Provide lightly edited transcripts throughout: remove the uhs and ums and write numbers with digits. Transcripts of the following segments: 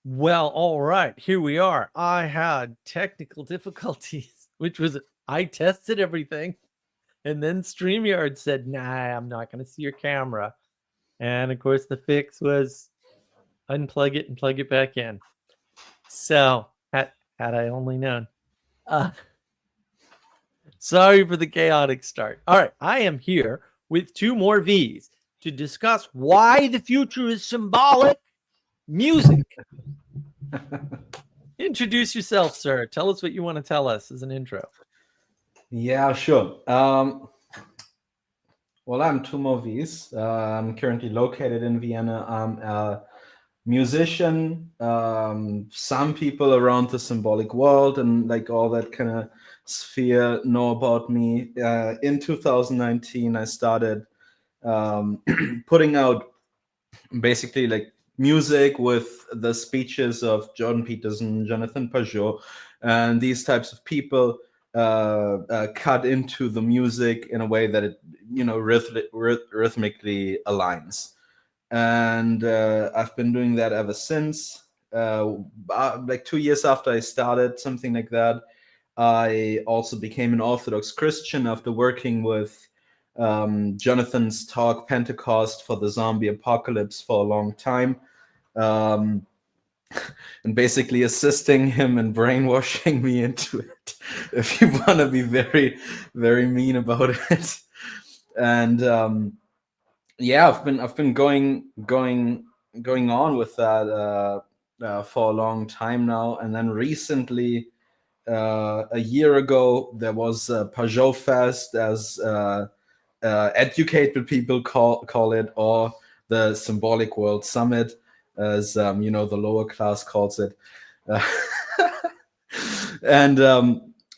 Well, all right, here we are. I had technical difficulties, which was I tested everything, and then StreamYard said, "Nah, I'm not going to see your camera." And of course, the fix was unplug it and plug it back in. So, had I only known. Uh, Sorry for the chaotic start. All right, I am here with 2MorVs to discuss why the future is symbolic music. Introduce yourself, sir. Tell us what you want to tell us as an intro. Yeah, sure. Well, I'm 2MorVs. I'm currently located in Vienna. I'm a musician. Some people around the symbolic world and like all that kind of sphere know about me. In 2019, I started putting out basically like music with the speeches of Jordan Peterson, Jonathan Pajot, and these types of people cut into the music in a way that it, rhythmically aligns. And I've been doing that ever since. Like 2 years after I started, something like that, I also became an Orthodox Christian after working with Jonathan's talk Pentecost for the zombie apocalypse for a long time, um, and basically assisting him and brainwashing me into it. If you want to be very, very mean about it, and yeah, I've been going on with that for a long time now, and then recently. A year ago, there was a Pajot Fest, as educated people call it, or the Symbolic World Summit, as the lower class calls it. Uh, and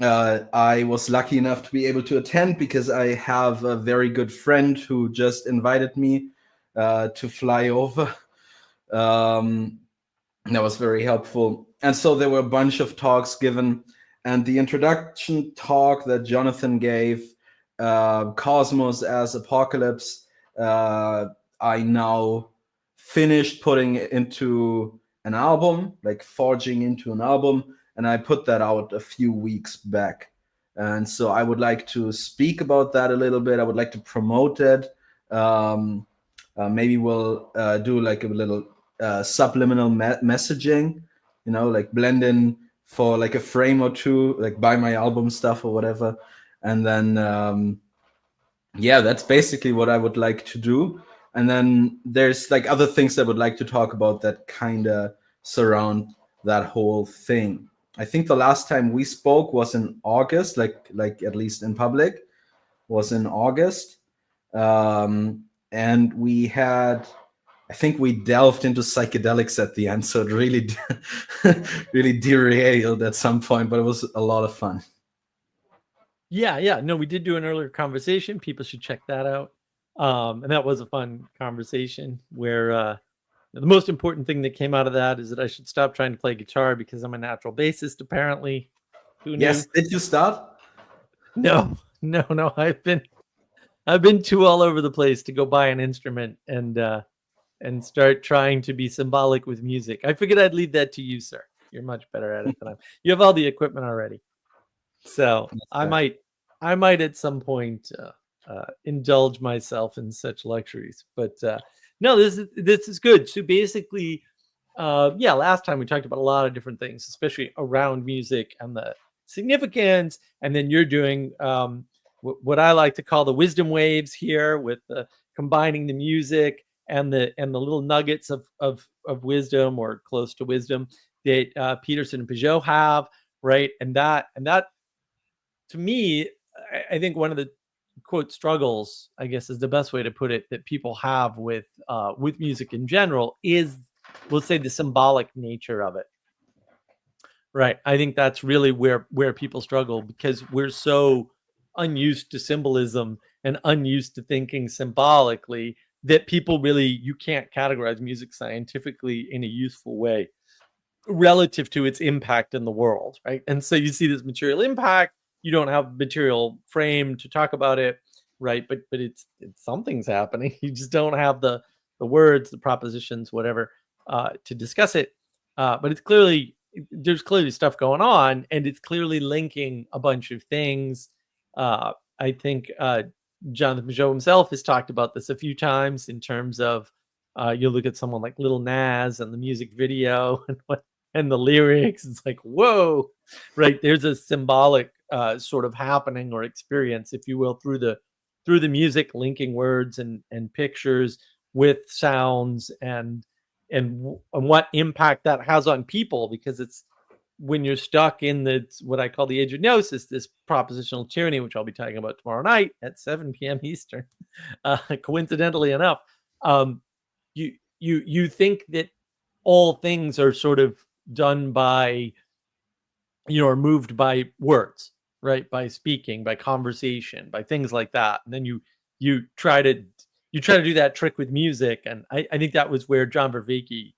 I was lucky enough to be able to attend because I have a very good friend who just invited me to fly over. Um, that was very helpful. And so there were a bunch of talks given. And the introduction talk that Jonathan gave, Cosmos as Apocalypse, I now finished putting into an album, like forging into an album. And I put that out a few weeks back. And so I would like to speak about that a little bit. I would like to promote it. Um, Maybe we'll do like a little subliminal messaging, like blend in for like a frame or two, like buy my album stuff or whatever. And then, yeah, that's basically what I would like to do. And then there's like other things I would like to talk about that kind of surround that whole thing. I think the last time we spoke was in August, like at least in public, was in August. And we had, I think we delved into psychedelics at the end, so it really really derailed at some point, but it was a lot of fun. Yeah. No, we did do an earlier conversation. People should check that out. And that was a fun conversation where the most important thing that came out of that is that I should stop trying to play guitar because I'm a natural bassist, apparently. Who knew? Yes, did you start? No. I've been too all over the place to go buy an instrument and start trying to be symbolic with music. I figured I'd leave that to you, sir. You're much better at it than I am. You have all the equipment already. So I might at some point indulge myself in such luxuries. But no, this is good. So basically, last time we talked about a lot of different things, especially around music and the significance. And then you're doing what I like to call the wisdom waves here, with combining the music and the little nuggets of wisdom, or close to wisdom, that Peterson and Pajot have, right? And that to me, I think one of the quote struggles, I guess is the best way to put it, that people have with music in general is, we'll say, the symbolic nature of it. Right. I think that's really where people struggle, because we're so unused to symbolism and unused to thinking symbolically that people really, you can't categorize music scientifically in a useful way relative to its impact in the world, right? And so you see this material impact, you don't have material frame to talk about it, right? But it's something's happening. You just don't have the words, the propositions, whatever, to discuss it. but there's clearly stuff going on, and it's clearly linking a bunch of things. I think Jonathan Peugeot himself has talked about this a few times in terms of you look at someone like Lil Nas and the music video and the lyrics. It's like, whoa, right? There's a symbolic sort of happening or experience, if you will, through the music, linking words and pictures with sounds and what impact that has on people, because it's when you're stuck in what I call the age of gnosis, this propositional tyranny, which I'll be talking about tomorrow night at 7 p.m. Eastern. Coincidentally enough, you think that all things are sort of done by, are moved by words, right? By speaking, by conversation, by things like that, and then you try to do that trick with music, and I think that was where John Vervaeke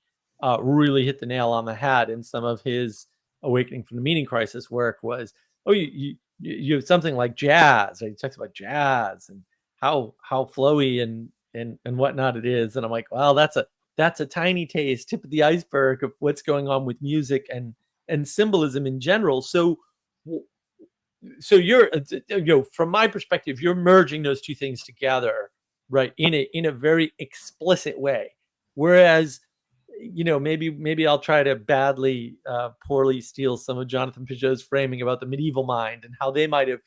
really hit the nail on the head in some of his Awakening from the Meaning Crisis work. Was you have something like jazz, right? He talks about jazz and how flowy and whatnot it is, and I'm like, well, that's a tiny taste, tip of the iceberg of what's going on with music and symbolism in general. So you're, from my perspective, you're merging those two things together, right, in a very explicit way. Whereas, maybe I'll try to poorly steal some of Jonathan Peugeot's framing about the medieval mind and how they might have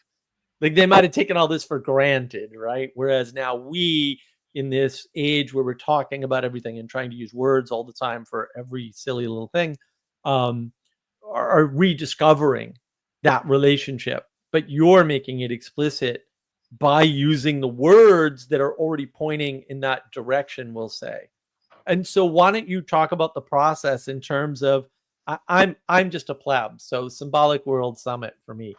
taken all this for granted, right? Whereas now we, in this age where we're talking about everything and trying to use words all the time for every silly little thing, are rediscovering that relationship. But you're making it explicit by using the words that are already pointing in that direction, we'll say. And so why don't you talk about the process in terms of, I'm just a pleb, so Symbolic World Summit for me.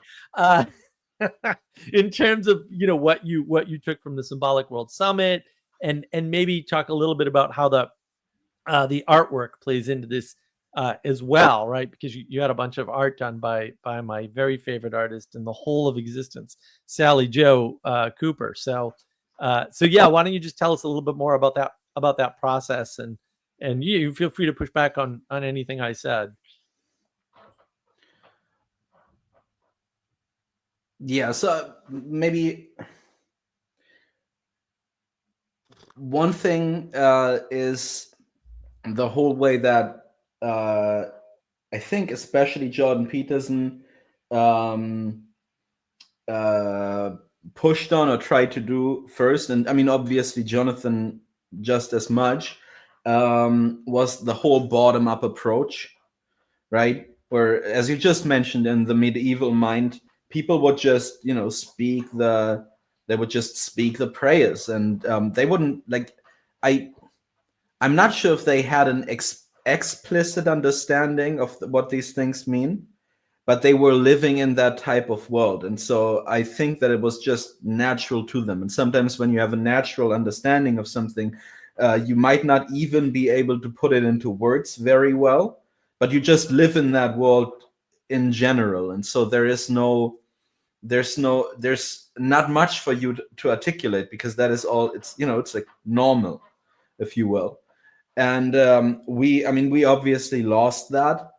In terms of what you took from the Symbolic World Summit, and maybe talk a little bit about how the artwork plays into this as well, right? Because you had a bunch of art done by my very favorite artist in the whole of existence, Sally Jo Cooper. So yeah, why don't you just tell us a little bit more about that process, and you feel free to push back on anything I said. Yeah, so maybe one thing is the whole way that I think especially Jordan Peterson pushed on or tried to do first, and I mean obviously Jonathan just as much, was the whole bottom-up approach, right? Where, as you just mentioned, in the medieval mind, people would just speak the prayers, and they wouldn't I'm not sure if they had an explicit understanding of what these things mean, but they were living in that type of world. And so I think that it was just natural to them. And sometimes when you have a natural understanding of something, you might not even be able to put it into words very well, but you just live in that world in general. And so there's not much for you to articulate, because that is all, it's like normal, if you will. And we obviously lost that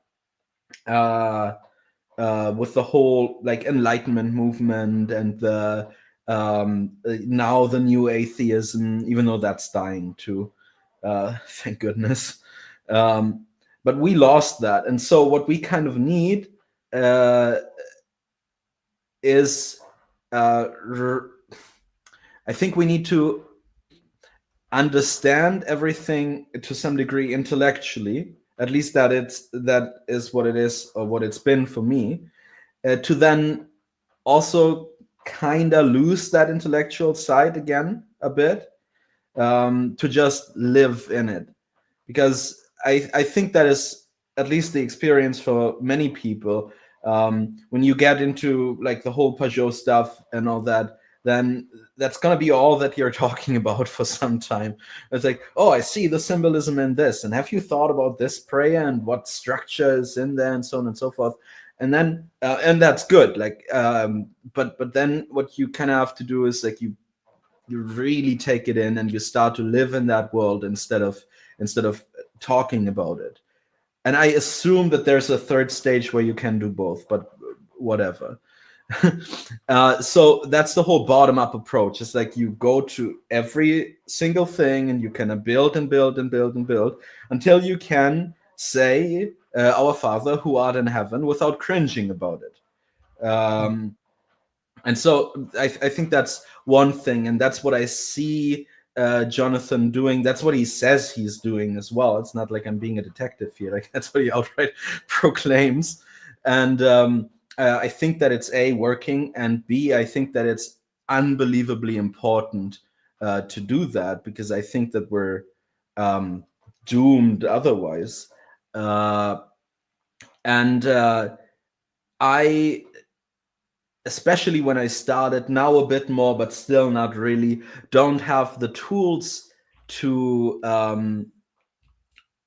with the whole Enlightenment movement and the now the new atheism, even though that's dying too, thank goodness. But we lost that, and so what we kind of need is I think we need to understand everything to some degree intellectually, at least that is what it is, or what it's been for me, to then also kind of lose that intellectual side again a bit, to just live in it. Because I think that is at least the experience for many people. When you get into the whole Peugeot stuff and all that, then that's going to be all that you're talking about for some time. It's like, oh, I see the symbolism in this, and have you thought about this prayer and what structure is in there, and so on and so forth. And then and that's good, but then what you kind of have to do is you really take it in, and you start to live in that world instead of talking about it. And I assume that there's a third stage where you can do both, but whatever. So that's the whole bottom-up approach. It's like you go to every single thing and you kind of build and build and build and build until you can say Our Father who art in heaven without cringing about it. And so I think that's one thing, and that's what I see Jonathan doing. That's what he says he's doing as well. It's not like I'm being a detective here. Like that's what he outright proclaims. And I think that it's A, working, and B, I think that it's unbelievably important to do that, because I think that we're doomed otherwise. And I, especially when I started, now a bit more, but still not really, don't have the tools to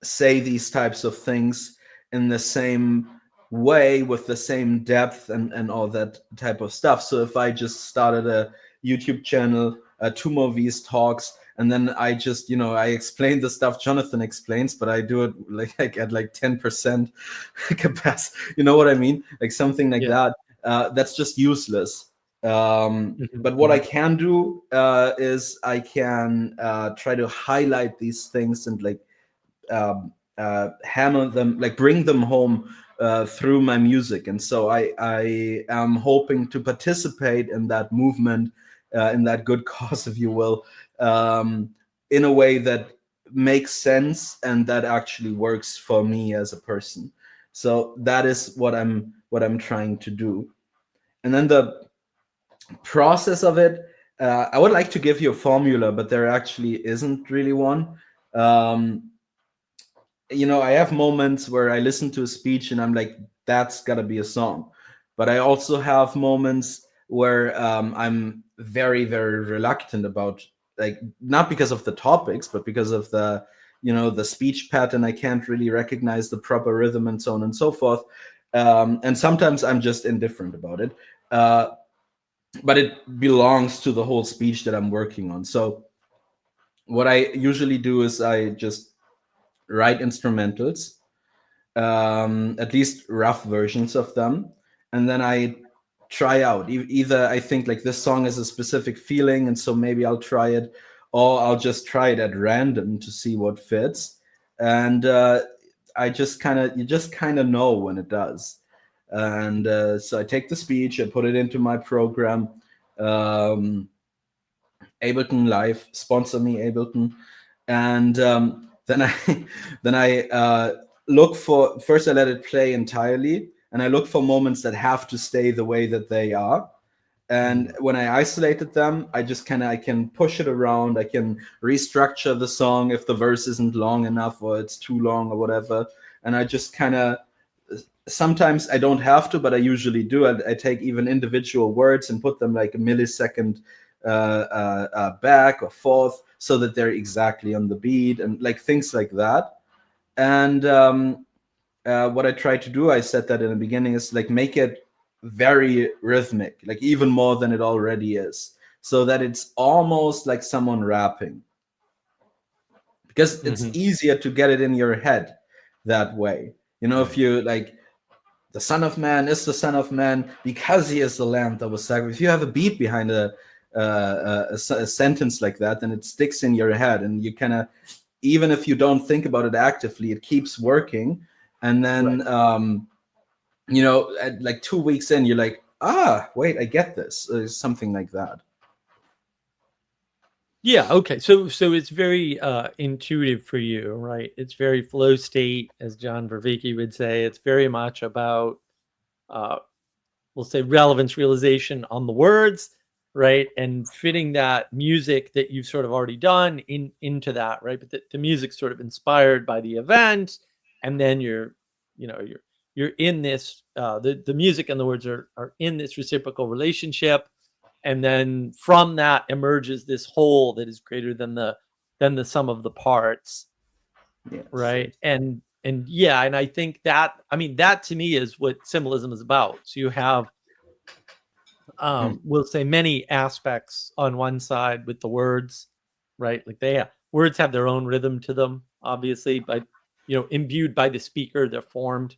say these types of things in the same way with the same depth and all that type of stuff. So if I just started a YouTube channel, 2MorVs talks, and then I just, I explain the stuff Jonathan explains, but I do it like at like 10% capacity. You know what I mean? Like something like that. That's just useless. But what I can do is I can try to highlight these things and like hammer them, like bring them home through my music. And so I am hoping to participate in that movement, in that good cause, if you will, in a way that makes sense and that actually works for me as a person. So that is what I'm trying to do. And then the process of it, I would like to give you a formula, but there actually isn't really one. I have moments where I listen to a speech and I'm like, that's got to be a song. But I also have moments where I'm very, very reluctant about, like, not because of the topics, but because of the speech pattern. I can't really recognize the proper rhythm and so on and so forth. And sometimes I'm just indifferent about it. But it belongs to the whole speech that I'm working on. So what I usually do is I just write instrumentals, at least rough versions of them, and then I try out. Either I think like this song has a specific feeling, and so maybe I'll try it, or I'll just try it at random to see what fits. And you just kind of know when it does. And so I take the speech, I put it into my program. Ableton Live, sponsor me, Ableton. And then I look for, first I let it play entirely, and I look for moments that have to stay the way that they are. And when I isolated them, I can push it around. I can restructure the song if the verse isn't long enough or it's too long or whatever. And I just sometimes I don't have to, but I usually do. I take even individual words and put them like a millisecond back or forth so that they're exactly on the beat and like things like that. And what I try to do, I said that in the beginning, is like make it very rhythmic, like even more than it already is, so that it's almost like someone rapping, because it's easier to get it in your head that way. If you like, the Son of Man is the Son of Man because he is the Lamb that was sacrificed. If you have a beat behind a sentence like that, then it sticks in your head, and you kind of, even if you don't think about it actively, it keeps working. And then, at like 2 weeks in, you're like, wait, I get this. Something like that. Yeah. Okay. So it's very intuitive for you, right? It's very flow state, as John Vervaeke would say. It's very much about, we'll say, relevance realization on the words, right, and fitting that music that you've sort of already done into that, right? But the music's sort of inspired by the event, and then you're in this. The music and the words are in this reciprocal relationship. And then from that emerges this whole that is greater than the sum of the parts. Yes. Right. And yeah, and I think that, that to me is what symbolism is about. So you have, we'll say, many aspects on one side with the words, right? Like words have their own rhythm to them, obviously, but imbued by the speaker. They're formed,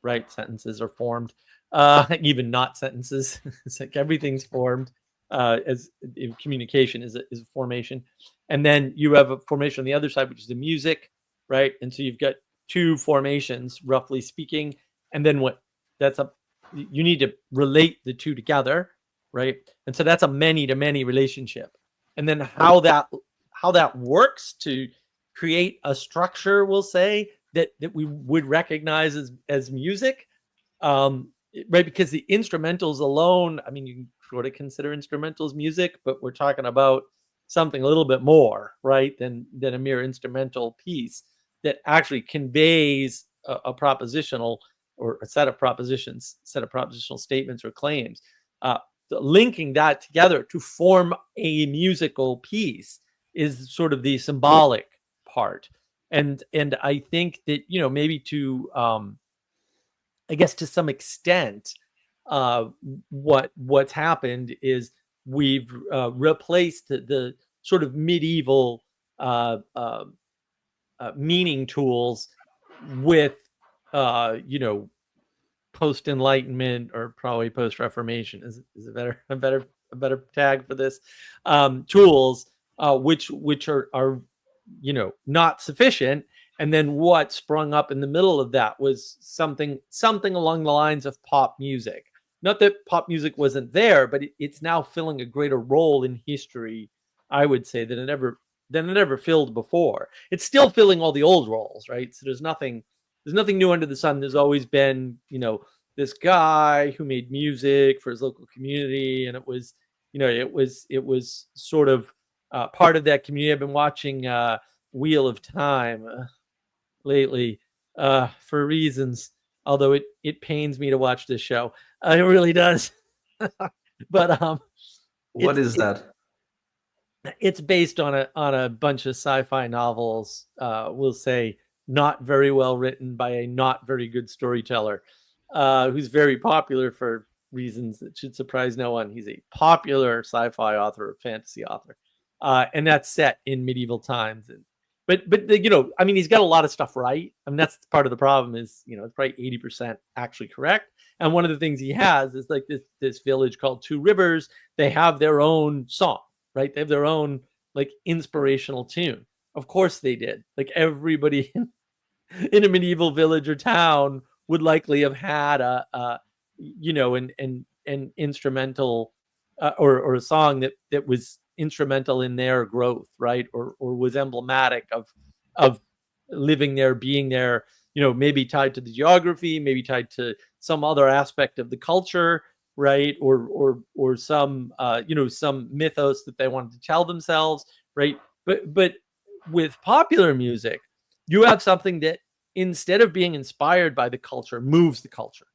right? Sentences are formed, even not sentences. It's like everything's formed, as if communication is a formation. And then you have a formation on the other side, which is the music, right? And so you've got two formations, roughly speaking. And then you need to relate the two together, right? And so that's a many-to-many relationship. And then how that works to create a structure, we'll say, that we would recognize as music, right? Because the instrumentals alone, I mean, you can sort of consider instrumentals music, but we're talking about something a little bit more, right, than a mere instrumental piece that actually conveys a propositional or a set of propositional statements or claims. Linking that together to form a musical piece is sort of the symbolic part. And I think that, maybe to I guess to some extent, what's happened is we've replaced the sort of medieval meaning tools with post Enlightenment, or probably post Reformation is a better tag for this, tools, which are not sufficient. And then what sprung up in the middle of that was something along the lines of pop music. Not that pop music wasn't there, but it's now filling a greater role in history, I would say, than it ever filled before. It's still filling all the old roles, right? So there's nothing new under the sun. There's always been, this guy who made music for his local community, and it was sort of part of that community. I've been watching Wheel of Time lately, for reasons, although it pains me to watch this show. It really does. But what is that? It's based on a bunch of sci-fi novels, we'll say, not very well written by a not very good storyteller, who's very popular for reasons that should surprise no one. He's a popular sci-fi author, fantasy author, and that's set in medieval times. But I mean, he's got a lot of stuff right. I mean, that's part of the problem is, it's probably 80% actually correct. And one of the things he has is like this village called 2 Rivers. They have their own song, right? They have their own like inspirational tune. Of course they did. Like everybody in a medieval village or town would likely have had an instrumental, or a song that was instrumental in their growth, right? Or was emblematic of living there, being there, maybe tied to the geography, maybe tied to some other aspect of the culture, right? Or some some mythos that they wanted to tell themselves, right? But with popular music, you have something that, instead of being inspired by the culture, moves the culture,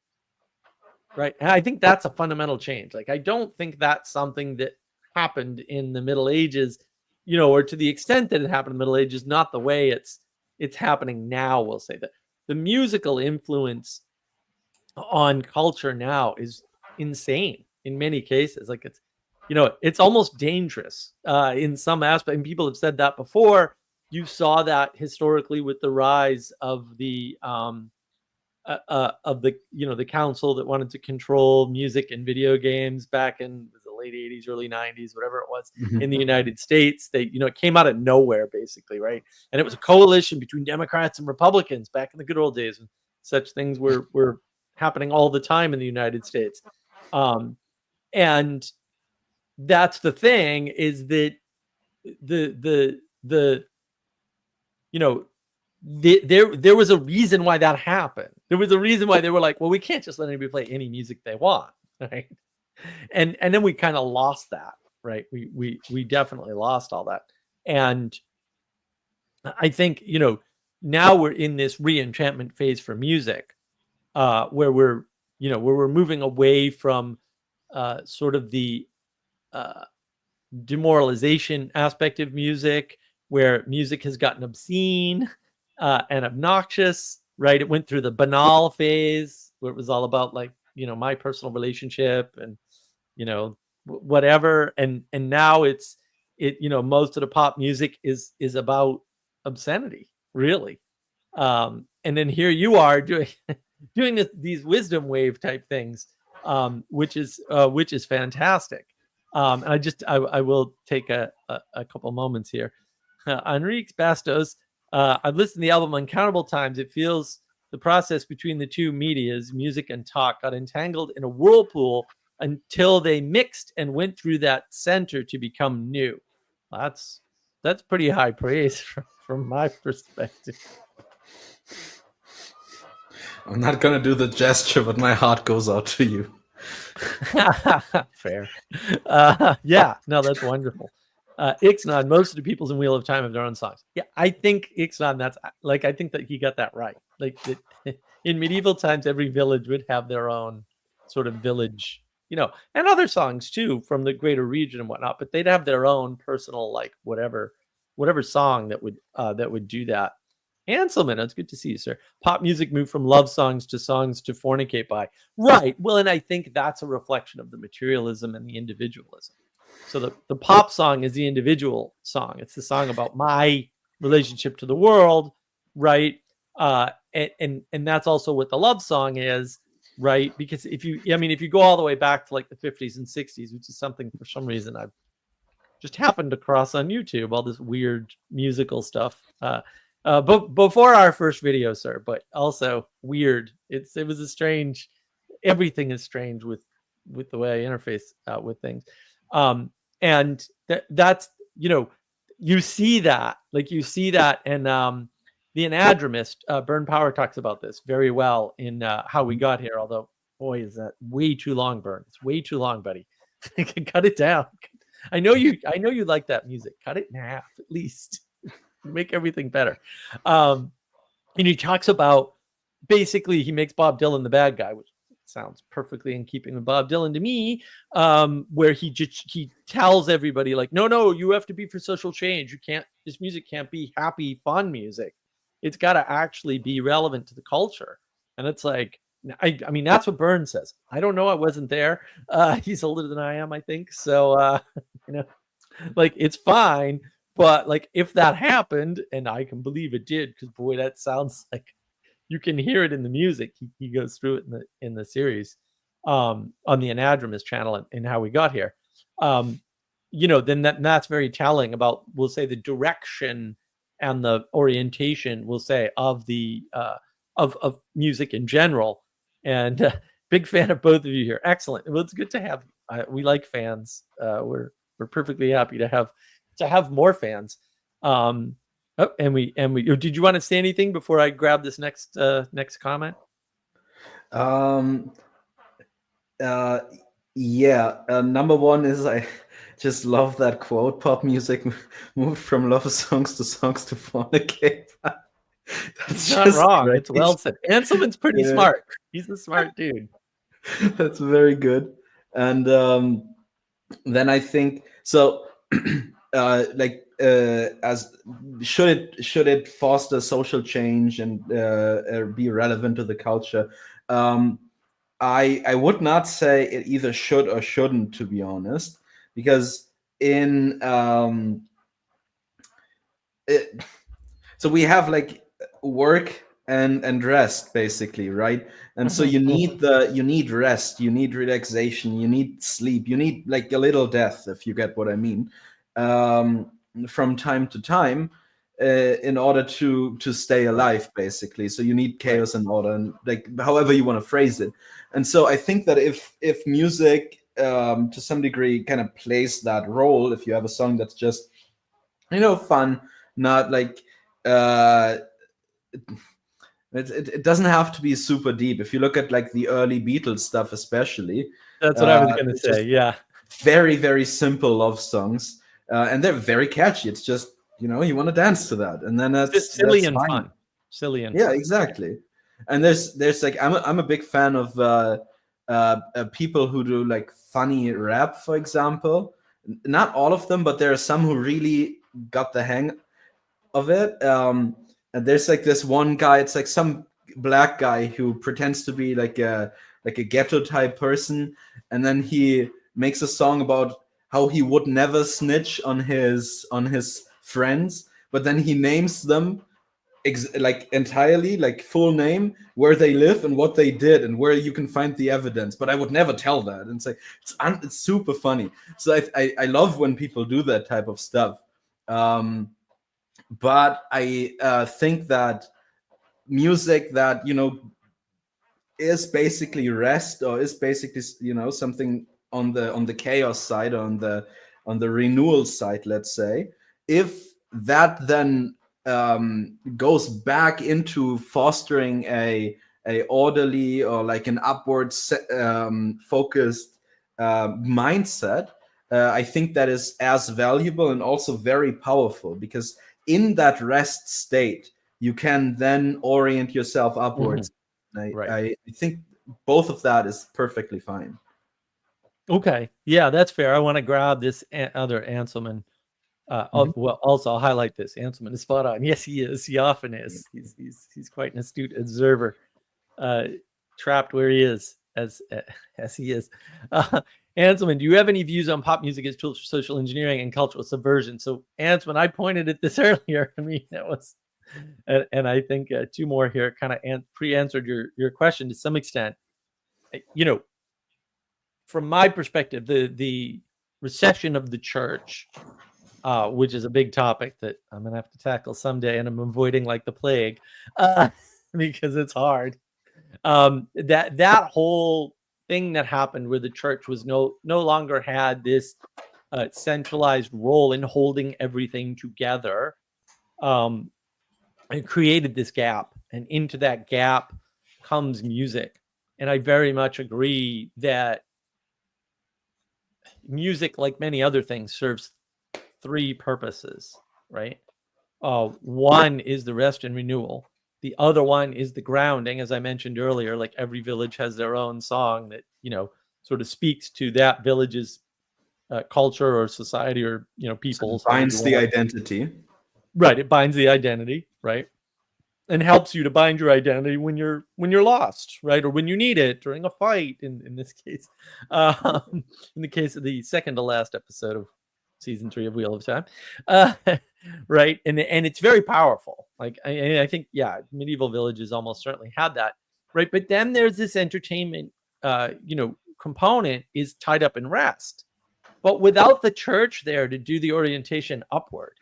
right? And I think that's a fundamental change. Like, I don't think that's something that happened in the Middle Ages, or to the extent that it happened in the Middle Ages, not the way it's happening now. We'll say that the musical influence on culture now is insane in many cases. Like, it's almost dangerous in some aspect. And people have said that before. You saw that historically with the rise of the the council that wanted to control music and video games back in the late 80s, early 90s, whatever it was, in the United States. They, it came out of nowhere, basically, right? And it was a coalition between Democrats and Republicans back in the good old days, and such things were happening all the time in the United States. And that's the thing, is that there was a reason why that happened. There was a reason why they were like, well, we can't just let anybody play any music they want, right? And then we kind of lost that, right? We definitely lost all that. And I think, now we're in this re-enchantment phase for music, where we're moving away from sort of the demoralization aspect of music, where music has gotten obscene and obnoxious, right? It went through the banal phase, where it was all about, like, my personal relationship and whatever, and now most of the pop music is about obscenity, really. And then here you are doing these wisdom wave type things, which is fantastic. And I will take a couple moments here. Enrique Bastos, I've listened to the album uncountable times. It feels the process between the two medias, music and talk, got entangled in a whirlpool until they mixed and went through that center to become new. That's pretty high praise from my perspective. I'm not gonna do the gesture, but my heart goes out to you. Fair. Yeah, no, that's wonderful. Ixnad, most of the peoples in Wheel of Time have their own songs. Yeah, I think Ixnad, I think that he got that right. Like in medieval times, every village would have their own sort of village, and other songs too from the greater region and whatnot, but they'd have their own personal, like whatever song that would do that. Hanselman, it's good to see you, sir. Pop music moved from love songs to fornicate by. Right. Well, and I think that's a reflection of the materialism and the individualism. So the pop song is the individual song. It's the song about my relationship to the world, right? And that's also what the love song is, right? Because if you go all the way back to like the 50s and 60s, which is something for some reason I've just happened to cross on YouTube, all this weird musical stuff. But before our first video, sir, but also weird. It was a strange. Everything is strange with the way I interface with things, and that's you see that, and the Anadromist, Burn Power talks about this very well in How We Got Here. Although, boy, is that way too long, Burn. It's way too long, buddy. Cut it down. I know you like that music. Cut it in half at least. Make everything better. And he talks about, basically he makes Bob Dylan the bad guy, which sounds perfectly in keeping with Bob Dylan to me, where he tells everybody like, no, you have to be for social change. This music can't be happy, fun music. It's got to actually be relevant to the culture. And it's like, I mean, that's what Burns says. I don't know. I wasn't there. He's older than I am, I think. So, like, it's fine. But like, if that happened, and I can believe it did, because boy, that sounds like you can hear it in the music. He goes through it in the series, on the Anadromist channel and How We Got Here. Then that's very telling about, we'll say, the direction and the orientation, we'll say, of the of music in general. And big fan of both of you here. Excellent. Well, it's good to have. We like fans. We're perfectly happy to have more fans. And we did you want to say anything before I grab this next comment? Yeah. Number one is, I just love that quote: pop music moved from love songs to fornicate. That's not wrong. Right. It's well said. Anselman's pretty smart. He's a smart dude. That's very good. And then I think so. As should it foster social change and be relevant to the culture? I would not say it either should or shouldn't, to be honest, because so we have like work and rest, basically, right? And so you need rest, you need relaxation, you need sleep, you need like a little death, if you get what I mean, from time to time, in order to stay alive, basically. So you need chaos and order, and like however you want to phrase it. And so I think that if music to some degree kind of plays that role, if you have a song that's just fun, not like it doesn't have to be super deep. If you look at like the early Beatles stuff, especially, that's what I was gonna say. Yeah, very, very simple love songs, and they're very catchy. It's just you want to dance to that, and then that's silly that's and fine. fun. Silly and yeah, fun. Exactly. And there's like I'm a big fan of people who do like funny rap, for example. Not all of them, but there are some who really got the hang of it. And there's like this one guy. It's like some black guy who pretends to be like a ghetto type person, and then he makes a song about how he would never snitch on his friends, but then he names them like entirely, like full name, where they live and what they did and where you can find the evidence. But I would never tell that and say it's super funny. So I love when people do that type of stuff. But I think that music that, you know, is basically rest, or is basically, you know, something on the chaos side, on the renewal side, let's say, if that then goes back into fostering a orderly, or like an upward focused mindset, I think that is as valuable and also very powerful, because in that rest state you can then orient yourself upwards. Right. I think both of that is perfectly fine. Okay. Yeah, that's fair. I want to grab this other Anselman. Well, also I'll highlight this. Anselman is spot on. Yes, he is. He often is. He's quite an astute observer, trapped where he is, as he is. Anselman, do you have any views on pop music as tools for social engineering and cultural subversion? So, Anselman, I pointed at this earlier. I mean, that was, and I think 2 more here kind of pre-answered your question to some extent. You know, from my perspective, the recession of the church, which is a big topic that I'm gonna have to tackle someday, and I'm avoiding like the plague, because it's hard. That whole thing that happened, where the church was no longer had this centralized role in holding everything together, it created this gap, and into that gap comes music. And I very much agree that music, like many other things, serves 3 purposes, right? One is the rest and renewal. The other one is the grounding, as I mentioned earlier. Like every village has their own song that, you know, sort of speaks to that village's culture or society, or, you know, people. So it binds the identity. Right. It binds the identity, right? And helps you to bind your identity when you're lost, right? Or when you need it during a fight, in this case. In the case of the second to last episode of season 3 of Wheel of Time. Right. And it's very powerful. Like I think, yeah, medieval villages almost certainly had that. Right. But then there's this entertainment you know, component is tied up in rest. But without the church there to do the orientation upward,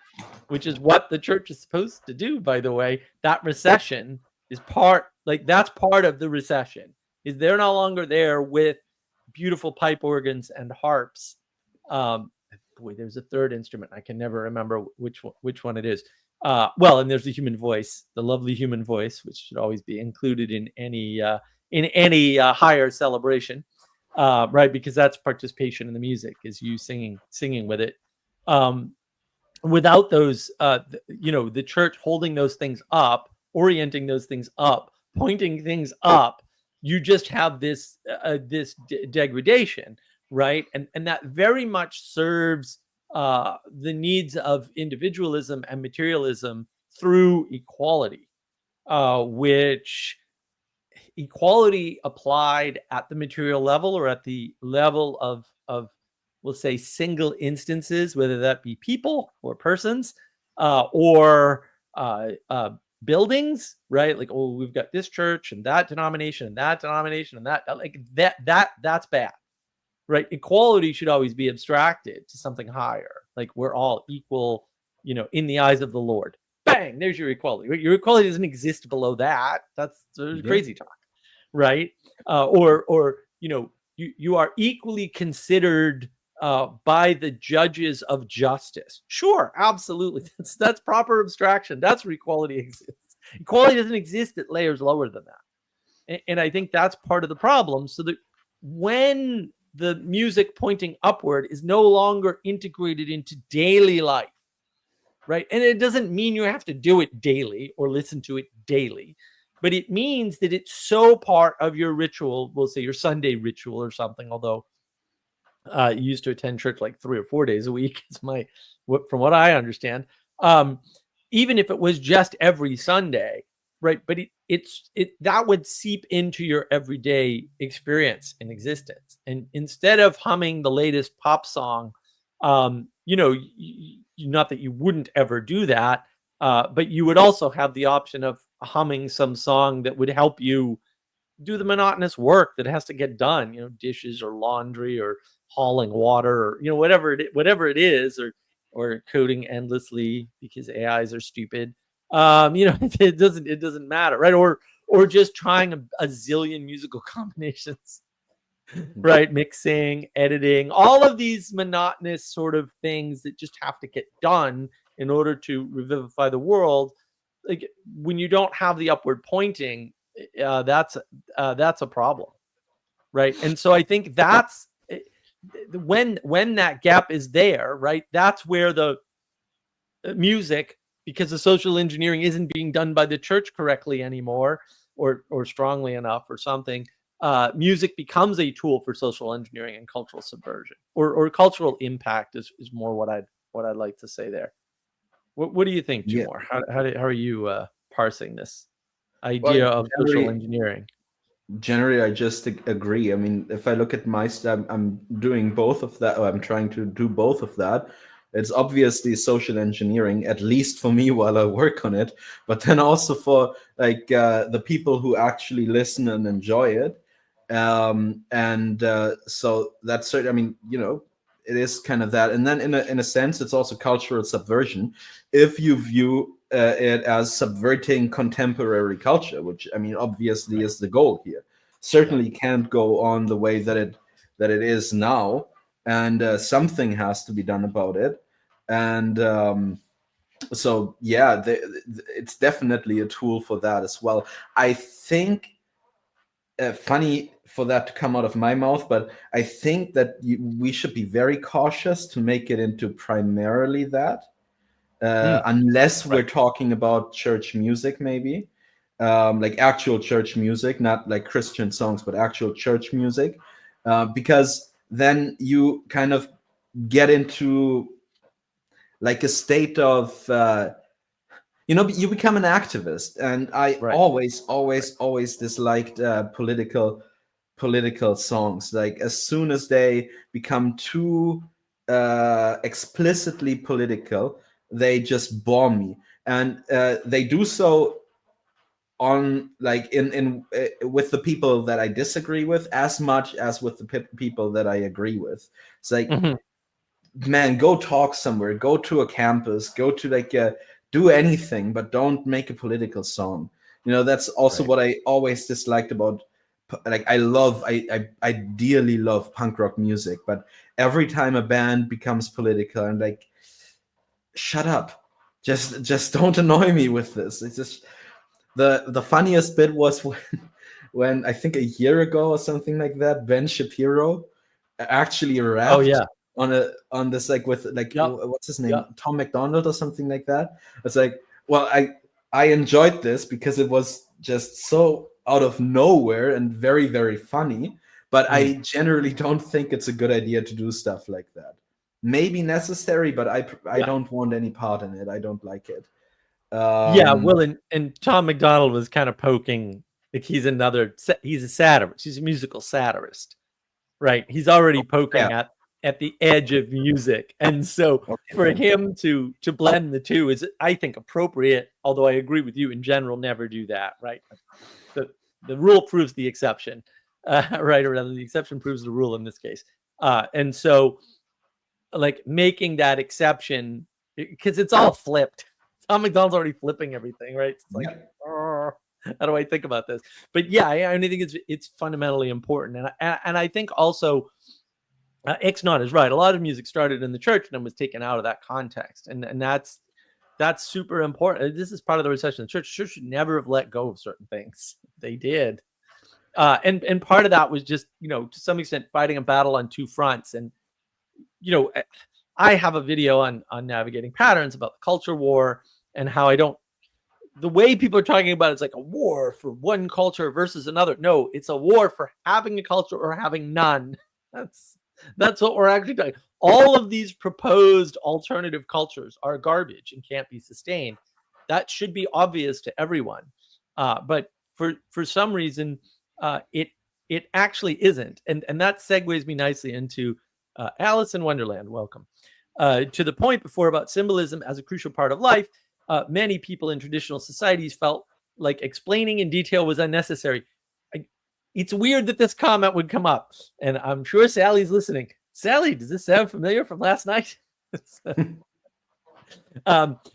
which is what the church is supposed to do, by the way, that recession is that's part of the recession, is they're no longer there with beautiful pipe organs and harps. Boy, there's a third instrument. I can never remember which one it is. Well, and there's the human voice, the lovely human voice, which should always be included in any higher celebration, right? Because that's participation in the music, is you singing with it. Without those, you know, the church holding those things up, orienting those things up, pointing things up, you just have this degradation, right? And that very much serves the needs of individualism and materialism through equality, which equality applied at the material level, or at the level of we'll say single instances, whether that be people or persons, or buildings, right? Like, oh, we've got this church and that denomination and that denomination and that, like that's bad, right? Equality should always be abstracted to something higher. Like, we're all equal, you know, in the eyes of the Lord. Bang, there's your equality. Your equality doesn't exist below that. That's crazy talk, right? Or you know, you are equally considered by the judges of justice. Sure, absolutely. That's proper abstraction. That's where equality exists. Equality doesn't exist at layers lower than that. And I think that's part of the problem. So that when the music pointing upward is no longer integrated into daily life, right? And it doesn't mean you have to do it daily or listen to it daily, but it means that it's so part of your ritual. We'll say your Sunday ritual or something, although you used to attend church like 3 or 4 days a week. It's from what I understand. Even if it was just every Sunday, right? But that would seep into your everyday experience and existence. And instead of humming the latest pop song, you know, not that you wouldn't ever do that, But you would also have the option of humming some song that would help you do the monotonous work that has to get done, dishes or laundry or hauling water or whatever it is, or coding endlessly because AIs are stupid. It doesn't matter, right? Or just trying a zillion musical combinations, right? Mixing, editing, all of these monotonous sort of things that just have to get done in order to revivify the world. Like, when you don't have the upward pointing, that's a problem, right? And so I think that's when that gap is there, right? That's where the music, because the social engineering isn't being done by the church correctly anymore, or strongly enough, or something. Music becomes a tool for social engineering and cultural subversion, or cultural impact is more what I'd like to say there. What do you think, Yeah. Tumor? How are you parsing this idea Well, of social engineering? generally, I just agree. I mean, if I look at my stuff, I'm doing both of that, or I'm trying to do both of that. It's obviously social engineering, at least for me while I work on it, but then also for the people who actually listen and enjoy it. So that's certain. I mean, it is kind of that, and then in a sense, it's also cultural subversion if you view it as subverting contemporary culture, which, I mean, obviously is the goal here. Certainly can't go on the way that it is now, and something has to be done about it. And so yeah, it's definitely a tool for that as well. I think, funny for that to come out of my mouth, but I think that we should be very cautious to make it into primarily that, unless we're talking about church music, maybe, like actual church music, not like Christian songs, but actual church music, because then you kind of get into like a state of you become an activist. And I always disliked political songs. Like, as soon as they become too explicitly political, they just bore me. And they do so on, like, in with the people that I disagree with as much as with the people that I agree with. It's like, man, go talk somewhere, go to a campus, go to do anything, but don't make a political song. That's also what I always disliked about, like, I ideally love punk rock music, but every time a band becomes political, I'm like, shut up, just don't annoy me with this. It's just the funniest bit was when I think a year ago or something like that, Ben Shapiro actually rapped on this, like, with what's his name, Tom McDonald or something like that. It's like, well, I enjoyed this because it was just so out of nowhere and very, very funny, but I generally don't think it's a good idea to do stuff like that. Maybe necessary, but I don't want any part in it. I don't like it. Well, and Tom McDonald was kind of poking, like, he's a satirist. He's a musical satirist, right? He's already poking at the edge of music, and so for him to blend the two is, I think, appropriate. Although I agree with you, in general, never do that, right? The rule proves the exception, right? Or rather, the exception proves the rule in this case. And so, like, making that exception, because it's all flipped. Tom McDonald's already flipping everything, right? It's like, how do I think about this? But I only think it's fundamentally important, and I think also Ixnat is right. A lot of music started in the church and then was taken out of that context, and that's super important. This is part of the recession. The church should never have let go of certain things. They did, and part of that was just, to some extent, fighting a battle on two fronts. And I have a video on navigating patterns about the culture war, and how the way people are talking about it's like a war for one culture versus another. No, it's a war for having a culture or having none. That's what we're actually doing. All of these proposed alternative cultures are garbage and can't be sustained. That should be obvious to everyone. But for some reason, it actually isn't. And that segues me nicely into Alice in Wonderland. Welcome. To the point before about symbolism as a crucial part of life. many people in traditional societies felt like explaining in detail was unnecessary. It's weird that this comment would come up, and I'm sure Sally's listening. Sally, does this sound familiar from last night? It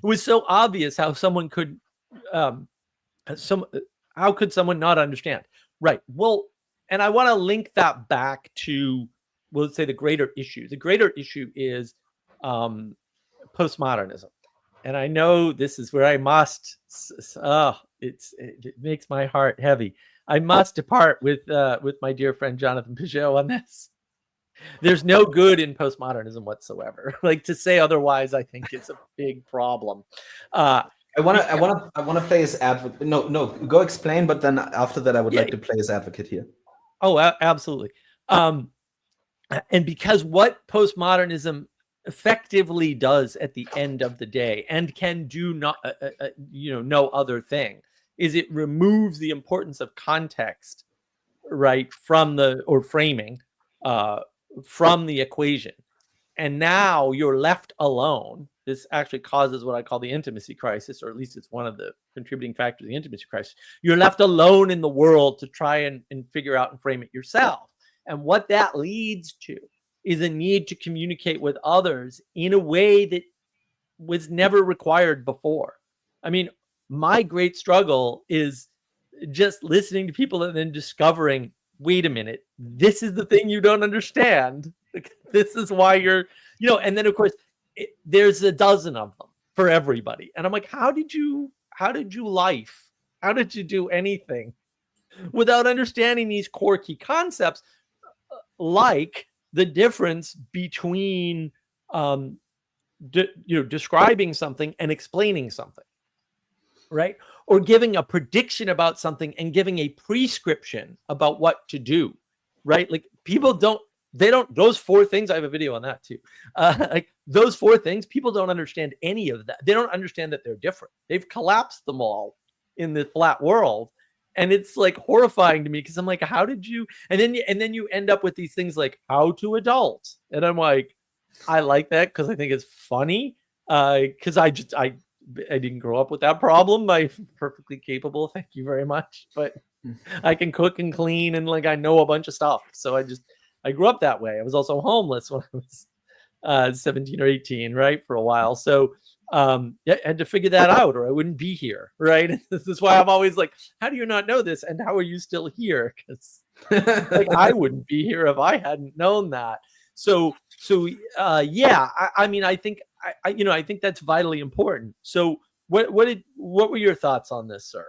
was so obvious how someone could, how could someone not understand? Right. Well, and I want to link that back to, we'll say, the greater issue. The greater issue is postmodernism. And I know this is where I must, it makes my heart heavy. I must depart with my dear friend Jonathan Peugeot on this. There's no good in postmodernism whatsoever. Like, to say otherwise, I think it's a big problem. I want to play as advocate. No, go explain. But then after that, I would like to play as advocate here. Oh, absolutely. And because what postmodernism effectively does at the end of the day, and can do not, no other thing, is it removes the importance of context, right, from framing, from the equation. And now you're left alone. This actually causes what I call the intimacy crisis, or at least it's one of the contributing factors of the intimacy crisis. You're left alone in the world to try and figure out and frame it yourself. And what that leads to is a need to communicate with others in a way that was never required before. I mean, my great struggle is just listening to people and then discovering, wait a minute, this is the thing you don't understand. This is why you're, and then of course, there's a dozen of them for everybody. And I'm like, how did you do anything without understanding these core key concepts, like the difference between, describing something and explaining something, right? Or giving a prediction about something and giving a prescription about what to do, right? Like, people those four things, I have a video on that too. Like, those four things, people don't understand any of that. They don't understand that they're different. They've collapsed them all in the flat world. And it's like horrifying to me, because I'm like, how did you, and then you end up with these things like how to adult. And I'm like, I like that because I think it's funny. Because I didn't grow up with that problem. I'm perfectly capable. Thank you very much. But I can cook and clean, and like, I know a bunch of stuff. So I grew up that way. I was also homeless when I was 17 or 18, right, for a while. So I had to figure that out, or I wouldn't be here, right? And this is why I'm always like, how do you not know this, and how are you still here? Because like, I wouldn't be here if I hadn't known that. So yeah, I mean, I think I think that's vitally important. So what were your thoughts on this, sir?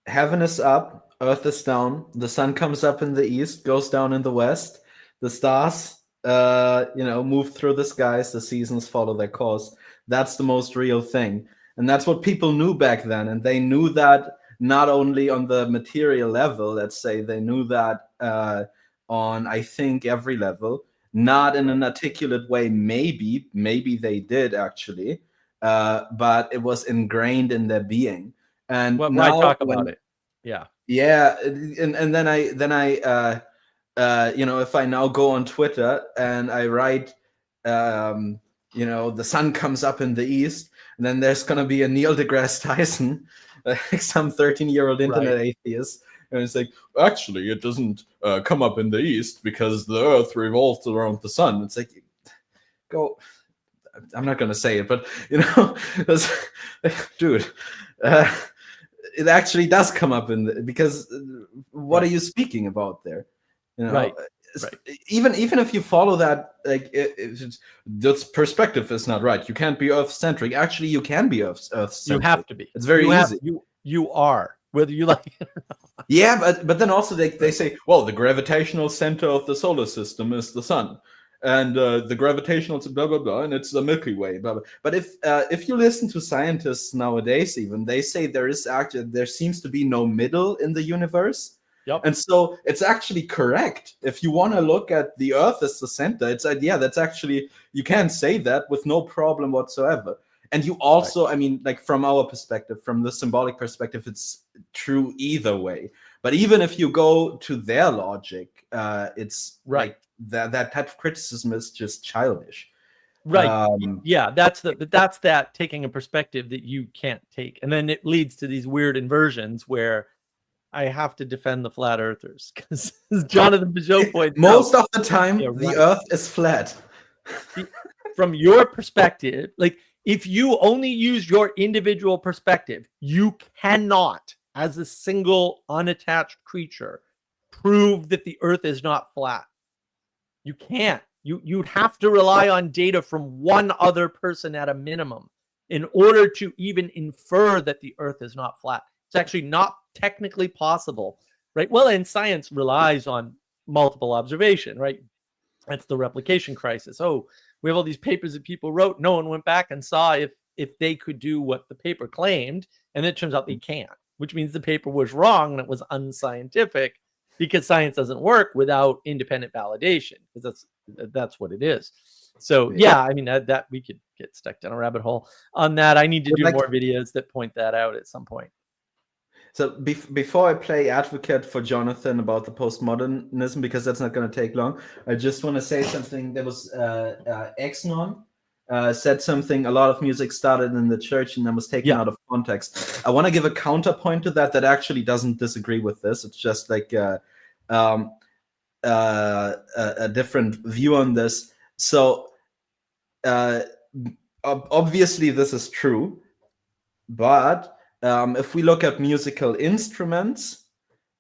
Heaven is up, earth is down. The sun comes up in the east, goes down in the west. The stars, move through the skies. The seasons follow their course. That's the most real thing. And that's what people knew back then. And they knew that not only on the material level, let's say, they knew that on, I think, every level, not in an articulate way. Maybe they did actually, but it was ingrained in their being. And why now talk about it? Yeah. And then I if I now go on Twitter and I write, the sun comes up in the east, and then there's gonna be a Neil deGrasse Tyson, like some 13-year-old internet atheist, and it's like, actually, it doesn't come up in the east because the earth revolves around the sun. It's like, go. I'm not gonna say it, but dude, it actually does come up because what are you speaking about there? Right. Even if you follow that, like, this perspective is not right. You can't be Earth-centric. Actually, you can be Earth-centric. You have to be. It's very easy. You are, whether you like it or not. Yeah, but then also they say, well, the gravitational center of the solar system is the sun, and the gravitational blah blah blah, and it's the Milky Way. Blah, blah. But if you listen to scientists nowadays, even they say there seems to be no middle in the universe. Yep. And so it's actually correct. If you want to look at the Earth as the center, that's actually, you can say that with no problem whatsoever. And you also, I mean, like, from our perspective, from the symbolic perspective, it's true either way. But even if you go to their logic, it's right. Like that type of criticism is just childish. Right. Um, Yeah, that's that taking a perspective that you can't take. And then it leads to these weird inversions where I have to defend the flat earthers because Jonathan Peugeot points out, most of the time, yeah, the right. Earth is flat. From your perspective, like if you only use your individual perspective, you cannot, as a single unattached creature, prove that the earth is not flat. You can't. You'd have to rely on data from one other person at a minimum in order to even infer that the earth is not flat. It's actually not technically possible, right? Well, and science relies on multiple observation, right? That's the replication crisis. Oh, we have all these papers that people wrote. No one went back and saw if they could do what the paper claimed, and it turns out they can't, which means the paper was wrong and it was unscientific, because science doesn't work without independent validation, because that's what it is. So yeah, I mean that we could get stuck down a rabbit hole on that. I need to do more videos that point that out at some point. So before I play advocate for Jonathan about the postmodernism, because that's not going to take long, I just want to say something. There was Exnon said something. A lot of music started in the church and then was taken out of context. I want to give a counterpoint to that actually doesn't disagree with this. It's just like a different view on this. So obviously this is true, but if we look at musical instruments,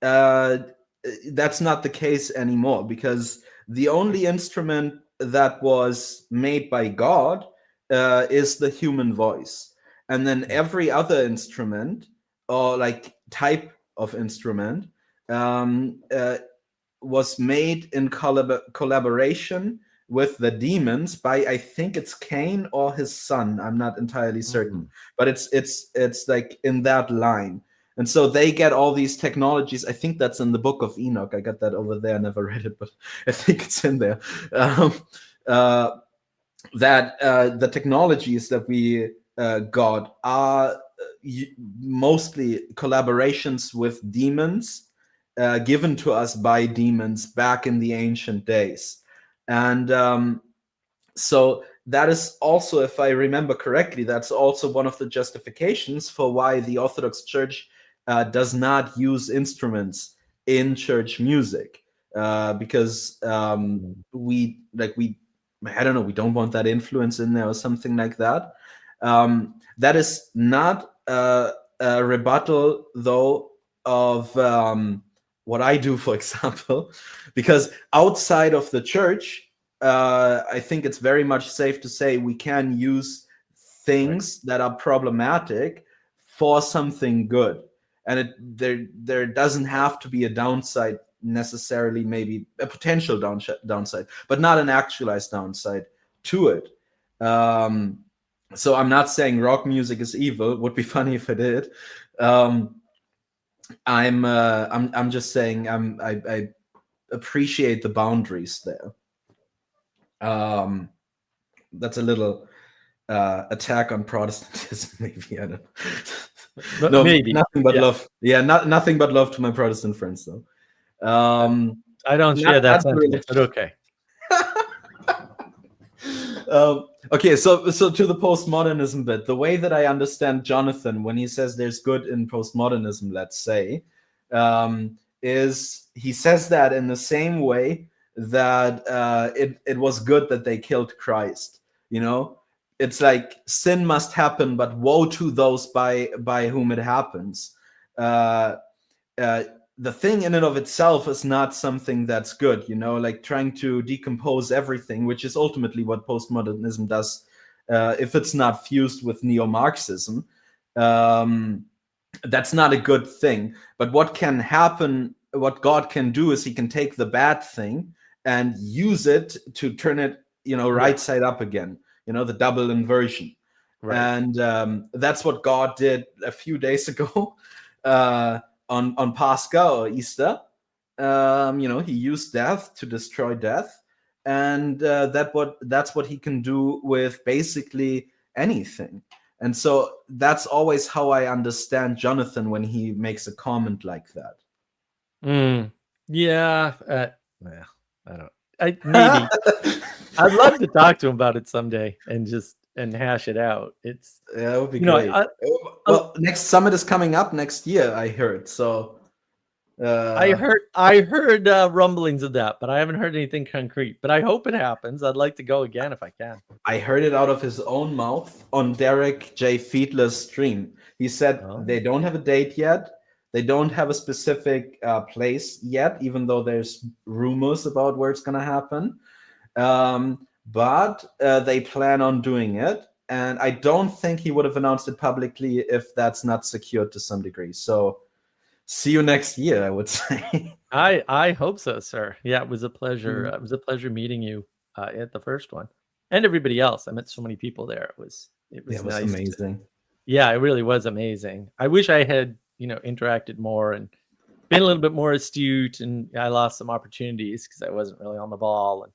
that's not the case anymore, because the only instrument that was made by God is the human voice. And then every other instrument, or like type of instrument, was made in collaboration with the demons by, I think it's Cain or his son. I'm not entirely certain, but it's like in that line. And so they get all these technologies. I think that's in the Book of Enoch. I got that over there. I never read it, but I think it's in there. That the technologies that we got are mostly collaborations with demons, given to us by demons back in the ancient days. And so that is also, if I remember correctly, that's also one of the justifications for why the Orthodox Church does not use instruments in church music, because we I don't know, we don't want that influence in there or something like that. That is not a rebuttal, though, of what I do, for example, because outside of the church, I think it's very much safe to say we can use things that are problematic for something good. And there doesn't have to be a downside necessarily, maybe a potential downside, but not an actualized downside to it. So I'm not saying rock music is evil. It would be funny if it did. I'm just saying I appreciate the boundaries there. That's a little attack on Protestantism, maybe. I don't know. No, maybe. Nothing but love. Yeah, nothing but love to my Protestant friends, though. I don't share that sentiment, but okay. Okay, so to the postmodernism bit, the way that I understand Jonathan when he says there's good in postmodernism, let's say, is he says that in the same way that it was good that they killed Christ. You know, it's like sin must happen, but woe to those by whom it happens. The thing in and of itself is not something that's good, you know, like trying to decompose everything, which is ultimately what postmodernism does, if it's not fused with neo-Marxism. That's not a good thing. But what can happen, what God can do, is he can take the bad thing and use it to turn it, you know, right side up again, you know, the double inversion. Right. And that's what God did a few days ago. On Pascha or Easter, you know, he used death to destroy death, and that's what he can do with basically anything. And so that's always how I understand Jonathan when he makes a comment like that. Yeah, I don't. Maybe. I'd love to talk to him about it someday and hash it out. It's Yeah, that would be you know, great. Well, next summit is coming up next year, I heard. So I heard rumblings of that, but I haven't heard anything concrete. But I hope it happens. I'd like to go again if I can. I heard it out of his own mouth on Derek J. Fiedler's stream. He said they don't have a date yet. They don't have a specific place yet, even though there's rumors about where it's going to happen. But they plan on doing it. And I don't think he would have announced it publicly if that's not secured to some degree. So see you next year, I would say. I hope so, sir. Yeah, it was a pleasure. It was a pleasure meeting you at the first one, and everybody else. I met so many people there. It was nice. Amazing. Yeah, it really was amazing. I wish I had interacted more and been a little bit more astute. And I lost some opportunities because I wasn't really on the ball. And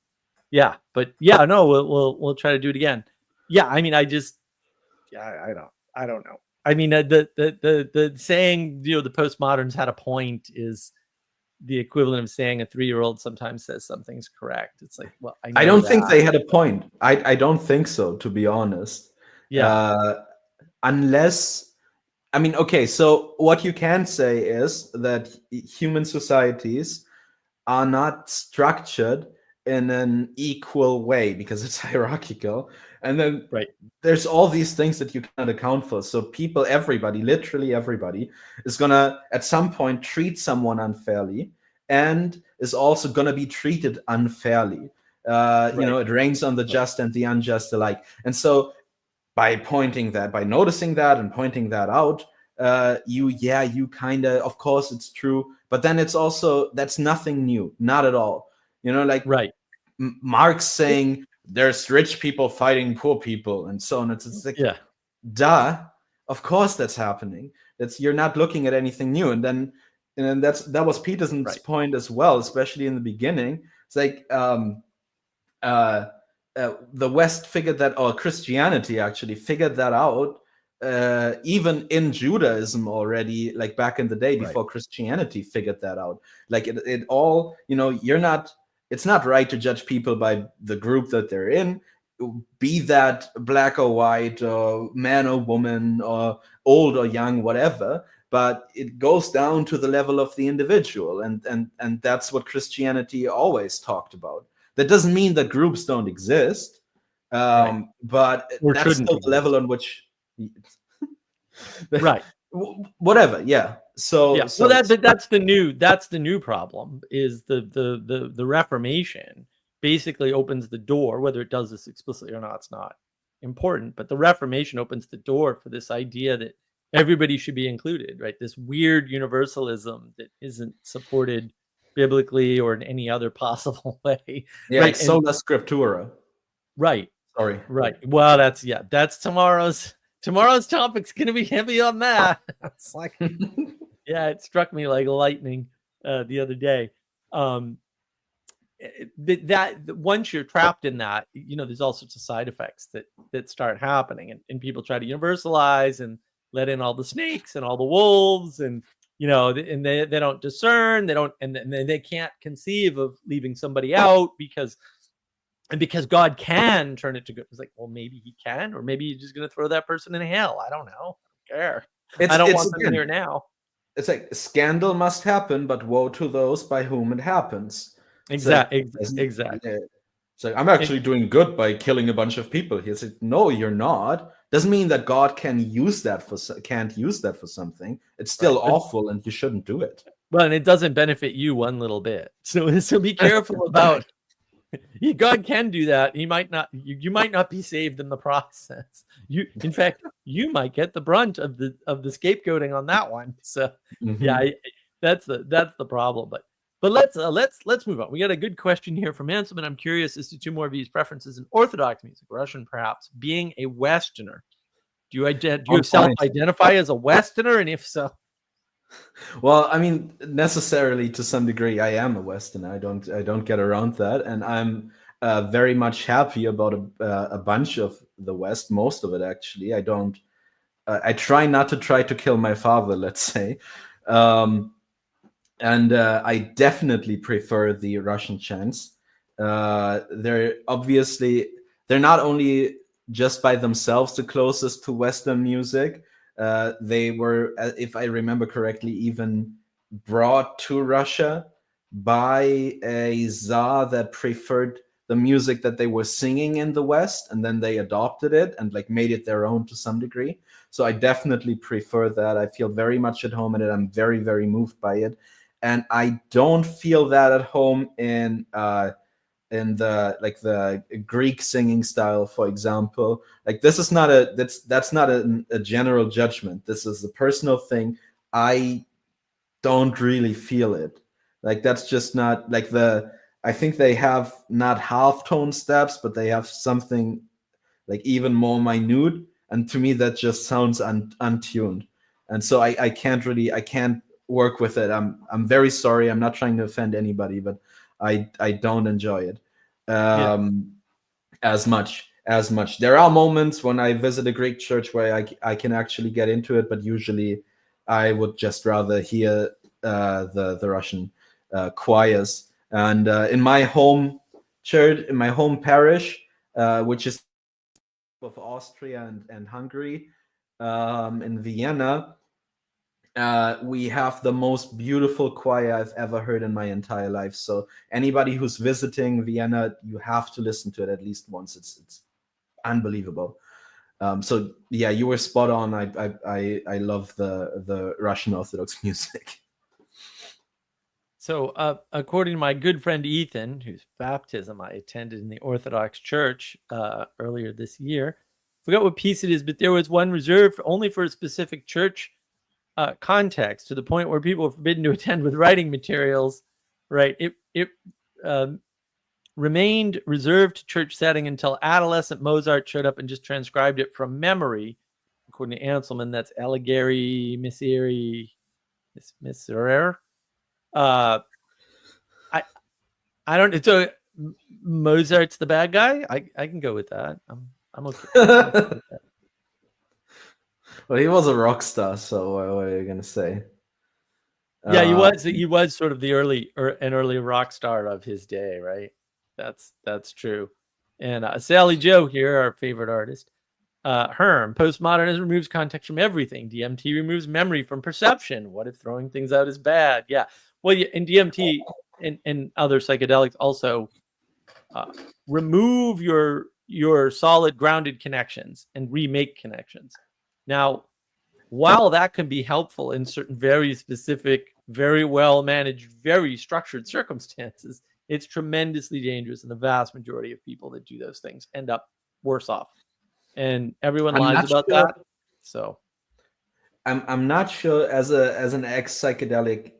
yeah, but yeah, no, we'll try to do it again. Yeah, I mean, I don't know. I mean, the saying, the postmoderns had a point is the equivalent of saying a 3-year-old sometimes says something's correct. It's like, well, I don't think they had a point. I don't think so, to be honest. Yeah. Unless, I mean, okay, so what you can say is that human societies are not structured in an equal way because it's hierarchical. And then there's all these things that you cannot account for. So people, everybody, literally everybody, is going to, at some point, treat someone unfairly and is also going to be treated unfairly. It rains on the just and the unjust alike. And so by noticing that and pointing that out, you kind of course it's true. But then it's also, that's nothing new, not at all. Marx saying, there's rich people fighting poor people and so on. It's like, duh, of course that's happening. You're not looking at anything new. And then that was Peterson's point as well, especially in the beginning. It's like the West figured that, or Christianity actually figured that out, even in Judaism already, like back in the day before Christianity figured that out. Like it all, it's not right to judge people by the group that they're in, be that black or white, or man or woman, or old or young, whatever. But it goes down to the level of the individual, and that's what Christianity always talked about. That doesn't mean that groups don't exist, but that's still the level on which, whatever, yeah. So that's the new problem is the Reformation basically opens the door. Whether it does this explicitly or not, it's not important. But the Reformation opens the door for this idea that everybody should be included, right? This weird universalism that isn't supported biblically or in any other possible way. Yeah, right? Sola Scriptura. Right. Sorry. Right. Well, that's tomorrow's topic's going to be heavy on that. It's like, yeah, it struck me like lightning the other day. That once you're trapped in that, there's all sorts of side effects that start happening, and people try to universalize and let in all the snakes and all the wolves, and and they don't discern, they can't conceive of leaving somebody out because God can turn it to good. It's like, well, maybe he can, or maybe he's just going to throw that person in hell. I don't know. I don't care. I don't want them here now. It's like scandal must happen, but woe to those by whom it happens. Exactly. So I'm actually doing good by killing a bunch of people. He said, no, you're not. Doesn't mean that God can't use that for something. It's still awful, and you shouldn't do it. Well, and it doesn't benefit you one little bit. So be careful about. God can do that. He might not. You might not be saved in the process. In fact, you might get the brunt of the scapegoating on that one. So that's the problem. But let's move on. We got a good question here from Hanselman. I'm curious as to 2MorVs preferences in Orthodox music, Russian perhaps, being a Westerner. Do you self-identify as a Westerner, and if so? Well, I mean, necessarily to some degree, I am a Westerner. I don't get around that, and I'm very much happy about a bunch of the West, most of it actually. I try not to kill my father, let's say, and I definitely prefer the Russian chants. They're not only just by themselves the closest to Western music. They were, if I remember correctly, even brought to Russia by a czar that preferred the music that they were singing in the West, and then they adopted it and like made it their own to some degree. So I definitely prefer that. I feel very much at home in it. I'm very, very moved by it. And I don't feel that at home in the Greek singing style, for example. Like this is not that's not a general judgment. This is a personal thing. I don't really feel it. Like that's just not like I think they have not half tone steps, but they have something like even more minute. And to me, that just sounds untuned. And so I can't work with it. I'm very sorry. I'm not trying to offend anybody, but I don't enjoy it as much. There are moments when I visit a Greek church where I can actually get into it, but usually I would just rather hear the Russian choirs. And in my home church, in my home parish, which is of Austria and Hungary, in Vienna, we have the most beautiful choir I've ever heard in my entire life. So anybody who's visiting Vienna, you have to listen to it at least once. It's unbelievable. So yeah, you were spot on. I love the Russian Orthodox music. So, according to my good friend Ethan, whose baptism I attended in the Orthodox Church earlier this year, forgot what piece it is, but there was one reserved only for a specific church context, to the point where people were forbidden to attend with writing materials. Right? It remained reserved to church setting until adolescent Mozart showed up and just transcribed it from memory. According to Anselman, that's Allegri, Miserere. I don't. So Mozart's the bad guy. I can go with that. I'm okay. With that. Well, he was a rock star, so what are you gonna say? Yeah, he was sort of the early rock star of his day, right? That's true. And Sally Joe here, our favorite artist. Herm, postmodernism removes context from everything. DMT removes memory from perception. What if throwing things out is bad? Yeah. Well, and DMT and other psychedelics also remove your solid grounded connections and remake connections. Now, while that can be helpful in certain very specific, very well managed, very structured circumstances, it's tremendously dangerous, and the vast majority of people that do those things end up worse off. And everyone lies about that. So I'm not sure, as an ex-psychedelic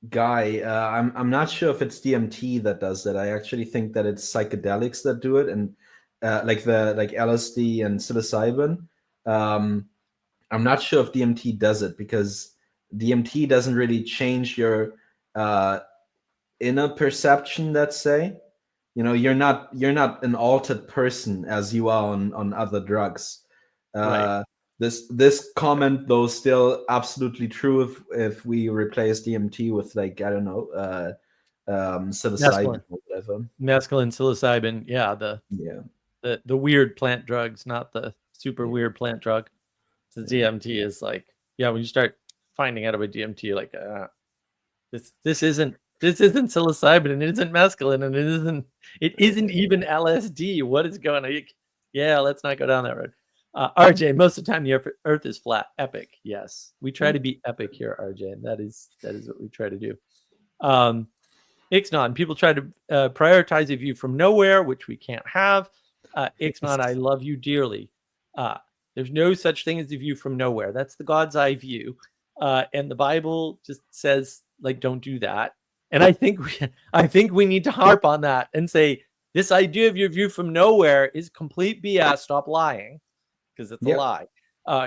guy, I'm not sure if it's DMT that does that. I actually think that it's psychedelics that do it, and like LSD and psilocybin. I'm not sure if DMT does it, because DMT doesn't really change your inner perception, let's say. You know, you're not an altered person as you are on other drugs. right. This comment, though, still absolutely true if we replace DMT with, like, I don't know, psilocybin or whatever. Mescaline, psilocybin, yeah, the weird plant drugs, not the super weird plant drug. The DMT is like, yeah, when you start finding out about DMT, you're like, this isn't psilocybin, and it isn't mescaline, and it isn't even LSD. What is going on? Yeah, let's not go down that road. RJ, most of the time the Earth is flat. Epic, yes. We try to be epic here, RJ, and that is what we try to do. Ixnon, people try to prioritize a view from nowhere, which we can't have. Ixnon, I love you dearly. There's no such thing as a view from nowhere. That's the God's eye view, and the Bible just says, like, don't do that. And I think we need to harp on that and say, this idea of your view from nowhere is complete BS. Stop lying, because it's a lie.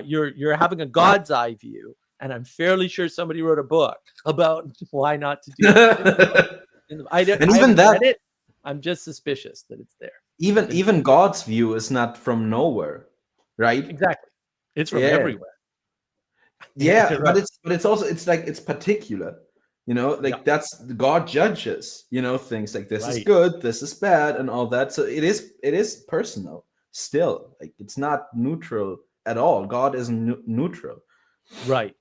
You're having a God's eye view, and I'm fairly sure somebody wrote a book about why not to do it. I haven't read it. I'm just suspicious that it's there. Even God's view is not from nowhere, right? Exactly. It's from everywhere. Yeah, but it's also, it's like, it's particular. Like that's God judges, things like this is Right. good, this is bad, and all that. So it is personal still. Like it's not neutral at all. God isn't neutral. Right.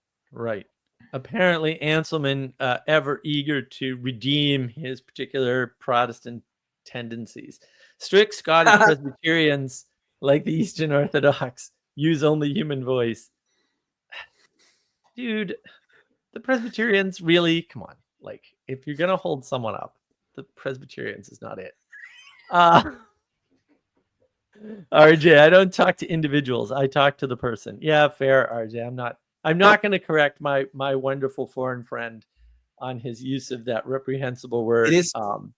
Apparently, Anselman, ever eager to redeem his particular Protestant tendencies. Strict Scottish Presbyterians, like the Eastern Orthodox, use only human voice. Dude, the Presbyterians really, come on. Like, if you're going to hold someone up, the Presbyterians is not it. RJ, I don't talk to individuals. I talk to the person. Yeah, fair, RJ. I'm not going to correct my wonderful foreign friend on his use of that reprehensible word.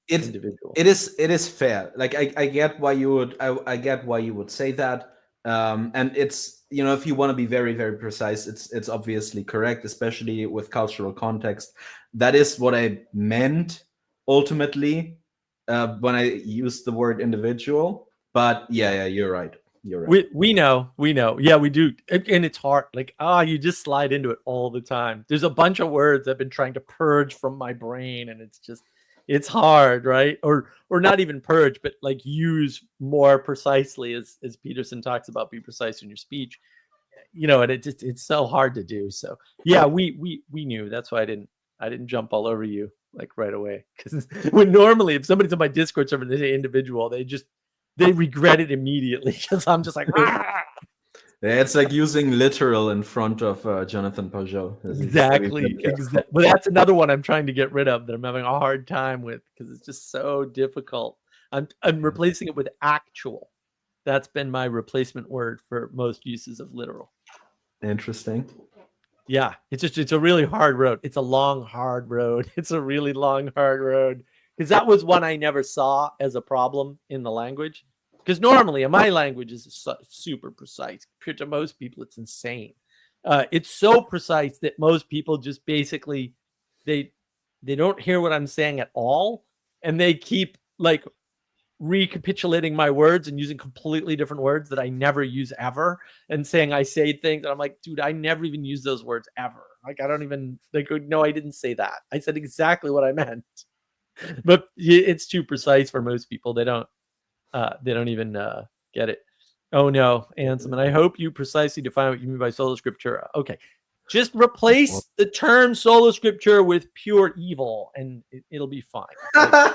Individual. It is fair. Like I get why you would I get why you would say that. And it's, if you want to be very, very precise, it's obviously correct, especially with cultural context. That is what I meant ultimately when I used the word individual. But yeah, you're right. You're right. We know. Yeah, we do. And it's hard. Like, you just slide into it all the time. There's a bunch of words I've been trying to purge from my brain, and it's hard, right? Or not even purge, but like use more precisely, as Peterson talks about, be precise in your speech. And it's so hard to do. So yeah, we knew. That's why I didn't jump all over you like right away. Because when normally if somebody's on my Discord server and they say individual, they regret it immediately because I'm just like, yeah, it's like using literal in front of Jonathan Pajot. Exactly. But that's another one I'm trying to get rid of that I'm having a hard time with because it's just so difficult. I'm replacing it with actual. That's been my replacement word for most uses of literal. Interesting. Yeah, it's a really hard road. It's a long, hard road. It's a really long, hard road. Because that was one I never saw as a problem in the language. Because normally in my language is super precise. Compared to most people, it's insane. It's so precise that most people just basically they don't hear what I'm saying at all, and they keep like recapitulating my words and using completely different words that I never use ever, and saying I say things and I'm like, dude, I never even use those words ever. Like I don't even like. No, I didn't say that. I said exactly what I meant. But it's too precise for most people. They don't even get it. Oh no, Anselm, and I hope you precisely define what you mean by sola scriptura. Okay, just replace the term sola scriptura with pure evil, and it'll be fine. Right?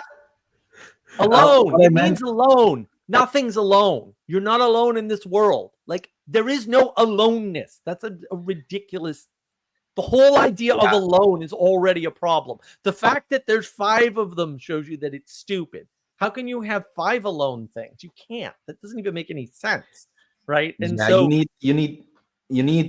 Alone. It means alone. Nothing's alone. You're not alone in this world. Like there is no aloneness. That's a ridiculous. The whole idea of alone is already a problem. The fact that there's 5 of them shows you that it's stupid. How can you have 5 alone things? You can't. That doesn't even make any sense, right? And so you need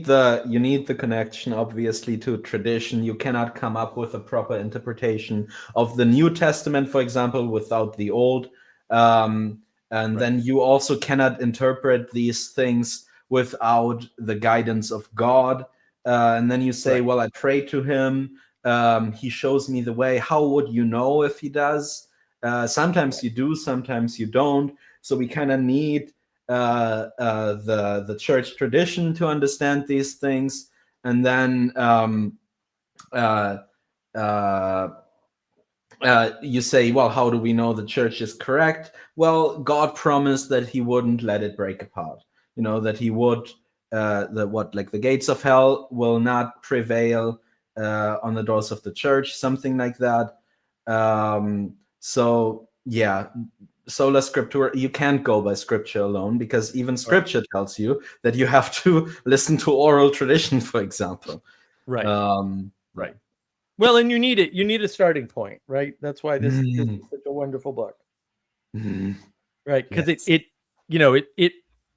the connection, obviously, to tradition. You cannot come up with a proper interpretation of the New Testament, for example, without the Old. Then you also cannot interpret these things without the guidance of God. And then you say, well, I pray to him. He shows me the way. How would you know if he does? Sometimes you do, sometimes you don't. So we kind of need the church tradition to understand these things. And then you say, well, how do we know the church is correct? Well, God promised that he wouldn't let it break apart. That he would... the gates of hell will not prevail on the doors of the church, something like that. So yeah, sola scriptura, you can't go by scripture alone, because even scripture tells you that you have to listen to oral tradition, for example. Right. Well, and you need it. You need a starting point, right? That's why this is such a wonderful book. Right? Because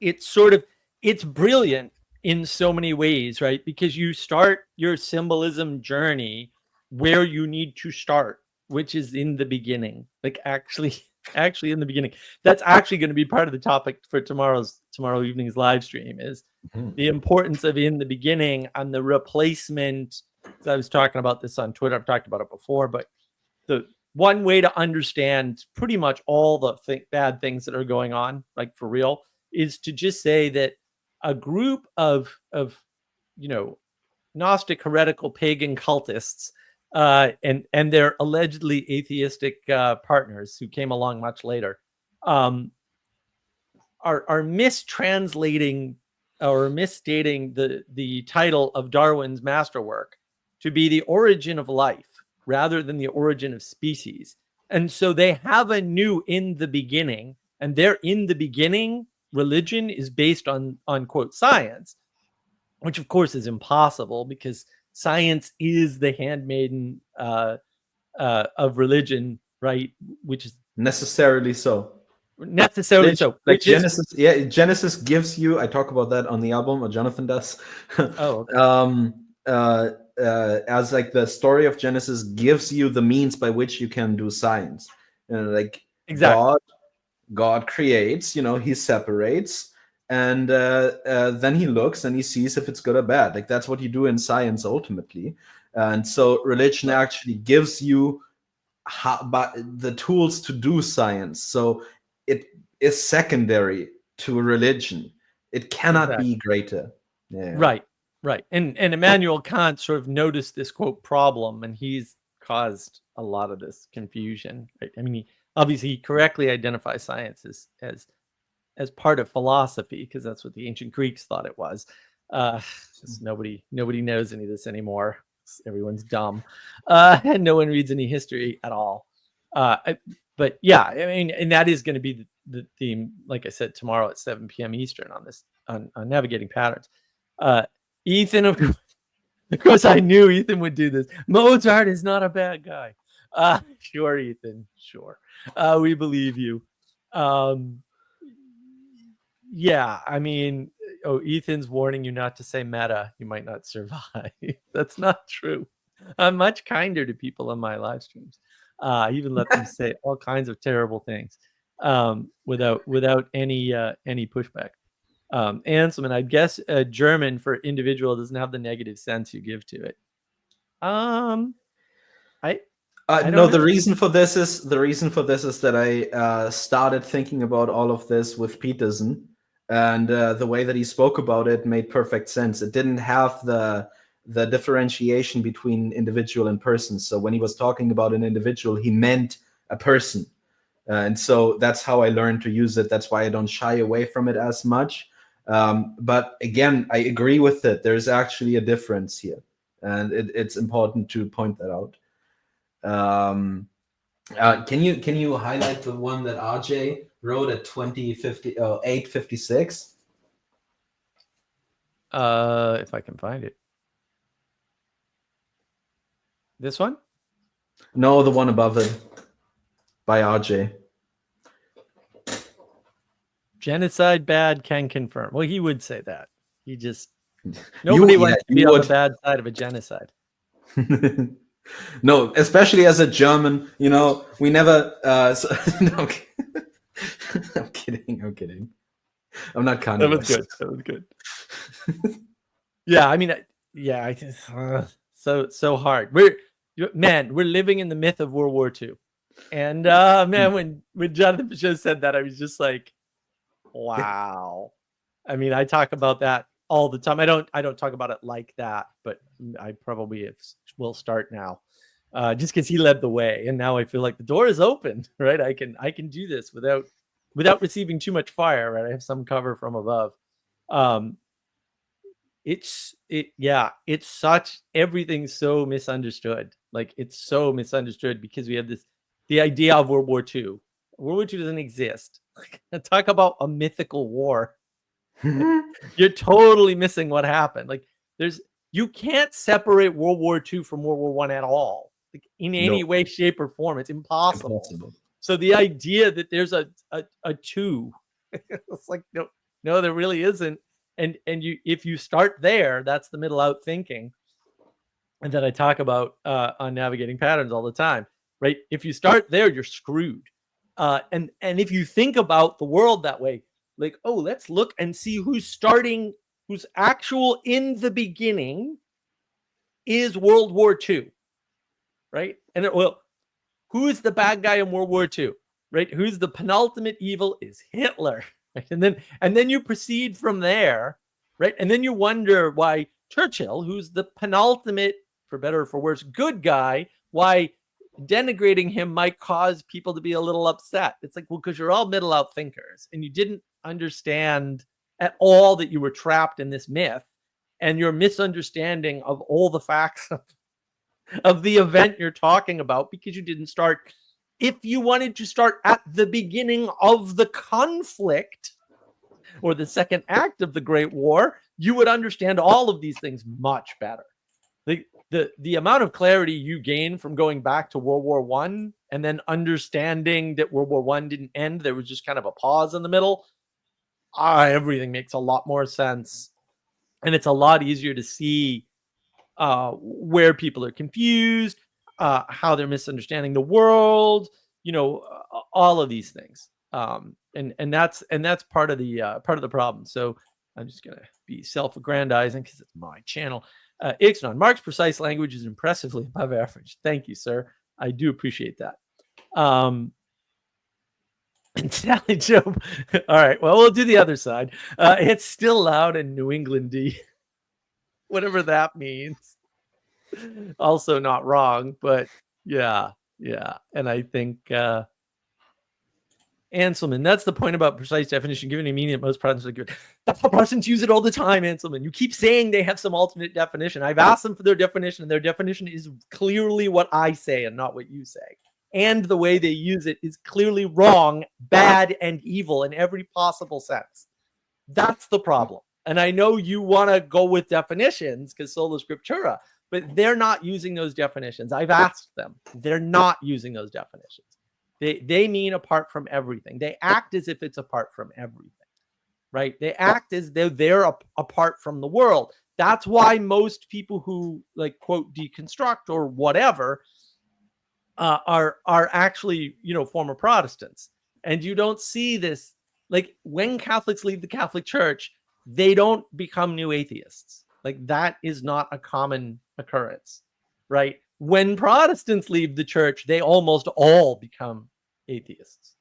it's sort of, it's brilliant in so many ways, right? Because you start your symbolism journey where you need to start, which is in the beginning. Like actually in the beginning. That's actually going to be part of the topic for tomorrow evening's live stream, is the importance of in the beginning and the replacement. I was talking about this on Twitter. I've talked about it before, but the one way to understand pretty much all the bad things that are going on, like for real, is to just say that a group of Gnostic heretical pagan cultists and their allegedly atheistic partners who came along much later, are mistranslating or misstating the title of Darwin's masterwork to be the origin of life rather than the origin of species. And so they have a new in the beginning, and their in the beginning religion is based on quote science, which of course is impossible because science is the handmaiden of religion, right? Which is Necessarily so. necessarily so. Like Genesis, Genesis gives you. I talk about that on the album, or Jonathan does. Oh, okay. As like the story of Genesis gives you the means by which you can do science. Like Exactly. God creates. He separates, and then he looks and he sees if it's good or bad. Like that's what you do in science ultimately. And so religion actually gives you the tools to do science. So it is secondary to religion. It cannot be greater. Yeah. Right. And Immanuel Kant sort of noticed this quote problem, and he's caused a lot of this confusion. Right? I mean, he obviously correctly identifies science as part of philosophy because that's what the ancient Greeks thought it was. Nobody knows any of this anymore. Everyone's dumb, and no one reads any history at all. But yeah, I mean, and that is going to be the theme, like I said, tomorrow at 7 p.m. Eastern on this on navigating patterns. Ethan, of course, I knew Ethan would do this. Mozart is not a bad guy. Sure, Ethan. Sure, we believe you. Yeah, I mean, Ethan's warning you not to say meta. You might not survive. That's not true. I'm much kinder to people on my live streams. I even let them say all kinds of terrible things without any pushback. Anselman, I guess German for individual doesn't have the negative sense you give to it. No, the reason for this is that I started thinking about all of this with Peterson, and the way that he spoke about it made perfect sense. It didn't have the differentiation between individual and person. So when he was talking about an individual, he meant a person. And so that's how I learned to use it. That's why I don't shy away from it as much. But again, I agree with it. There's actually a difference here. And it's important to point that out. Can you highlight the one that RJ wrote at 8:56? If I can find it. This one? No, the one above it by RJ. Genocide bad, can confirm. Well, he would say that. He just nobody wants to be on the bad side of a genocide. No, especially as a German, we never. No, I'm kidding. I'm not kind of. That was good. Yeah, I mean, yeah, so hard. We're living in the myth of World War II, and when Jonathan Pichot said that, I was just like, wow. I mean, I talk about that all the time. I don't talk about it like that, but I probably will start now, just because he led the way, and now I feel like the door is open. Right, I can do this without receiving too much fire. Right, I have some cover from above. It's such everything's so misunderstood. Like it's so misunderstood because we have the idea of World War II. World War II doesn't exist. Talk about a mythical war. You're totally missing what happened. Like you can't separate World War II from World War I at all. Like in any way, shape, or form. It's impossible. So the idea that there's a two, it's like no, there really isn't. And if you start there, that's the middle out thinking, and that I talk about on navigating patterns all the time. Right? If you start there, you're screwed. And if you think about the world that way, like, oh, let's look and see who's actual in the beginning is World War II, right? And who's the bad guy in World War II, right? Who's the penultimate evil is Hitler, right? And then you proceed from there, right? And then you wonder why Churchill, who's the penultimate for better or for worse, good guy, why denigrating him might cause people to be a little upset. It's like, well, because you're all middle out thinkers and you didn't understand at all that you were trapped in this myth, and your misunderstanding of all the facts of the event you're talking about, because you didn't start. If you wanted to start at the beginning of the conflict or the second act of the Great War, you would understand all of these things much better. The amount of clarity you gain from going back to World War I and then understanding that World War I didn't end, there was just kind of a pause in the middle, everything makes a lot more sense. And it's a lot easier to see where people are confused, how they're misunderstanding the world, all of these things. And that's part of the problem. So I'm just gonna be self-aggrandizing because it's my channel. Ixnon, Mark's precise language is impressively above average. Thank you, sir. I do appreciate that. And Sally Job. All right. Well, we'll do the other side. It's still loud and New Englandy, whatever that means. Also not wrong, but yeah. And I think Anselman, that's the point about precise definition, giving a meaning that most Protestants are good. That's how Protestants use it all the time, Anselman. You keep saying they have some alternate definition. I've asked them for their definition, and their definition is clearly what I say and not what you say. And the way they use it is clearly wrong, bad, and evil in every possible sense. That's the problem. And I know you want to go with definitions because sola scriptura, but they're not using those definitions. I've asked them. They're not using those definitions. They mean apart from everything. They act as if it's apart from everything, right? They act as though they're apart from the world. That's why most people who quote deconstruct or whatever are actually former Protestants. And you don't see this, when Catholics leave the Catholic Church, they don't become new atheists. That is not a common occurrence, right? When Protestants leave the church, they almost all become atheists.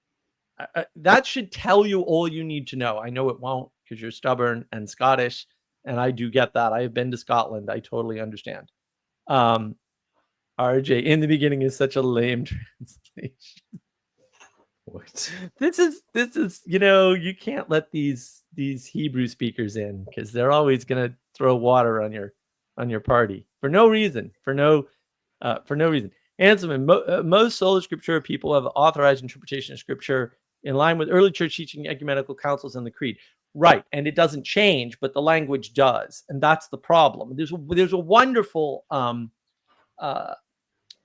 That should tell you all you need to know. I know it won't because you're stubborn and Scottish, and I do get that. I have been to Scotland. I totally understand. RJ, in the beginning is such a lame translation. What? This is you can't let these Hebrew speakers in because they're always gonna throw water on your party for no reason. For no reason. Anselman, most sola scriptura people have authorized interpretation of scripture in line with early church teaching, ecumenical councils, and the creed. Right, and it doesn't change, but the language does, and that's the problem. There's a wonderful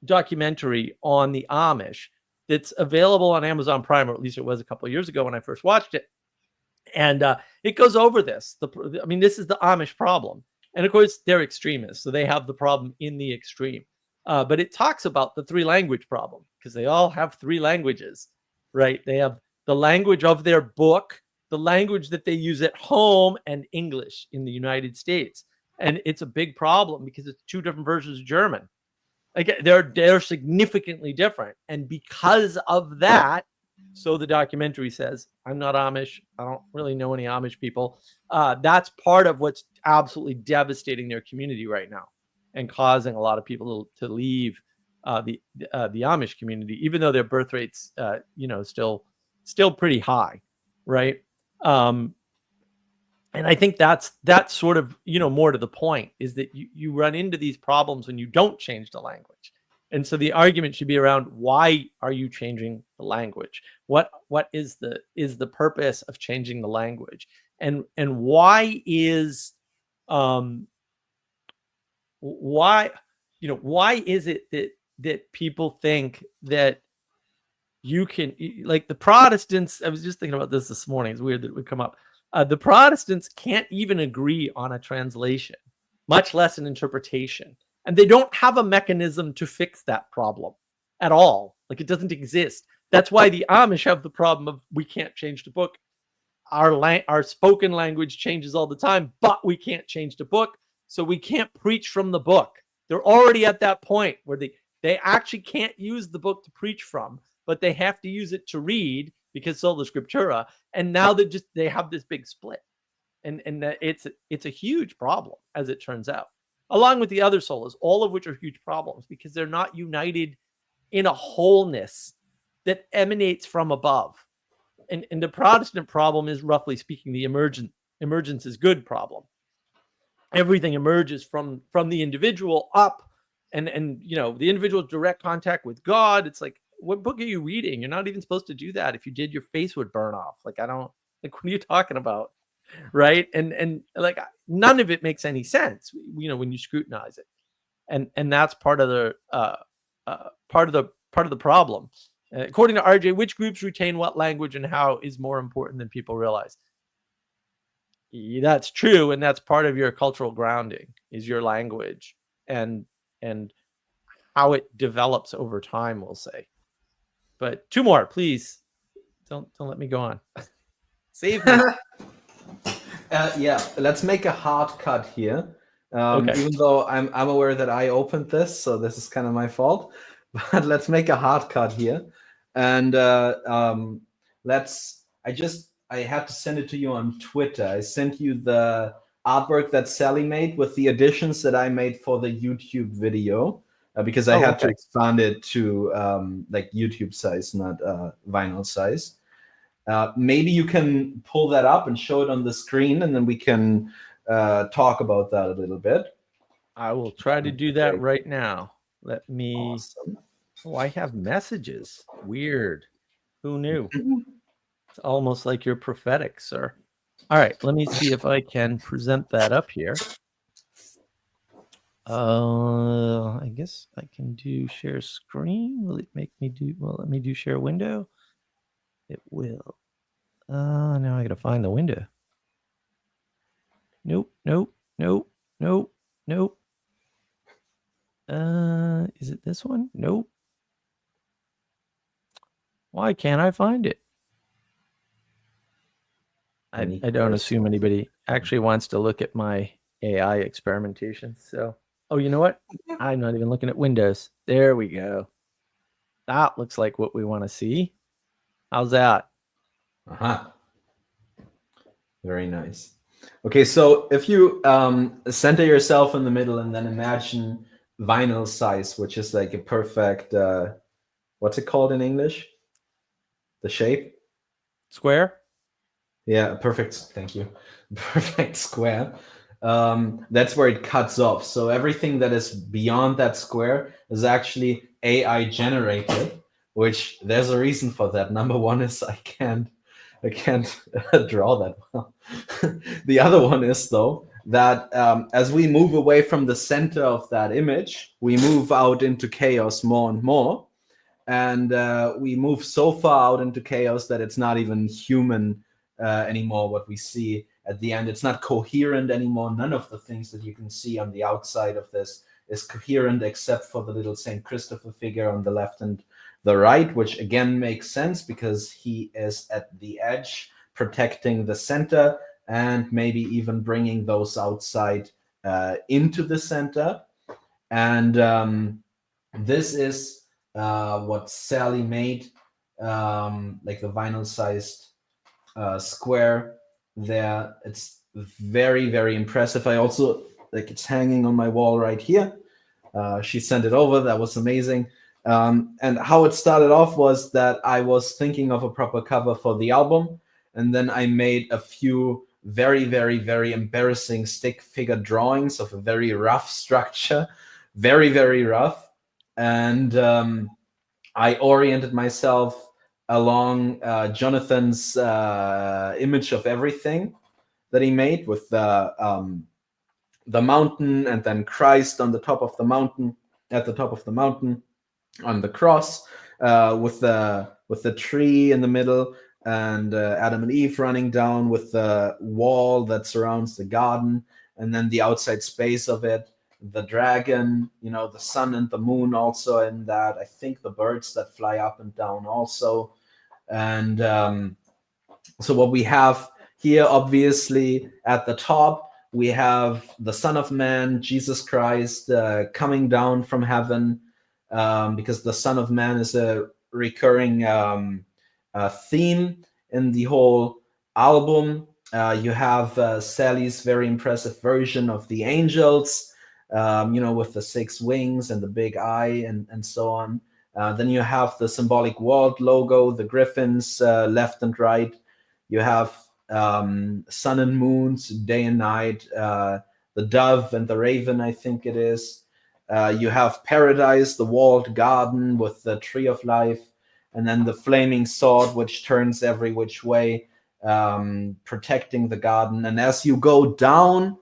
documentary on the Amish that's available on Amazon Prime, or at least it was a couple of years ago when I first watched it, and it goes over this. This is the Amish problem, and of course they're extremists, so they have the problem in the extreme. But it talks about the three language problem because they all have three languages, right? They have the language of their book, the language that they use at home, and English in the United States. And it's a big problem because it's two different versions of German. They're significantly different. And because of that, so the documentary says, I'm not Amish. I don't really know any Amish people. That's part of what's absolutely devastating their community right now and causing a lot of people to leave the Amish community, even though their birth rate's still pretty high, right? And I think that's sort of more to the point, is that you run into these problems when you don't change the language. And so the argument should be around, why are you changing the language? What is the purpose of changing the language? And why is why is it that people think that you can, the Protestants? I was just thinking about this morning. It's weird that it would come up. The Protestants can't even agree on a translation, much less an interpretation. And they don't have a mechanism to fix that problem at all. It doesn't exist. That's why the Amish have the problem of, we can't change the book. Our spoken language changes all the time, but we can't change the book. So we can't preach from the book. They're already at that point where they actually can't use the book to preach from, but they have to use it to read because sola scriptura. And now they have this big split, and it's a huge problem, as it turns out. along with the other solos, all of which are huge problems because they're not united in a wholeness that emanates from above. And the Protestant problem is, roughly speaking, the emergence is good problem. Everything emerges from the individual up, and the individual's direct contact with God. It's like, what book are you reading? You're not even supposed to do that. If you did, your face would burn off. Like, I don't, like, what are you talking about? Right? And like, none of it makes any sense, when you scrutinize it. And that's part of the problem. According to RJ, which groups retain what language and how is more important than people realize. That's true, and that's part of your cultural grounding is your language and how it develops over time, we'll say. But 2 more, please. Don't let me go on. Save me. Yeah, let's make a hard cut here. Okay. Even though I'm aware that I opened this, so this is kind of my fault. But let's make a hard cut here, and I had to send it to you on Twitter. I sent you the artwork that Sally made with the additions that I made for the YouTube video, because I had to expand it to like YouTube size, not vinyl size. Maybe you can pull that up and show it on the screen, and then we can talk about that a little bit. I will try to do that right now. Let me. Awesome. Oh, I have messages. Weird. Who knew? It's almost like you're prophetic, sir. All right, let me see if I can present that up here. I guess I can do share screen. Will it make me do? Well, let me do share window. It will. Now I gotta find the window. Nope. Is it this one? Nope. Why can't I find it? I don't assume anybody actually wants to look at my AI experimentation. So, oh, you know what? I'm not even looking at Windows. There we go. That looks like what we want to see. How's that? Very nice. Okay, so if you center yourself in the middle and then imagine vinyl size, which is like a perfect, what's it called in English? The shape? Square? Yeah, perfect. Thank you. Perfect square. That's where it cuts off. So everything that is beyond that square is actually AI generated, which there's a reason for that. Number one is I can't draw that well. The other one is, though, that as we move away from the center of that image, we move out into chaos more and more. And we move so far out into chaos that it's not even human anymore, what we see at the end. It's not coherent anymore. None of the things that you can see on the outside of this is coherent, except for the little St. Christopher figure on the left and the right, which again makes sense because he is at the edge protecting the center and maybe even bringing those outside into the center. And this is what Sally made, like the vinyl sized square there. It's very, very impressive. I also, like, it's hanging on my wall right here. She sent it over. That was amazing. And how it started off was that I was thinking of a proper cover for the album, and then I made a few very, very, very embarrassing stick figure drawings of a very rough structure, very, very rough. And I oriented myself along Jonathan's image of everything that he made, with the mountain, and then Christ on the top of the mountain, at the top of the mountain, on the cross, with the tree in the middle, and Adam and Eve running down with the wall that surrounds the garden, and then the outside space of it, the dragon, the sun and the moon also in that. I think the birds that fly up and down also. And so what we have here, obviously, at the top, we have the Son of Man, Jesus Christ, coming down from heaven, because the Son of Man is a recurring theme in the whole album. You have Sally's very impressive version of the angels, with the 6 wings and the big eye and so on. Then you have the symbolic world logo, the griffins left and right. You have sun and moons, day and night, the dove and the raven, I think it is. You have paradise, the walled garden with the tree of life, and then the flaming sword, which turns every which way, protecting the garden. And as you go down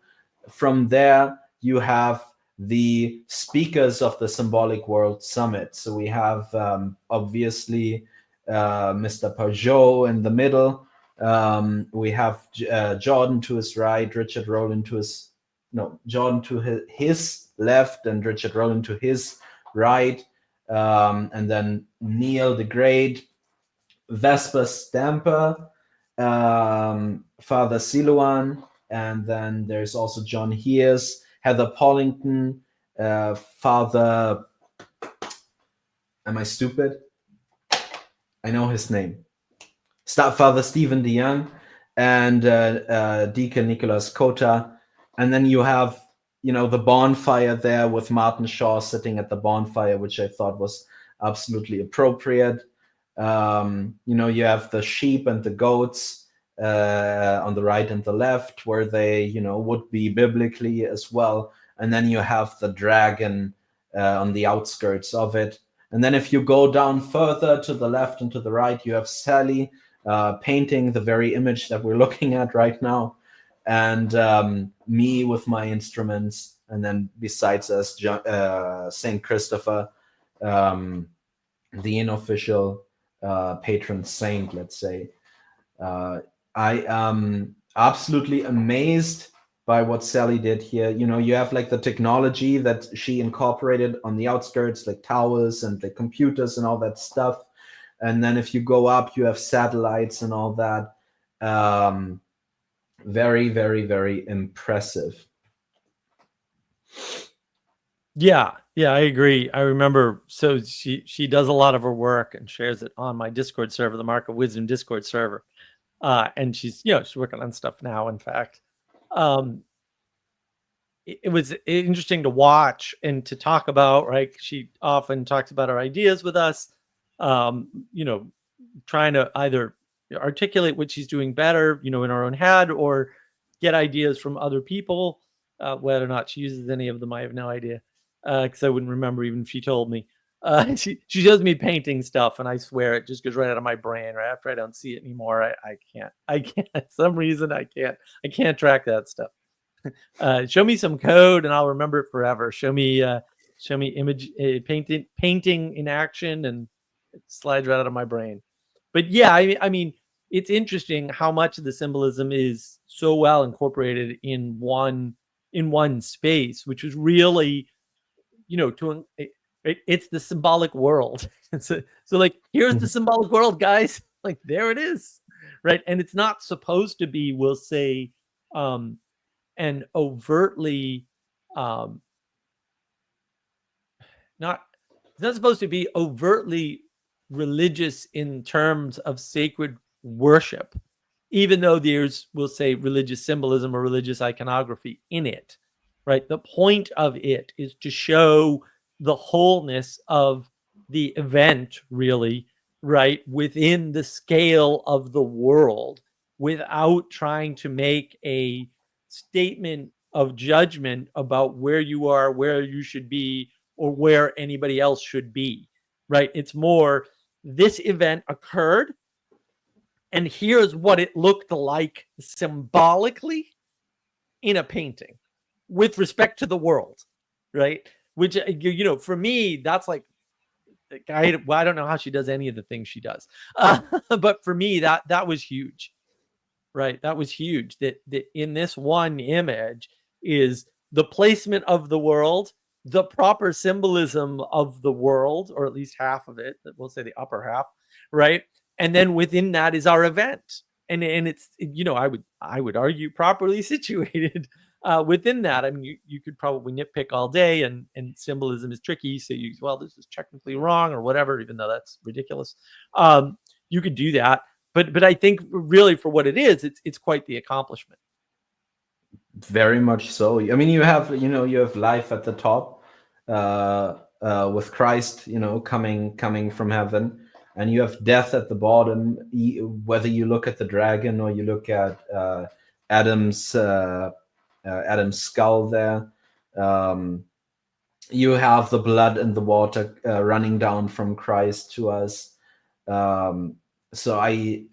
from there, you have the speakers of the Symbolic World Summit. So we have obviously Mr. Pajot in the middle. We have Jordan to his right, Richard Rowland to his Jordan to his left, and Richard Rowland to his right, and then Neil the Great, Vesper Stamper, Father Silouan, and then there's also John Hears, Heather Pollington, Father. Am I stupid? I know his name. Father Stephen DeYoung, and Deacon Nicholas Cota. And then you have, the bonfire there with Martin Shaw sitting at the bonfire, which I thought was absolutely appropriate. You have the sheep and the goats on the right and the left, where they, would be biblically as well. And then you have the dragon on the outskirts of it. And then if you go down further to the left and to the right, you have Sally painting the very image that we're looking at right now, and me with my instruments. And then besides us, Saint Christopher, the unofficial patron saint, let's say. I am absolutely amazed by what Sally did here. You have like the technology that she incorporated on the outskirts, like towers and the computers and all that stuff. And then if you go up, you have satellites and all that. Very, very, very impressive. Yeah, I agree. I remember. So she does a lot of her work and shares it on my Discord server, the Mark of Wisdom Discord server. And she's working on stuff now. In fact, it was interesting to watch and to talk about. Right, she often talks about her ideas with us. Trying to either articulate what she's doing better, in her own head, or get ideas from other people. Whether or not she uses any of them, I have no idea, because I wouldn't remember even if she told me. She shows me painting stuff, and I swear it just goes right out of my brain. Right after I don't see it anymore, I can't. For some reason, I can't track that stuff. Show me some code, and I'll remember it forever. Show me image painting in action, and it slides right out of my brain. But yeah, I mean, it's interesting how much of the symbolism is so well incorporated in one space, which is really, it's the symbolic world. So like, here's the symbolic world, guys. Like, there it is, right? And it's not supposed to be, we'll say, an overtly it's not supposed to be overtly religious in terms of sacred worship, even though there's, we'll say, religious symbolism or religious iconography in it, right? The point of it is to show the wholeness of the event, really, right, within the scale of the world, without trying to make a statement of judgment about where you are, where you should be, or where anybody else should be, right? It's more, this event occurred, and here's what it looked like symbolically in a painting with respect to the world, right? Which, for me, that's like, I don't know how she does any of the things she does. But for me, that was huge, right? That was huge. That in this one image is the placement of the world, the proper symbolism of the world, or at least half of it, we'll say the upper half, right? And then within that is our event. And it's, I would argue, properly situated within that. I mean, you could probably nitpick all day, and symbolism is tricky. So this is technically wrong or whatever, even though that's ridiculous. You could do that. But I think really, for what it is, it's quite the accomplishment. Very much so. I mean, you have life at the top, with Christ, coming from heaven, and you have death at the bottom. Whether you look at the dragon or you look at Adam's Adam's skull there, um, you have the blood and the water running down from Christ to us. So I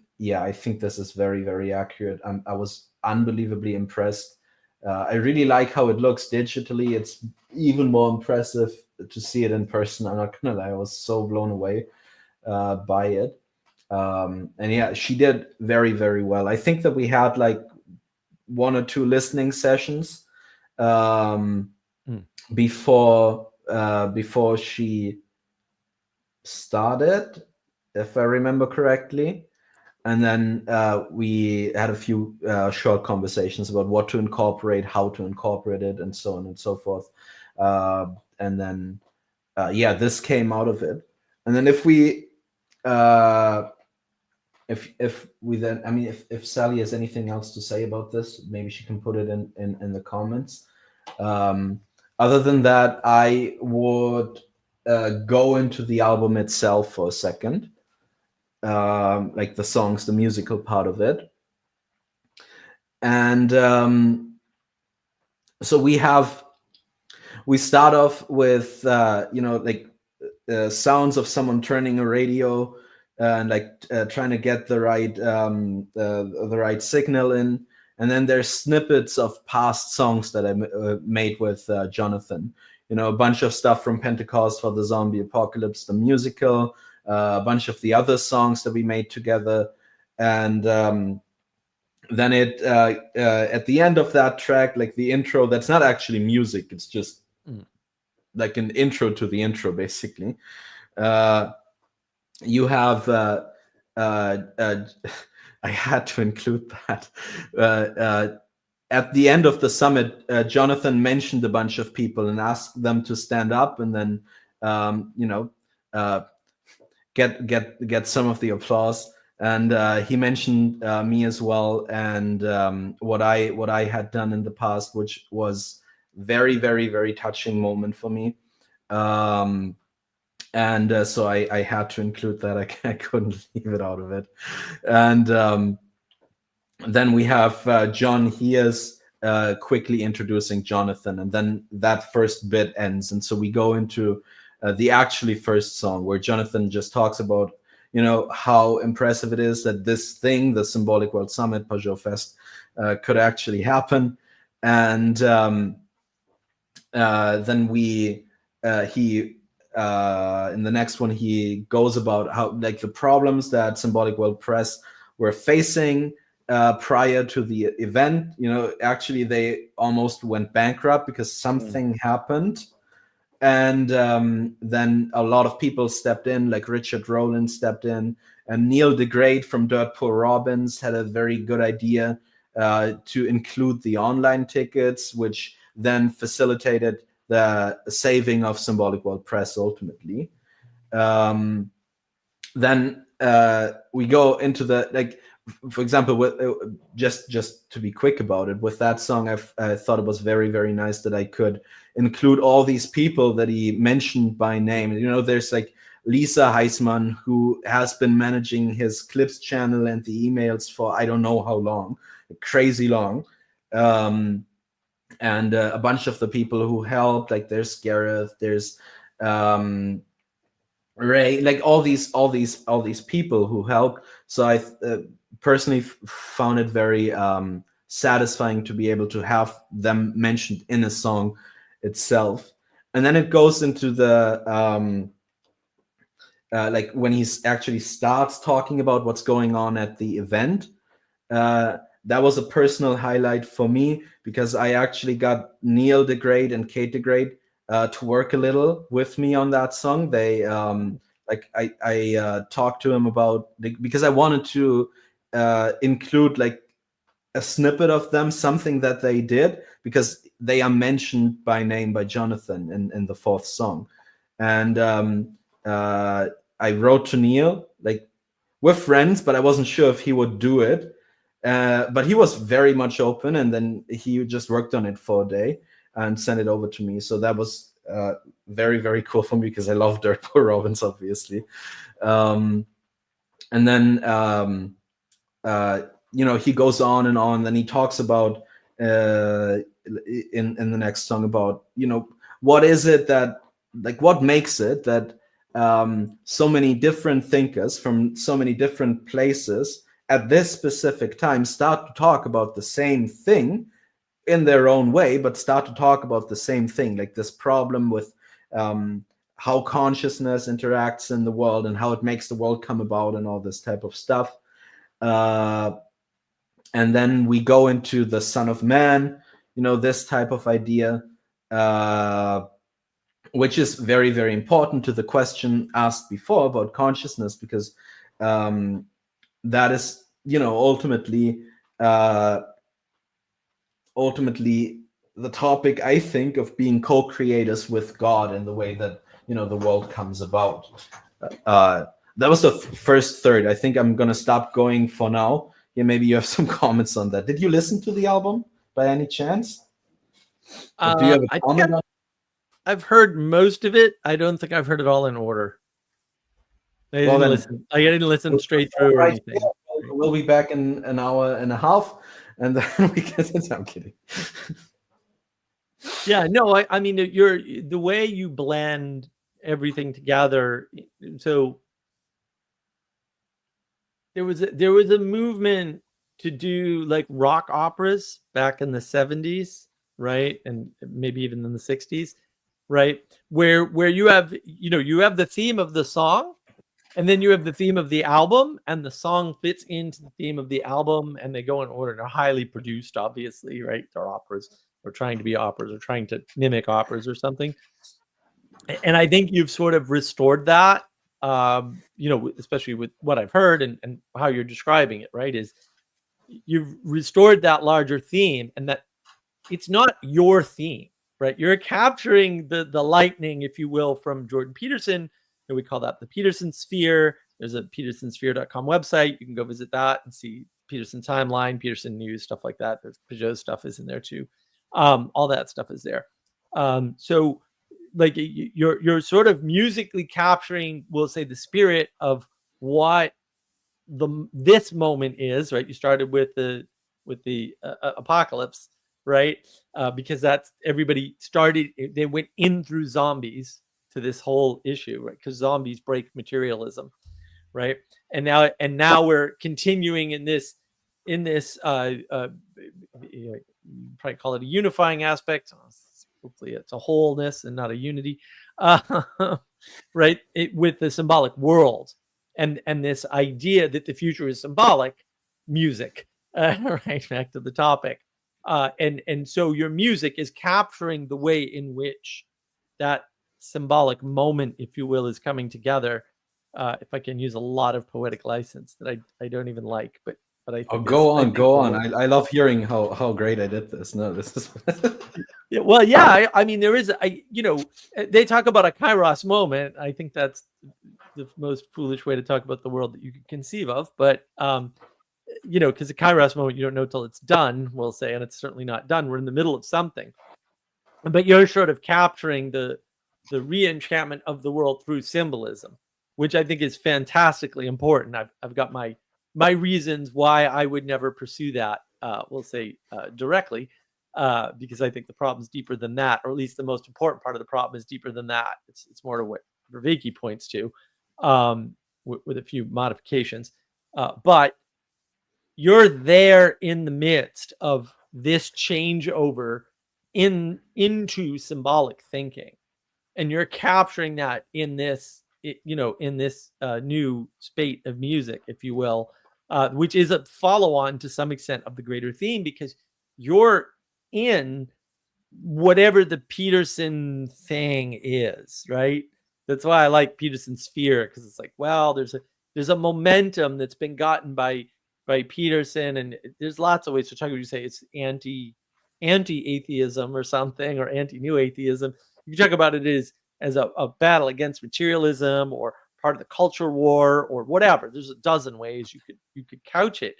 think this is very, very accurate. I was unbelievably impressed. I really like how it looks digitally. It's even more impressive to see it in person. I'm not gonna lie, I was so blown away by it. And yeah, she did very, very well. I think that we had like 1 or 2 listening sessions before she started, if I remember correctly. And then we had a few short conversations about what to incorporate, how to incorporate it, and so on and so forth. And then, this came out of it. And then if we then, I mean, if Sally has anything else to say about this, maybe she can put it in the comments. Other than that, I would go into the album itself for a second. Like the songs, the musical part of it. And so we start off with sounds of someone turning a radio and trying to get the right signal in. And then there's snippets of past songs that I made with Jonathan. A bunch of stuff from Pentecost for the Zombie Apocalypse, the musical, a bunch of the other songs that we made together. And then it at the end of that track, like the intro, that's not actually music, it's just like an intro to the intro, basically. You have I had to include that. At the end of the summit, Jonathan mentioned a bunch of people and asked them to stand up, and then get some of the applause. And he mentioned me as well, and what I had done in the past, which was very, very, very touching moment for me. And so I had to include that. I couldn't leave it out of it. And then we have John Hears quickly introducing Jonathan, and then that first bit ends, and so we go into the actually first song, where Jonathan just talks about how impressive it is that this thing, the Symbolic World Summit, Peugeot Fest, could actually happen. And then he in the next one, he goes about how the problems that Symbolic World Press were facing prior to the event. Actually they almost went bankrupt because something happened. And then a lot of people stepped in, like Richard Rowland stepped in, and Neil deGrasse from Dirt Poor Robins had a very good idea to include the online tickets, which then facilitated the saving of Symbolic World Press ultimately. Then we go into the, for example, with just to be quick about it, with that song, I thought it was very, very nice that I could include all these people that he mentioned by name. There's Lisa Heisman, who has been managing his Clips channel and the emails for I don't know how long, crazy long. And a bunch of the people who helped, there's Gareth, there's Ray, all these people who helped. So I personally found it very satisfying to be able to have them mentioned in a song itself. And then it goes into the when he actually starts talking about what's going on at the event. That was a personal highlight for me, because I actually got Neil deGrasse and Kate deGrasse to work a little with me on that song. They I talked to him about, because I wanted to include a snippet of them, something that they did, because they are mentioned by name by Jonathan in the 4th song. And I wrote to Neil, we're friends, but I wasn't sure if he would do it. But he was very much open, and then he just worked on it for a day and sent it over to me. So that was very, very cool for me because I love Dirt Poor Robins, obviously. And then he goes on and on. Then he talks about in the next song about what is it that, like, what makes it that so many different thinkers from so many different places at this specific time start to talk about the same thing in their own way, but start to talk about the same thing, like this problem with how consciousness interacts in the world and how it makes the world come about and all this type of stuff. And then we go into the Son of Man, this type of idea, which is very, very important to the question asked before about consciousness, because that is, ultimately the topic, I think, of being co-creators with God in the way that the world comes about. That was the first third. I think I'm gonna stop going for now. Yeah, maybe you have some comments on that. Did you listen to the album by any chance? Or do you have a comment on? I've heard most of it. I don't think I've heard it all in order. I didn't listen straight through or anything. We'll be back in an hour and a half, and then we can. I'm kidding. Yeah, no, I mean, the way you blend everything together. So there was a movement to do like rock operas back in the 70s, right? And maybe even in the 60s, right? Where you have, you have the theme of the song, and then you have the theme of the album, and the song fits into the theme of the album, and they go in order. They're highly produced, obviously, right? They're operas, or trying to be operas, or trying to mimic operas or something. And I think you've sort of restored that, especially with what I've heard and how you're describing it, right? Is you've restored that larger theme, and that it's not your theme, right? You're capturing the lightning, if you will, from Jordan Peterson. And we call that the Peterson Sphere. There's a petersonsphere.com website. You can go visit that and see Peterson timeline, Peterson news, stuff like that. There's Peugeot stuff is in there too. All that stuff is there. So like you're sort of musically capturing, we'll say, the spirit of what this moment is, right? You started with the apocalypse, right? Because that's everybody started. They went in through zombies to this whole issue, right? Because zombies break materialism, right? And now we're continuing in this you probably call it a unifying aspect. Hopefully it's a wholeness and not a unity, right? With the symbolic world and this idea that the future is symbolic music, right? Back to the topic. And so your music is capturing the way in which that symbolic moment, if you will, is coming together. If I can use a lot of poetic license that I don't even like, but I think go on. I love hearing how great I did this. No, this is yeah, well, yeah. I mean, there is they talk about a Kairos moment. I think that's the most foolish way to talk about the world that you could conceive of. But because the Kairos moment, you don't know till it's done, we'll say, and it's certainly not done. We're in the middle of something, but you're sort of capturing the re-enchantment of the world through symbolism, which I think is fantastically important. I've got my reasons why I would never pursue that, we'll say, directly, because I think the problem's deeper than that, or at least the most important part of the problem is deeper than that. It's more to what Vervaeke points to, with a few modifications. But you're there in the midst of this changeover into symbolic thinking, and you're capturing that in this new spate of music, if you will, which is a follow-on to some extent of the greater theme, because you're in whatever the Peterson thing is, right? That's why I like Peterson Sphere, because it's like, well, there's a momentum that's been gotten by Peterson, and there's lots of ways to talk about. You say it's anti-atheism or something, or anti-new atheism. You can talk about it as a battle against materialism, or part of the culture war, or whatever. There's a dozen ways you could couch it.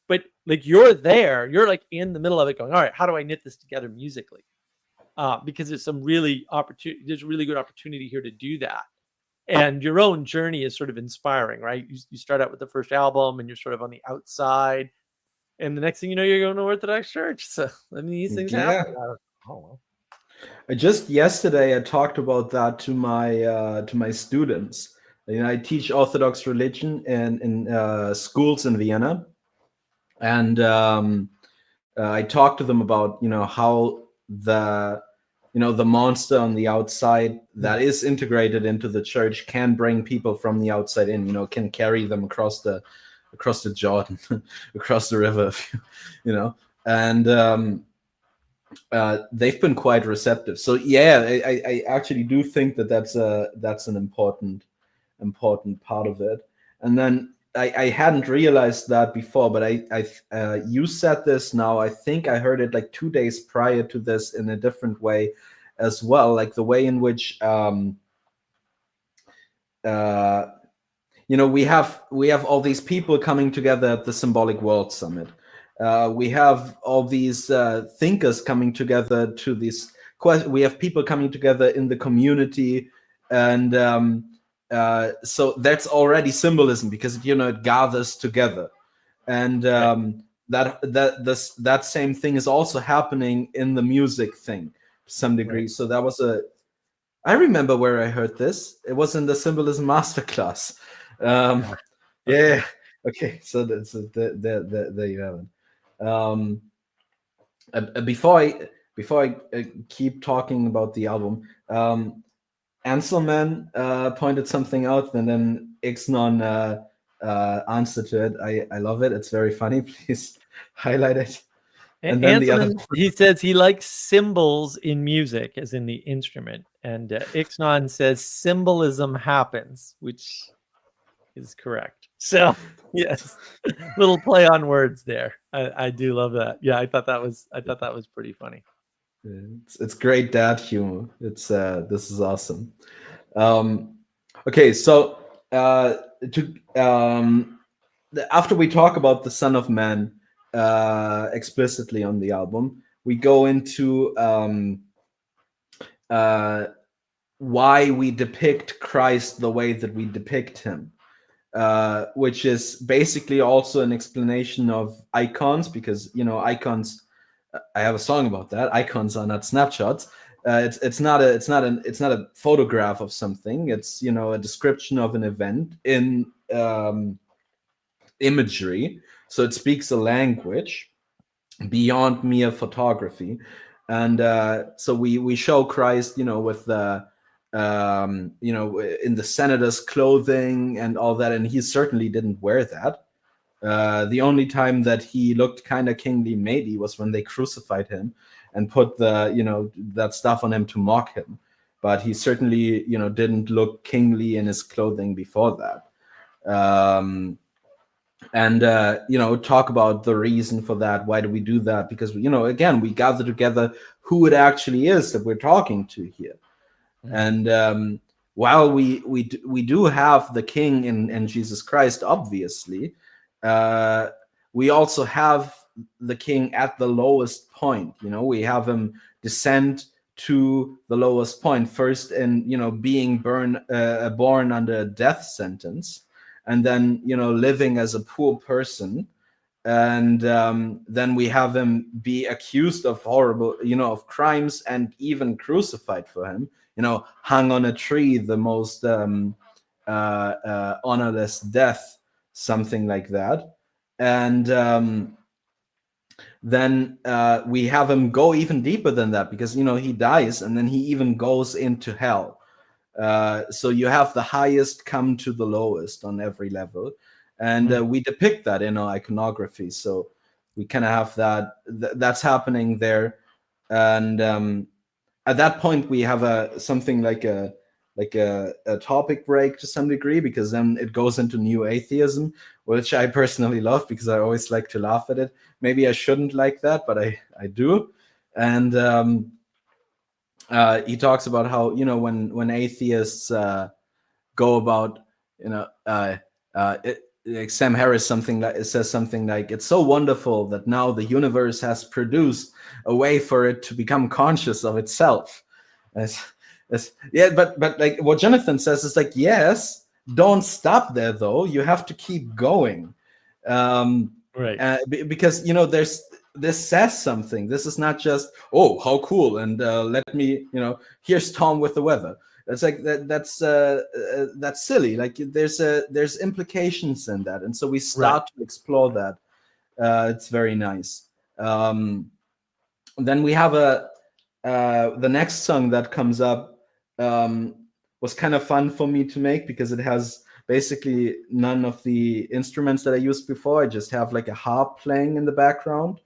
but like you're there, you're like in the middle of it going, all right, how do I knit this together musically? Because there's some really opportunity, there's a really good opportunity here to do that. And your own journey is sort of inspiring, right? You start out with the first album and you're sort of on the outside, and the next thing you know, you're going to Orthodox church. So I mean, these things happen. Oh well. Just yesterday I talked about that to my students. I teach Orthodox religion in schools in Vienna, and I talked to them about how the monster on the outside that is integrated into the church can bring people from the outside in, can carry them across the Jordan, across the river, and they've been quite receptive. So yeah, I actually do think that's an important part of it. And then I hadn't realized that before, but you said this now. I think I heard it like 2 days prior to this in a different way as well, like the way in which we have all these people coming together at the Symbolic World Summit. We have all these thinkers coming together to this. We have people coming together in the community, and so that's already symbolism, because it gathers together, and that same thing is also happening in the music thing to some degree. Right. So that was I remember where I heard this. It was in the Symbolism Masterclass. Yeah. Okay. So there you have it. Before I keep talking about the album, Anselman pointed something out, and then Ixnon answered to it. I love it. It's very funny. Please highlight it. And then he says he likes symbols in music, as in the instrument. And Ixnon says symbolism happens, which is correct. So yes, little play on words there. I do love that. Yeah, I thought that was pretty funny. It's great dad humor. It's this is awesome. Okay, so after we talk about the Son of Man explicitly on the album, we go into why we depict Christ the way that we depict him, which is basically also an explanation of icons, because icons. I have a song about that. Icons are not snapshots. It's not a photograph of something. It's a description of an event in imagery. So it speaks a language beyond mere photography, and so we show Christ, with the in the senator's clothing and all that, and he certainly didn't wear that. The only time that he looked kind of kingly maybe was when they crucified him and put the that stuff on him to mock him, but he certainly didn't look kingly in his clothing before that. And talk about the reason for that. Why do we do that? Because again, we gather together who it actually is that we're talking to here. And while we do have the King in Jesus Christ, obviously, we also have the King at the lowest point. We have him descend to the lowest point first, in being born under a death sentence, and then living as a poor person, and then we have him be accused of horrible of crimes, and even crucified for him, hung on a tree, the most honorless death, something like that. And then we have him go even deeper than that, because he dies, and then he even goes into hell. So you have the highest come to the lowest on every level, and we depict that in our iconography. So we kind of have that's happening there, and at that point we have something like a topic break to some degree, because then it goes into new atheism, which I personally love, because I always like to laugh at it. Maybe I shouldn't like that, but I do. And he talks about how when atheists go about like Sam Harris says something like, it's so wonderful that now the universe has produced a way for it to become conscious of itself. Yeah, but like what Jonathan says is like, yes, don't stop there though. You have to keep going, Right. because this says something. This is not just, oh, how cool, and let me, here's Tom with the weather. It's like that's silly. Like there's implications in that, and so we start to explore that. It's very nice. Then we have the next song that comes up, was kind of fun for me to make because it has basically none of the instruments that I used before. I just have like a harp playing in the background,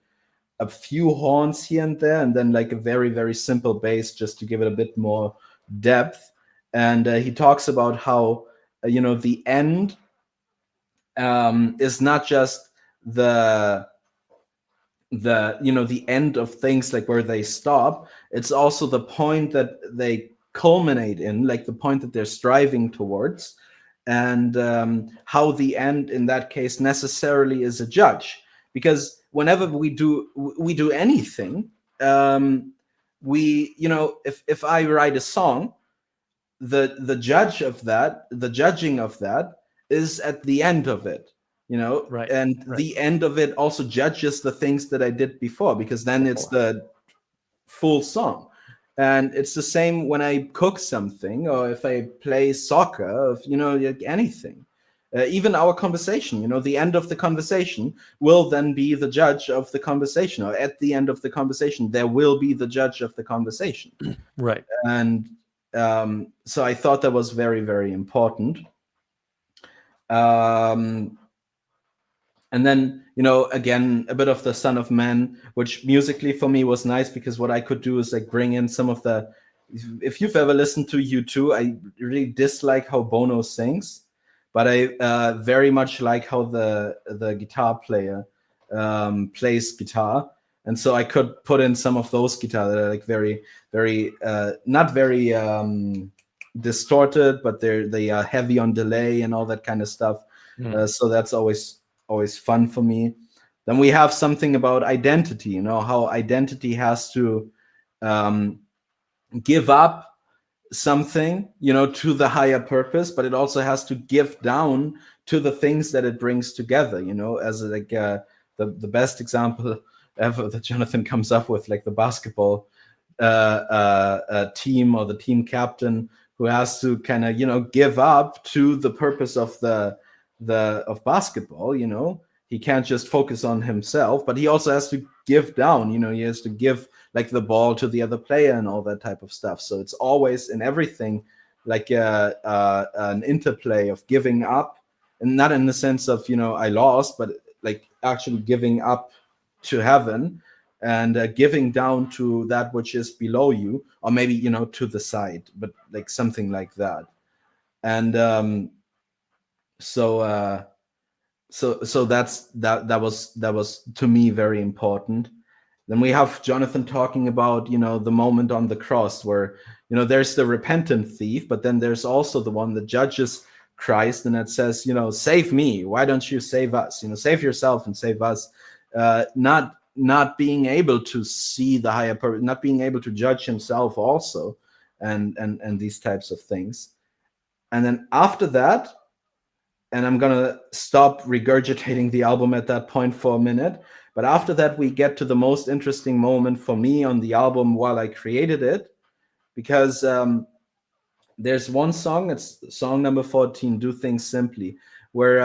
a few horns here and there, and then like a very, very simple bass just to give it a bit more depth. And he talks about how the end is not just the end of things, like where they stop. It's also the point that they culminate in, like the point that they're striving towards, and how the end in that case necessarily is a judge, because whenever we do anything, if I write a song, the judging of that is at the end of it, Right. and the end of it also judges the things that I did before, because then it's the full song. And it's the same when I cook something, or if I play soccer, like anything. Even our conversation, the end of the conversation will then be the judge of the conversation, or at the end of the conversation, there will be the judge of the conversation. Right. And so I thought that was very, very important. And then, again, a bit of the Son of Man, which musically for me was nice, because what I could do is like bring in some of the, if you've ever listened to U2, I really dislike how Bono sings, but I very much like how the guitar player plays guitar. And so I could put in some of those guitar that are like very, very, not very distorted, but they are heavy on delay and all that kind of stuff. So that's always fun for me. Then we have something about identity, how identity has to give up something, to the higher purpose, but it also has to give down to the things that it brings together, as like the best example ever that Jonathan comes up with, like the basketball team, or the team captain, who has to kind of give up to the purpose of of basketball. He can't just focus on himself, but he also has to give down. He has to give like the ball to the other player and all that type of stuff. So it's always in everything like an interplay of giving up, and not in the sense of I lost, but like actually giving up to heaven, and giving down to that which is below you, or maybe to the side, but like something like that. And so that was to me very important. Then we have Jonathan talking about the moment on the cross where there's the repentant thief, but then there's also the one that judges Christ, and it says save me, why don't you save us, save yourself and save us. Not being able to see the higher purpose, not being able to judge himself also, and these types of things. And then after that, and I'm gonna stop regurgitating the album at that point for a minute, but after that we get to the most interesting moment for me on the album while I created it, because there's one song, it's song number 14, Do Things Simply, where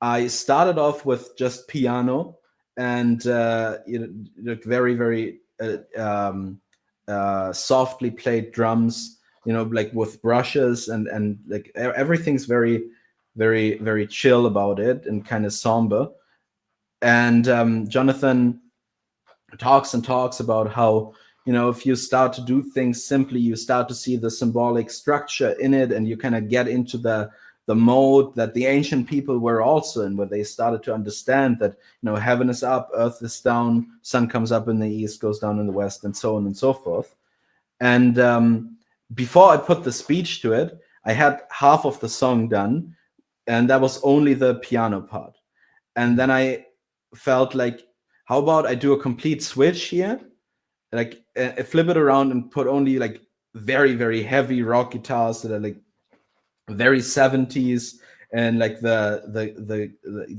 I started off with just piano and very, very softly played drums, like with brushes, and like everything's very, very, very chill about it and kind of somber. And Jonathan talks about how if you start to do things simply, you start to see the symbolic structure in it, and you kind of get into the mode that the ancient people were also in, where they started to understand that heaven is up, earth is down, sun comes up in the east, goes down in the west, and so on and so forth. And before I put the speech to it, I had half of the song done, and that was only the piano part. And then I felt like, how about I do a complete switch here, like flip it around and put only like very, very heavy rock guitars that are like very 70s, and like the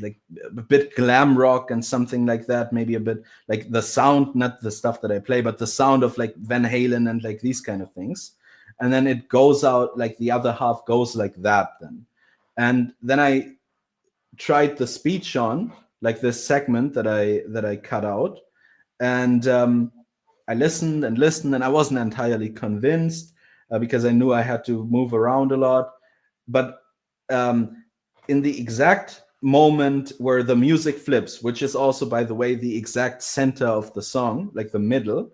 like a bit glam rock and something like that, maybe a bit like the sound, not the stuff that I play, but the sound of like Van Halen and like these kind of things. And then it goes out, like the other half goes like that then. And then I tried the speech on, like this segment that I cut out, and I listened and listened, and I wasn't entirely convinced because I knew I had to move around a lot. But in the exact moment where the music flips, which is also, by the way, the exact center of the song, like the middle,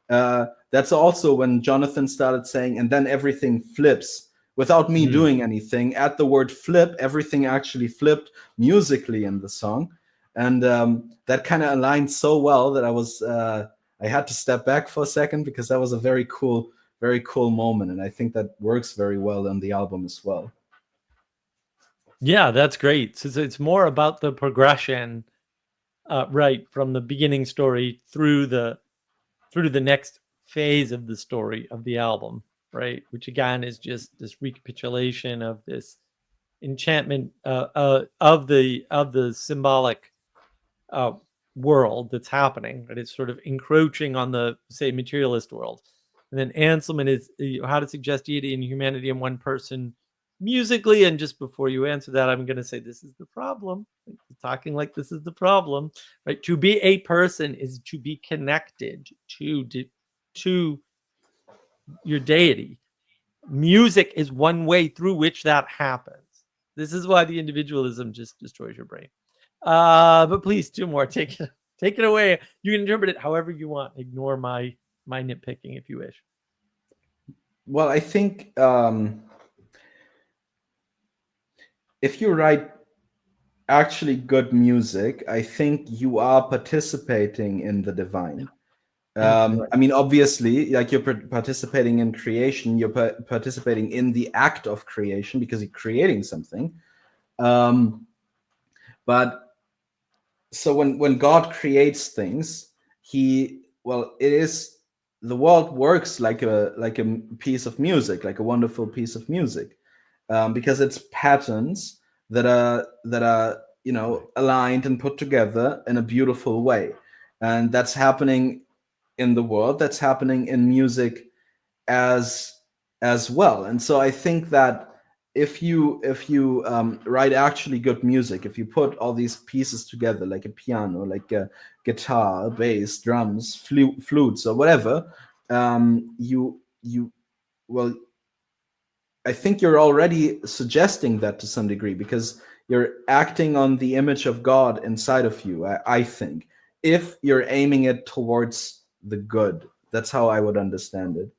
that's also when Jonathan started saying, and then everything flips without me doing anything. At the word flip, everything actually flipped musically in the song. And that kind of aligned so well that I had to step back for a second, because that was a very cool moment. And I think that works very well on the album as well. Yeah, that's great. So it's more about the progression, right, from the beginning story through the next phase of the story of the album, right? Which again is just this recapitulation of this enchantment of the symbolic world that's happening, right? It's sort of encroaching on the, say, materialist world. And then Anselman is how to suggest deity and humanity in one person musically. And just before you answer that, I'm going to say this is the problem. Talking like this is the problem, right? To be a person is to be connected to your deity. Music is one way through which that happens. This is why the individualism just destroys your brain. But please, 2More, take it away. You can interpret it however you want. Ignore my nitpicking if you wish. Well, I think if you write actually good music, I think you are participating in the divine. I mean, obviously, like you're participating in creation, you're participating in the act of creation because you're creating something. But so when God creates things, it is, the world works like a piece of music, like a wonderful piece of music, because it's patterns that are aligned and put together in a beautiful way, and that's happening in the world, that's happening in music as well. And so I think that if you write actually good music, if you put all these pieces together, like a piano, like a guitar, bass, drums, flutes, or whatever, I think you're already suggesting that to some degree, because you're acting on the image of God inside of you. I think if you're aiming it towards the good, that's how I would understand it.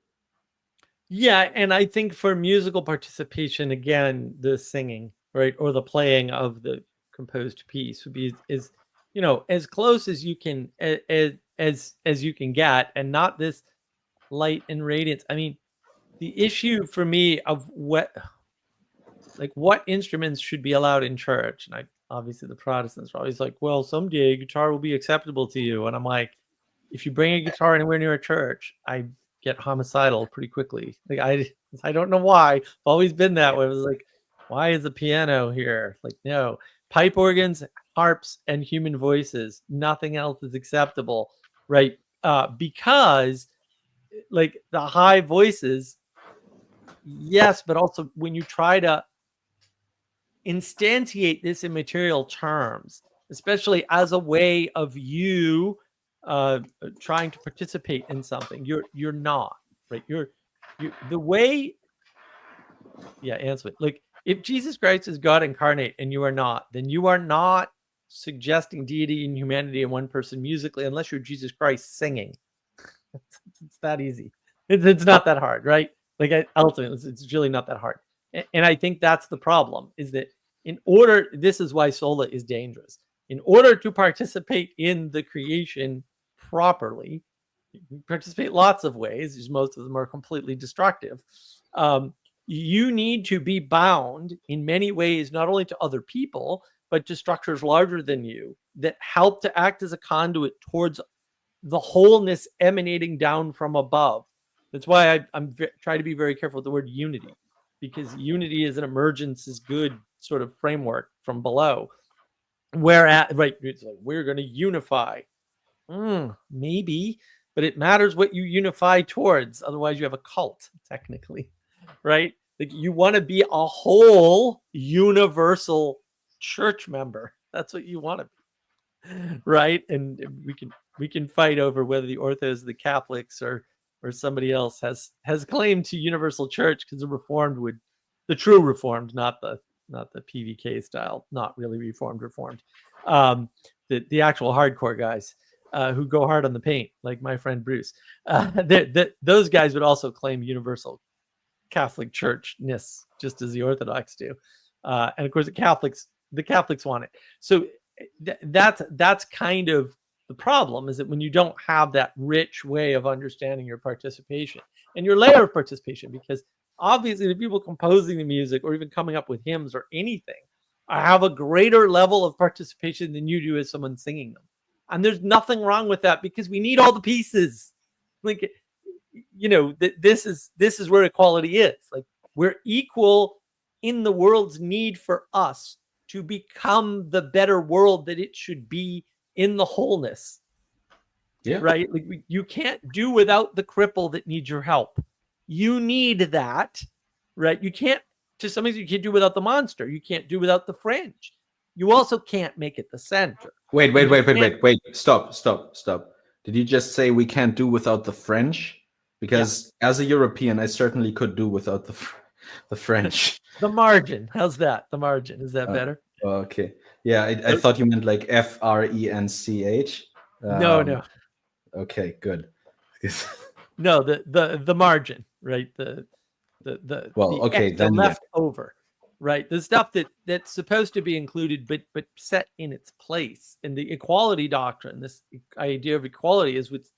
Yeah, and I think for musical participation, again, the singing, right, or the playing of the composed piece would be is as close as you can, as you can get, and not this light and radiance. I mean, the issue for me of what instruments should be allowed in church, and obviously the Protestants are always like, well, someday a guitar will be acceptable to you, and I'm like, if you bring a guitar anywhere near a church, I get homicidal pretty quickly. Like I don't know why. I've always been that way. It was like, why is a piano here? Like, no, pipe organs, harps, and human voices. Nothing else is acceptable, right? Because like the high voices, yes, but also when you try to instantiate this in material terms, especially as a way of you trying to participate in something, you're not, right? You're the way. Yeah, answer it. Like, if Jesus Christ is God incarnate and you are not, then you are not suggesting deity and humanity in one person musically, unless you're Jesus Christ singing. It's that easy. It's not that hard, right? Like, ultimately, it's really not that hard. And I think that's the problem, is that this is why sola is dangerous. In order to participate in the creation properly, you can participate lots of ways, as most of them are completely destructive. You need to be bound in many ways, not only to other people, but to structures larger than you that help to act as a conduit towards the wholeness emanating down from above. That's why I'm trying to be very careful with the word unity, because unity is an emergence is good sort of framework from below. Whereas, right, it's like we're going to unify. Maybe, but it matters what you unify towards. Otherwise, you have a cult, technically, right? Like you want to be a whole universal church member. That's what you want to be, right? And we can fight over whether the Orthos, the Catholics, or somebody else has claim to universal church, because the true Reformed, not the PVK style, not really Reformed, the actual hardcore guys. Who go hard on the paint, like my friend Bruce. Those guys would also claim universal Catholic churchness, just as the Orthodox do. And of course, the Catholics want it. So that's kind of the problem, is that when you don't have that rich way of understanding your participation and your layer of participation, because obviously the people composing the music or even coming up with hymns or anything have a greater level of participation than you do as someone singing them. And there's nothing wrong with that, because we need all the pieces. Like, this is where equality is. Like, we're equal in the world's need for us to become the better world that it should be in the wholeness. Yeah. Right? Like, you can't do without the cripple that needs your help. You need that, right? You can't, to some extent, you can't do without the monster. You can't do without the fringe. You also can't make it the center. Wait. Stop. Did you just say we can't do without the French? Because as a European, I certainly could do without the French. The margin. How's that? The margin. Is that better? Okay. Yeah, I thought you meant like FRENCH. No. Okay, good. No, the margin, right? The left over. Right, the stuff that's supposed to be included, but set in its place. And the equality doctrine, this idea of equality, is what's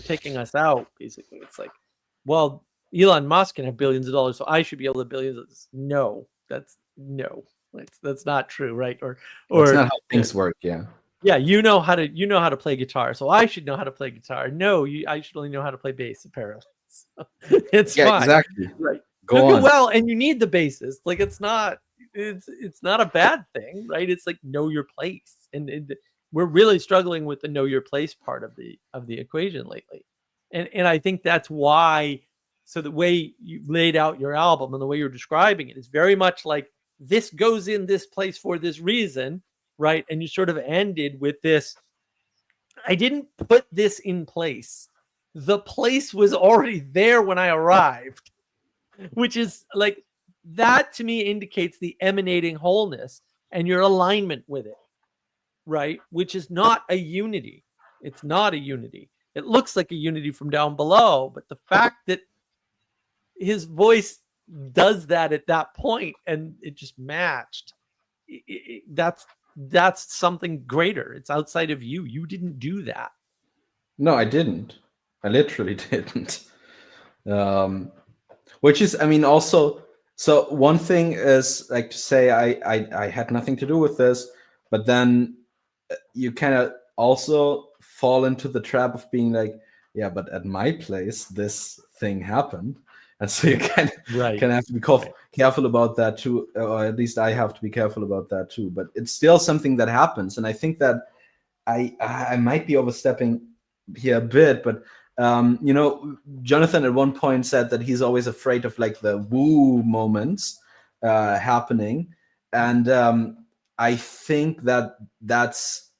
taking us out. Basically, it's like, well, Elon Musk can have billions of dollars, so I should be able to have billions of dollars. No, that's not true, right? Or that's not how things work. Yeah. Yeah, you know how to play guitar, so I should know how to play guitar. No, I should only know how to play bass, apparently. So it's fine. Exactly. Right. Go on. Well, and you need the basis. Like, it's not a bad thing, right? It's like, know your place, and we're really struggling with the know your place part of the equation lately, and I think that's why. So the way you laid out your album and the way you're describing it is very much like, this goes in this place for this reason, right? And you sort of ended with this: I didn't put this in place. The place was already there when I arrived. Which is like, that to me indicates the emanating wholeness and your alignment with it, right? Which is not a unity. It's not a unity. It looks like a unity from down below, but the fact that his voice does that at that point and it just matched, that's something greater. It's outside of you. You didn't do that. No, I didn't. I literally didn't. Which is, I mean, also, so one thing is like to say I had nothing to do with this, but then you kind of also fall into the trap of being like, yeah, but at my place, this thing happened. And so you can have to be careful about that too, or at least I have to be careful about that too. But it's still something that happens. And I think that I might be overstepping here a bit, but Jonathan at one point said that he's always afraid of like the woo moments happening. And I think that that's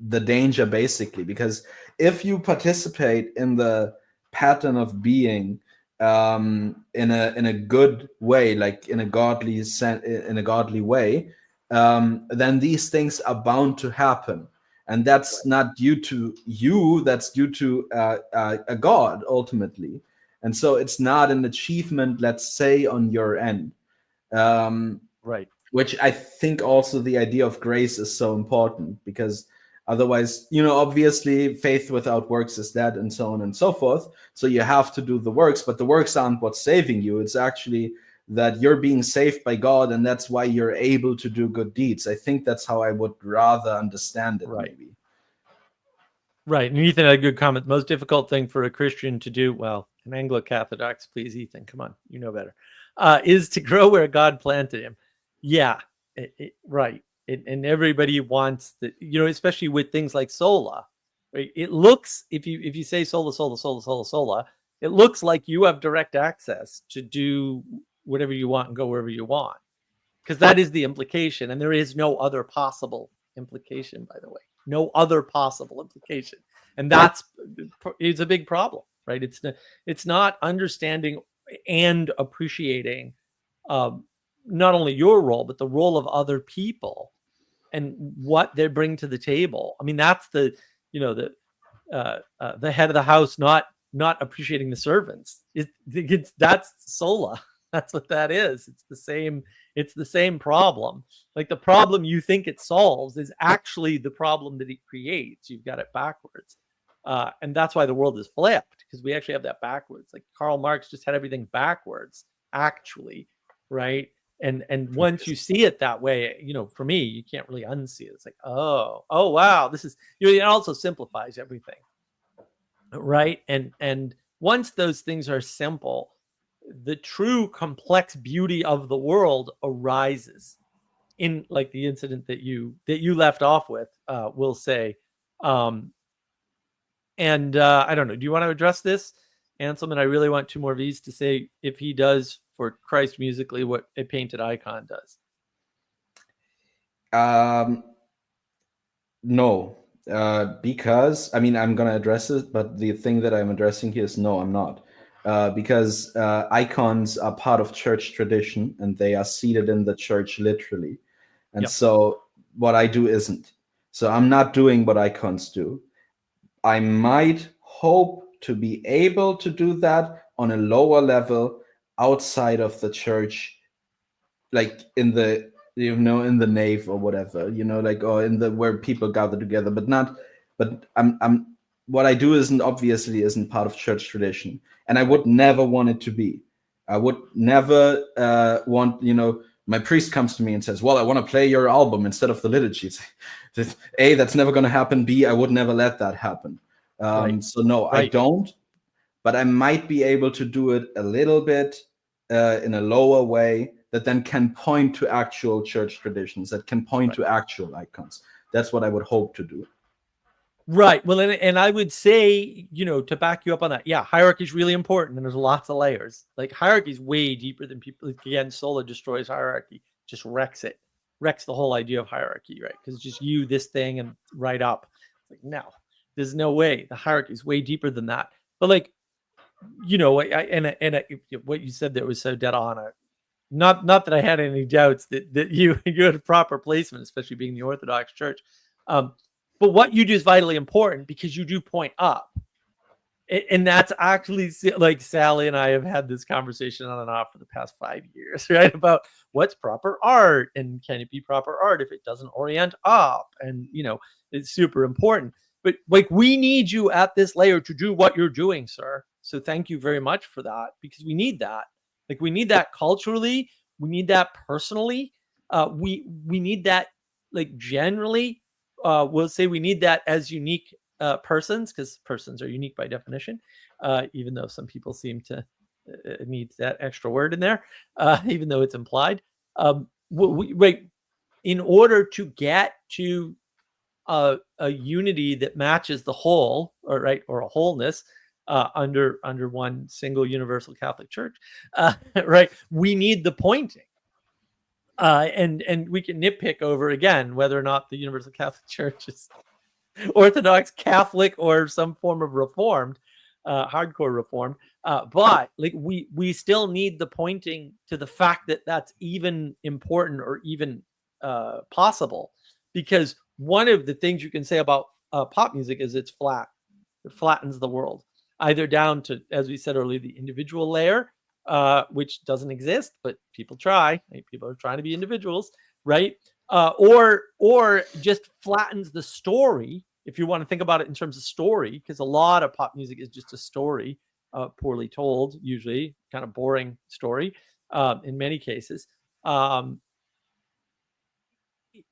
the danger, basically, because if you participate in the pattern of being in a good way, like in a godly way, then these things are bound to happen. And that's not due to you, that's due to a God, ultimately. And so it's not an achievement, let's say, on your end. Right. Which I think also the idea of grace is so important, because otherwise, obviously faith without works is dead, and so on and so forth. So you have to do the works, but the works aren't what's saving you. It's actually that you're being saved by God and that's why you're able to do good deeds. I think that's how I would rather understand it, Right. maybe. Right. And Ethan had a good comment. Most difficult thing for a Christian to do, well, an Anglo-Catholic, please, Ethan, come on, you know better, is to grow where God planted him. Yeah, right. And everybody wants that, especially with things like sola. Right? It looks, if you say sola, sola, sola, sola, sola, it looks like you have direct access to do whatever you want and go wherever you want, because that is the implication, and there is no other possible implication, by the way. No other possible implication, and it's a big problem, right? It's not understanding and appreciating not only your role but the role of other people and what they bring to the table. I mean, that's the head of the house not appreciating the servants. That's sola. That's what that is. It's the same problem. Like, the problem you think it solves is actually the problem that it creates. You've got it backwards. And that's why the world is flipped, because we actually have that backwards. Like, Karl Marx just had everything backwards, actually, right? And once you see it that way, for me, you can't really unsee it. It's like, oh wow, this is, it also simplifies everything, right? And once those things are simple, the true complex beauty of the world arises in, like, the incident that you left off with, we'll say. And I don't know, do you want to address this, Anselm? And I really want 2MorVs to say if he does for Christ musically what a painted icon does. No, because I mean, I'm gonna address it, but the thing that I'm addressing here is no, I'm not. Because icons are part of church tradition and they are seated in the church literally. And Yep. so what I do isn't. So I'm not doing what icons do. I might hope to be able to do that on a lower level outside of the church, like in the in the nave or whatever, like, or in the where people gather together, but I'm what I do isn't part of church tradition, and I would never want it to be. I would never want, my priest comes to me and says, well, I want to play your album instead of the liturgy. A, that's never going to happen. B, I would never let that happen. Right. So no, I don't, but I might be able to do it a little bit in a lower way that then can point to actual church traditions, that can point to actual icons. That's what I would hope to do. Right. Well, and I would say, to back you up on that, yeah, hierarchy is really important, and there's lots of layers. Like, hierarchy is way deeper than people. Again, sola destroys hierarchy, just wrecks the whole idea of hierarchy, right? Because it's just you, this thing, and right up. Like, no, there's no way. The hierarchy is way deeper than that. But, like, what you said there was so dead on. Not that I had any doubts that you had proper placement, especially being the Orthodox Church. But what you do is vitally important, because you do point up. And that's actually, like, Sally and I have had this conversation on and off for the past 5 years, right? About what's proper art, and can it be proper art if it doesn't orient up? And, it's super important. But, like, we need you at this layer to do what you're doing, sir. So thank you very much for that, because we need that. Like, we need that culturally. We need that personally. We need that, like, generally. We'll say we need that as unique persons, because persons are unique by definition, even though some people seem to need that extra word in there, even though it's implied. In order to get to a unity that matches the whole, or a wholeness, under one single universal Catholic Church, right? We need the pointing. And we can nitpick over, again, whether or not the Universal Catholic Church is Orthodox, Catholic, or some form of Reformed, hardcore Reformed. But, like, we still need the pointing to the fact that that's even important, or even possible, because one of the things you can say about pop music is it's flat. It flattens the world, either down to, as we said earlier, the individual layer, which doesn't exist, but people try. Right? People are trying to be individuals, right? Or just flattens the story, if you want to think about it in terms of story, because a lot of pop music is just a story, poorly told, usually kind of boring story. in many cases.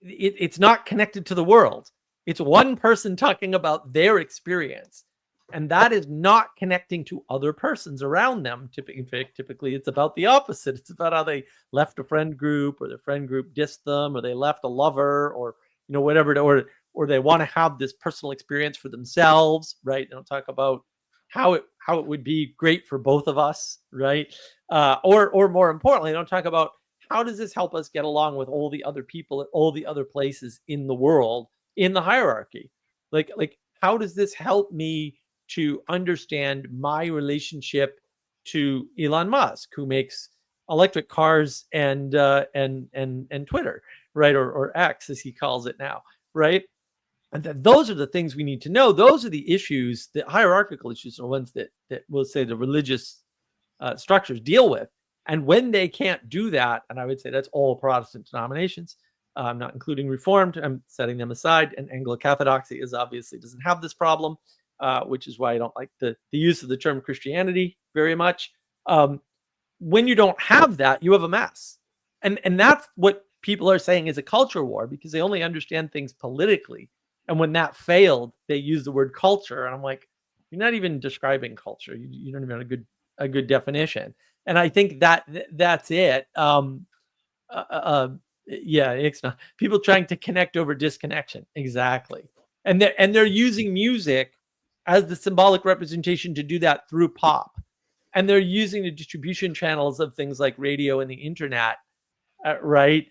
It's not connected to the world. It's one person talking about their experience. And that is not connecting to other persons around them. Typically, it's about the opposite. It's about how they left a friend group, or their friend group dissed them, or they left a lover, or whatever, or they want to have this personal experience for themselves, right? They don't talk about how it would be great for both of us, right? Or more importantly, they don't talk about how does this help us get along with all the other people at all the other places in the world in the hierarchy? Like how does this help me to understand my relationship to Elon Musk, who makes electric cars and Twitter, right, or X as he calls it now, right? And those are the things we need to know. Those are the issues, the hierarchical issues, are ones that we'll say the religious structures deal with. And when they can't do that, and I would say that's all Protestant denominations, I'm not including Reformed, I'm setting them aside, and Anglo-Catholic is obviously doesn't have this problem, which is why I don't like the use of the term Christianity very much. When you don't have that, you have a mess. And that's what people are saying is a culture war, because they only understand things politically. And when that failed, they use the word culture. And I'm like, you're not even describing culture. You don't even have a good definition. And I think that's it. Yeah, it's not people trying to connect over disconnection. Exactly. And they're using music as the symbolic representation to do that through pop. And they're using the distribution channels of things like radio and the internet, right,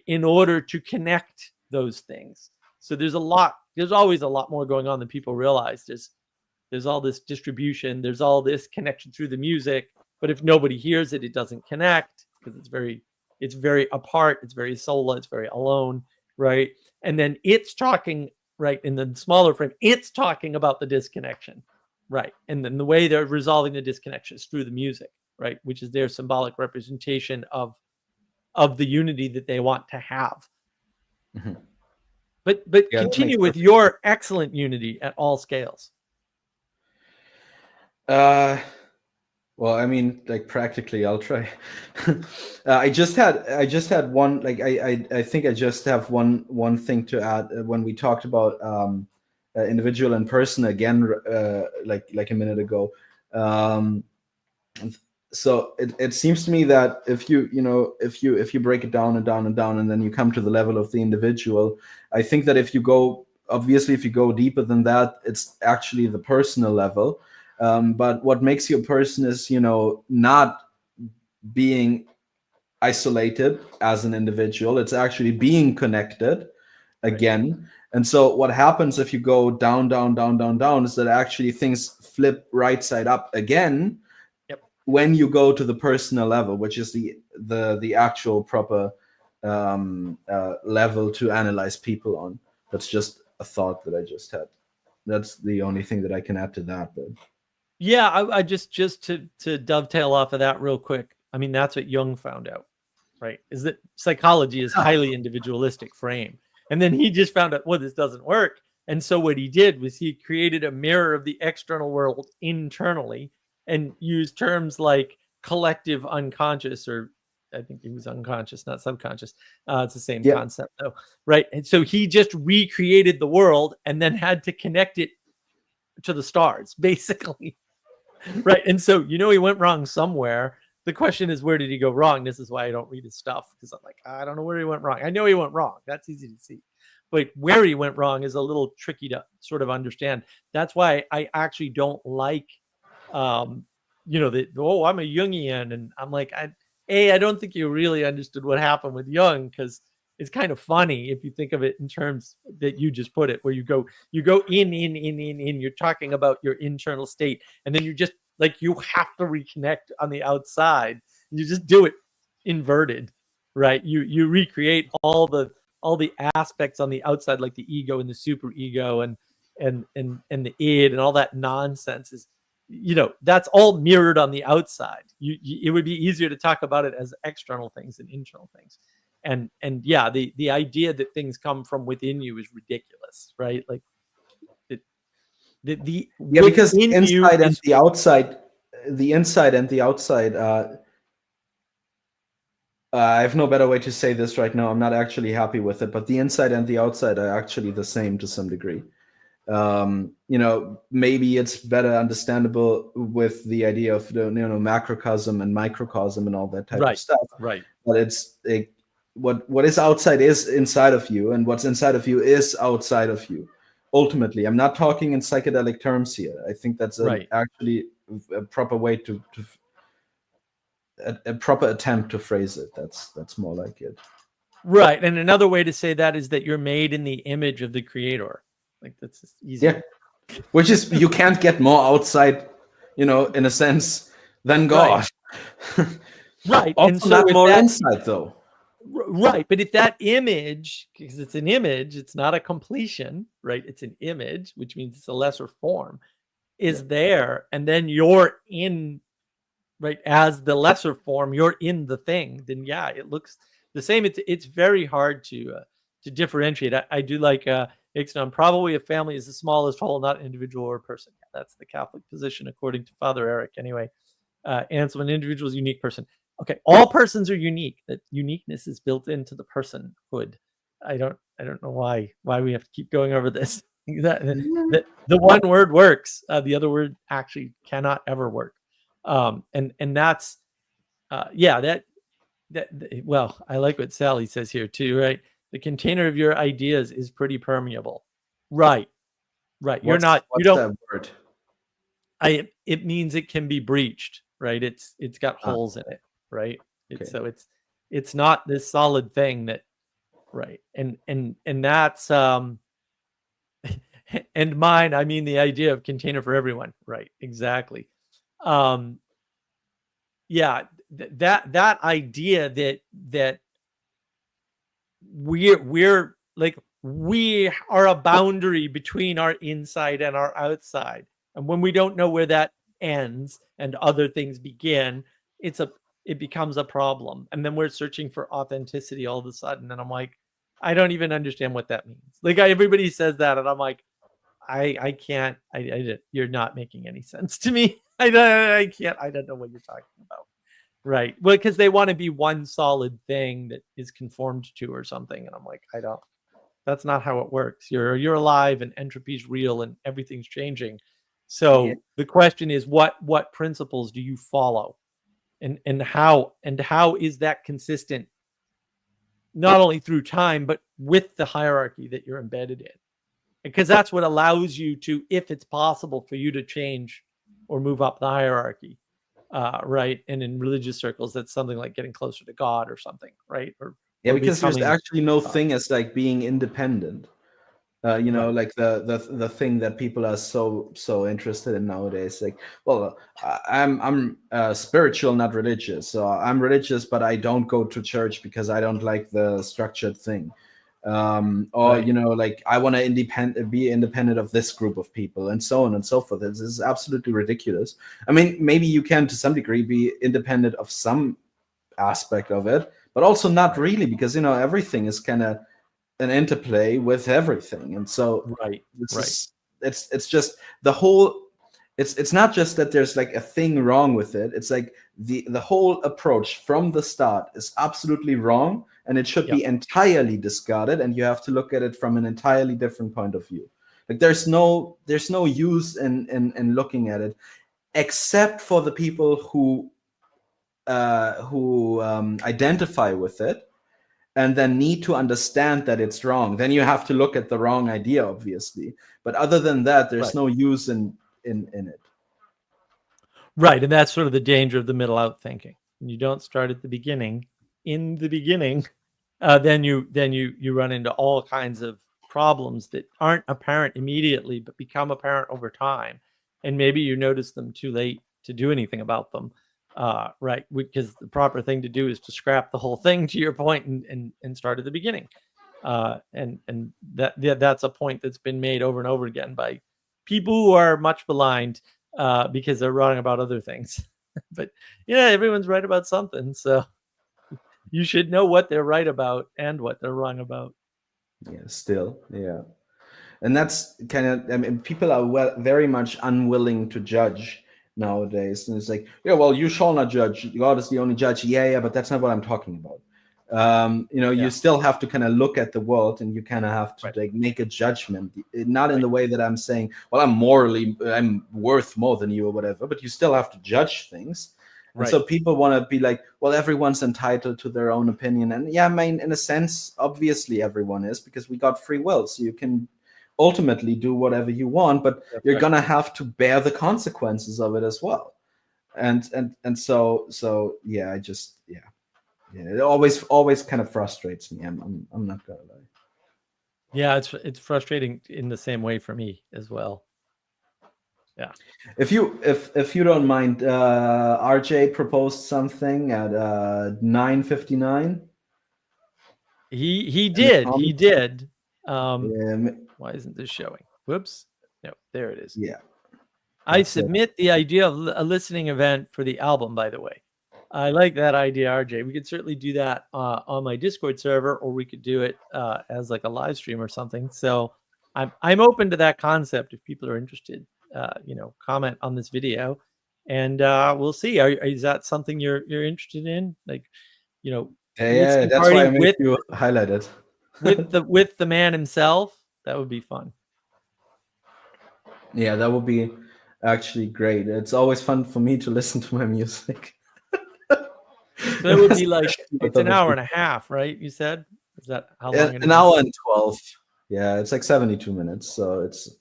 in order to connect those things. So there's always a lot more going on than people realize. There's all this distribution, there's all this connection through the music, but if nobody hears it, it doesn't connect, because it's very apart, it's very solo, it's very alone, right? And then it's talking, right, in the smaller frame, it's talking about the disconnection, right? And then the way they're resolving the disconnection is through the music, right, which is their symbolic representation of the unity that they want to have. Mm-hmm. But continue with your excellent unity at all scales. Well, I mean, like practically, I'll try. I just had one. Like, I think I just have one thing to add. When we talked about individual and person again, like a minute ago. So it seems to me that if you break it down and down and down, and then you come to the level of the individual, I think that if you go deeper than that, it's actually the personal level. But what makes you a person is, not being isolated as an individual. It's actually being connected again. And so what happens if you go down, down, down, down, down, is that actually things flip right side up again. Yep. When you go to the personal level, which is the actual proper level to analyze people on. That's just a thought that I just had. That's the only thing that I can add to that. But yeah, I just to dovetail off of that real quick. I mean, that's what Jung found out, right? Is that psychology is highly individualistic frame. And then he just found out, well, this doesn't work. And so what he did was he created a mirror of the external world internally, and used terms like collective unconscious, or I think he was unconscious, not subconscious. It's the same concept though, right? And so he just recreated the world and then had to connect it to the stars, basically. Right. And so, he went wrong somewhere. The question is, where did he go wrong? This is why I don't read his stuff, because I'm like, I don't know where he went wrong. I know he went wrong. That's easy to see. But where he went wrong is a little tricky to sort of understand. That's why I actually don't like, I'm a Jungian. And I'm like, I don't think you really understood what happened with Jung, because it's kind of funny if you think of it in terms that you just put it, where you go in, you're talking about your internal state, and then you're just like, you have to reconnect on the outside. You just do it inverted, right? You recreate all the aspects on the outside, like the ego and the super ego and the id and all that nonsense is, that's all mirrored on the outside. It would be easier to talk about it as external things than internal things. And yeah, the idea that things come from within you is ridiculous, right? Like because the inside and the outside, I have no better way to say this right now. I'm not actually happy with it, but the inside and the outside are actually the same to some degree. Maybe it's better understandable with the idea of the macrocosm and microcosm and all that type of stuff. Right. But it's what is outside is inside of you, and what's inside of you is outside of you. Ultimately, I'm not talking in psychedelic terms here. I think that's actually a proper way to a proper attempt to phrase it. That's more like it. Right. And another way to say that is that you're made in the image of the creator. Like, that's just easy. Yeah. Which is, you can't get more outside, in a sense, than God. Right. Also, and so not more inside, though. Right. But if that image, because it's an image, it's not a completion, right? It's an image, which means it's a lesser form, is there. And then you're in, right, as the lesser form, you're in the thing, then yeah, it looks the same. It's very hard to differentiate. I do like Ixnay, probably a family is the smallest whole, not individual or person. That's the Catholic position, according to Father Eric, anyway. And so an individual is a unique person. Okay, all persons are unique. That uniqueness is built into the personhood. I don't know why we have to keep going over this. The one word works. The other word actually cannot ever work. And that's well, I like what Sally says here too, right? The container of your ideas is pretty permeable. Right. You're not. What's you don't. That word? It means it can be breached, right? It's got holes in it, right? Okay. So it's not this solid thing that, right? And that's and mine. I mean the idea of container for everyone, right? Exactly. Yeah, that idea that we're like, we are a boundary between our inside and our outside, and when we don't know where that ends and other things begin, it becomes a problem. And then we're searching for authenticity all of a sudden, and I'm like, I don't even understand what that means. Like, everybody says that, and I'm like, I can't. You're not making any sense to me. I can't. I don't know what you're talking about. Right. Well, because they want to be one solid thing that is conformed to or something. And I'm like, that's not how it works. You're alive, and entropy is real, and everything's changing. So the question is, what principles do you follow? And how is that consistent, not only through time, but with the hierarchy that you're embedded in? Because that's what allows you to, if it's possible for you to change or move up the hierarchy. Right. And in religious circles, that's something like getting closer to God or something, right? Or because there's actually no thing as like being independent. Like the thing that people are so interested in nowadays. Like, well, I'm spiritual, not religious. So I'm religious, but I don't go to church because I don't like the structured thing. Like, I want to be independent of this group of people, and so on and so forth. This is absolutely ridiculous. I mean, maybe you can to some degree be independent of some aspect of it, but also not really, because everything is kind of an interplay with everything. And so it's just the whole, it's not just that there's like a thing wrong with it. It's like the whole approach from the start is absolutely wrong, and it should be entirely discarded, and you have to look at it from an entirely different point of view. Like, there's no use in looking at it, except for the people who identify with it and then need to understand that it's wrong. Then you have to look at the wrong idea, obviously. But other than that, there's no use in it. Right. And that's sort of the danger of the middle out thinking. When you don't start at the beginning, then you run into all kinds of problems that aren't apparent immediately, but become apparent over time. And maybe you notice them too late to do anything about them. Right. Because the proper thing to do is to scrap the whole thing, to your point, and start at the beginning. And that's a point that's been made over and over again by people who are much maligned because they're wrong about other things. But everyone's right about something. So you should know what they're right about and what they're wrong about. And that's kind of, I mean, people are very much unwilling to judge nowadays. And it's like, yeah, well, you shall not judge. God is the only judge. Yeah, but that's not what I'm talking about. You still have to kind of look at the world, and you kind of have to like make a judgment, not in the way that I'm saying, well, I'm worth more than you or whatever, but you still have to judge things. And so people want to be like, well, everyone's entitled to their own opinion. And yeah, I mean, in a sense, obviously everyone is, because we got free will. So you can ultimately do whatever you want, but you're going to have to bear the consequences of it as well. And so yeah, it always kind of frustrates me. I'm not gonna lie. Yeah, it's frustrating in the same way for me as well. Yeah. If you don't mind, RJ proposed something at 9:59. He did. Why isn't this showing? Whoops. No, there it is. Yeah. I submit the idea of a listening event for the album, by the way. I like that idea, RJ. We could certainly do that on my Discord server, or we could do it as like a live stream or something. So I'm open to that concept if people are interested. Comment on this video, and we'll see. Is that something you're interested in? Like, yeah, that's why I made you highlight it. with the man himself. That would be fun. Yeah, that would be actually great. It's always fun for me to listen to my music. So it would be like, it's an hour and a half, right? You said? Is that how long? An hour and 12. Yeah, it's like 72 minutes, so it's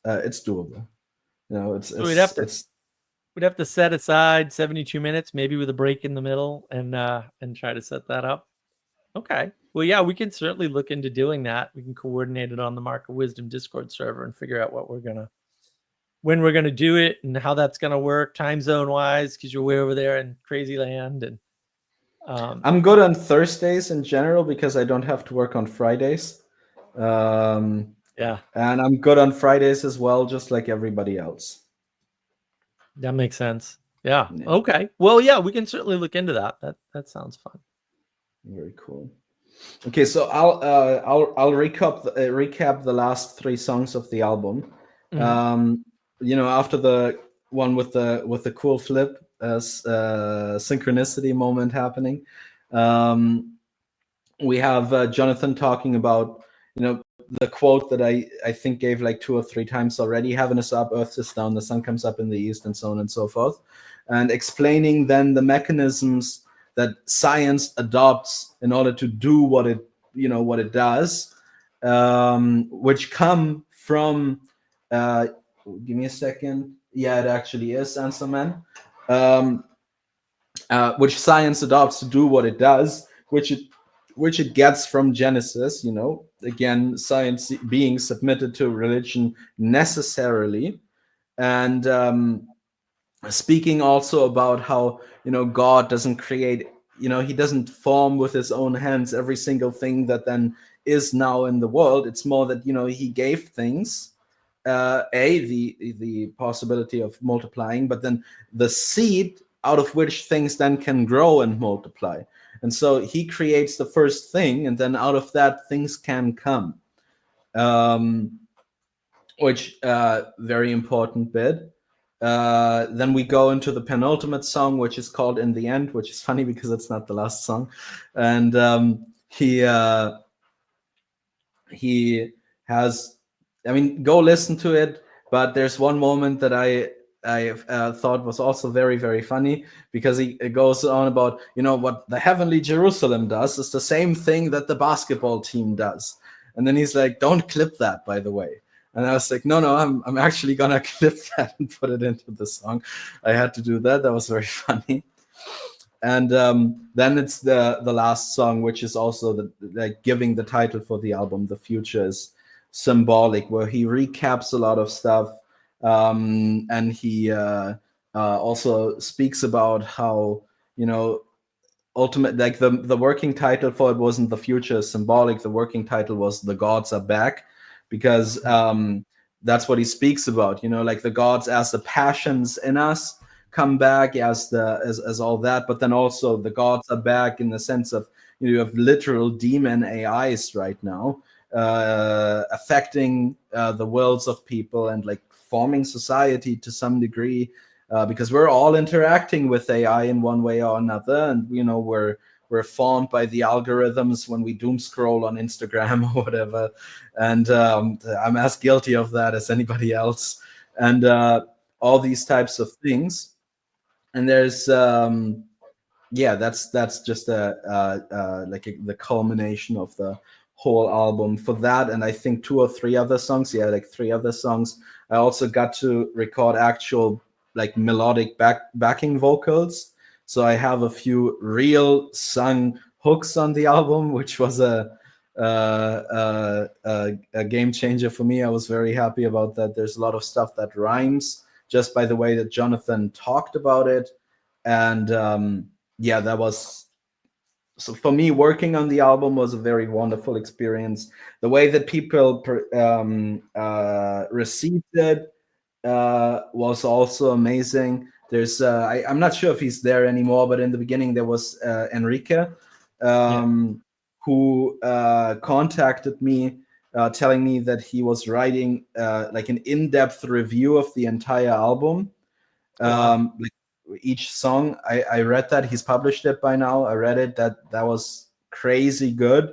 doable. So we'd have to set aside 72 minutes, maybe with a break in the middle, and try to set that up. Okay. Well, yeah, we can certainly look into doing that. We can coordinate it on the Mark of Wisdom Discord server and figure out when we're gonna do it and how that's gonna work time zone wise, because you're way over there in crazy land. And I'm good on Thursdays in general because I don't have to work on Fridays. Yeah, and I'm good on Fridays as well, just like everybody else. That makes sense. Yeah. Okay. Well, yeah, we can certainly look into that. That sounds fun. Very cool. Okay, so I'll recap the last 3 songs of the album. After the one with the cool flip, synchronicity moment happening, we have Jonathan talking about the quote that I think gave like 2 or 3 times already: heaven is up, earth is down, the sun comes up in the east, and so on and so forth, and explaining then the mechanisms that science adopts in order to do what it does, which come from give me a second. Yeah, it actually is Answer Man. Which science adopts to do what it does, which it gets from Genesis. Again, science being submitted to religion necessarily, and speaking also about how God doesn't create, he doesn't form with his own hands every single thing that then is now in the world. It's more that he gave things the possibility of multiplying, but then the seed out of which things then can grow and multiply. And so he creates the first thing, and then out of that things can come, which very important bit. Then we go into the penultimate song, which is called In the End, which is funny because it's not the last song. And he has, go listen to it. But there's one moment that I thought was also very, very funny, because it goes on about, what the heavenly Jerusalem does is the same thing that the basketball team does. And then he's like, don't clip that, by the way. And I was like, no, I'm actually gonna clip that and put it into the song. I had to do that. That was very funny. And then it's the last song, which is also giving the title for the album. The future is Symbolic, where he recaps a lot of stuff, and he also speaks about how ultimate, like the working title for it wasn't The Future is Symbolic. The working title was The Gods Are Back, because that's what he speaks about. Like the gods as the passions in us come back, as all that, but then also the gods are back in the sense of you have literal demon AIs right now affecting the worlds of people and like forming society to some degree, because we're all interacting with AI in one way or another, and we're formed by the algorithms when we doom scroll on Instagram or whatever, and I'm as guilty of that as anybody else, and all these types of things. And there's that's just the culmination of the whole album for that. And I think 2 or 3 other songs, like 3 other songs, I also got to record actual like melodic backing vocals, so I have a few real sung hooks on the album, which was a game changer for me. I was very happy about that. There's a lot of stuff that rhymes just by the way that Jonathan talked about it. And that was, so for me, working on the album was a very wonderful experience. The way that people received it was also amazing. There's I'm not sure if he's there anymore, but in the beginning there was Enrique, who contacted me, telling me that he was writing like an in-depth review of the entire album. Like each song, I read that. He's published it by now. I read it. That was crazy good.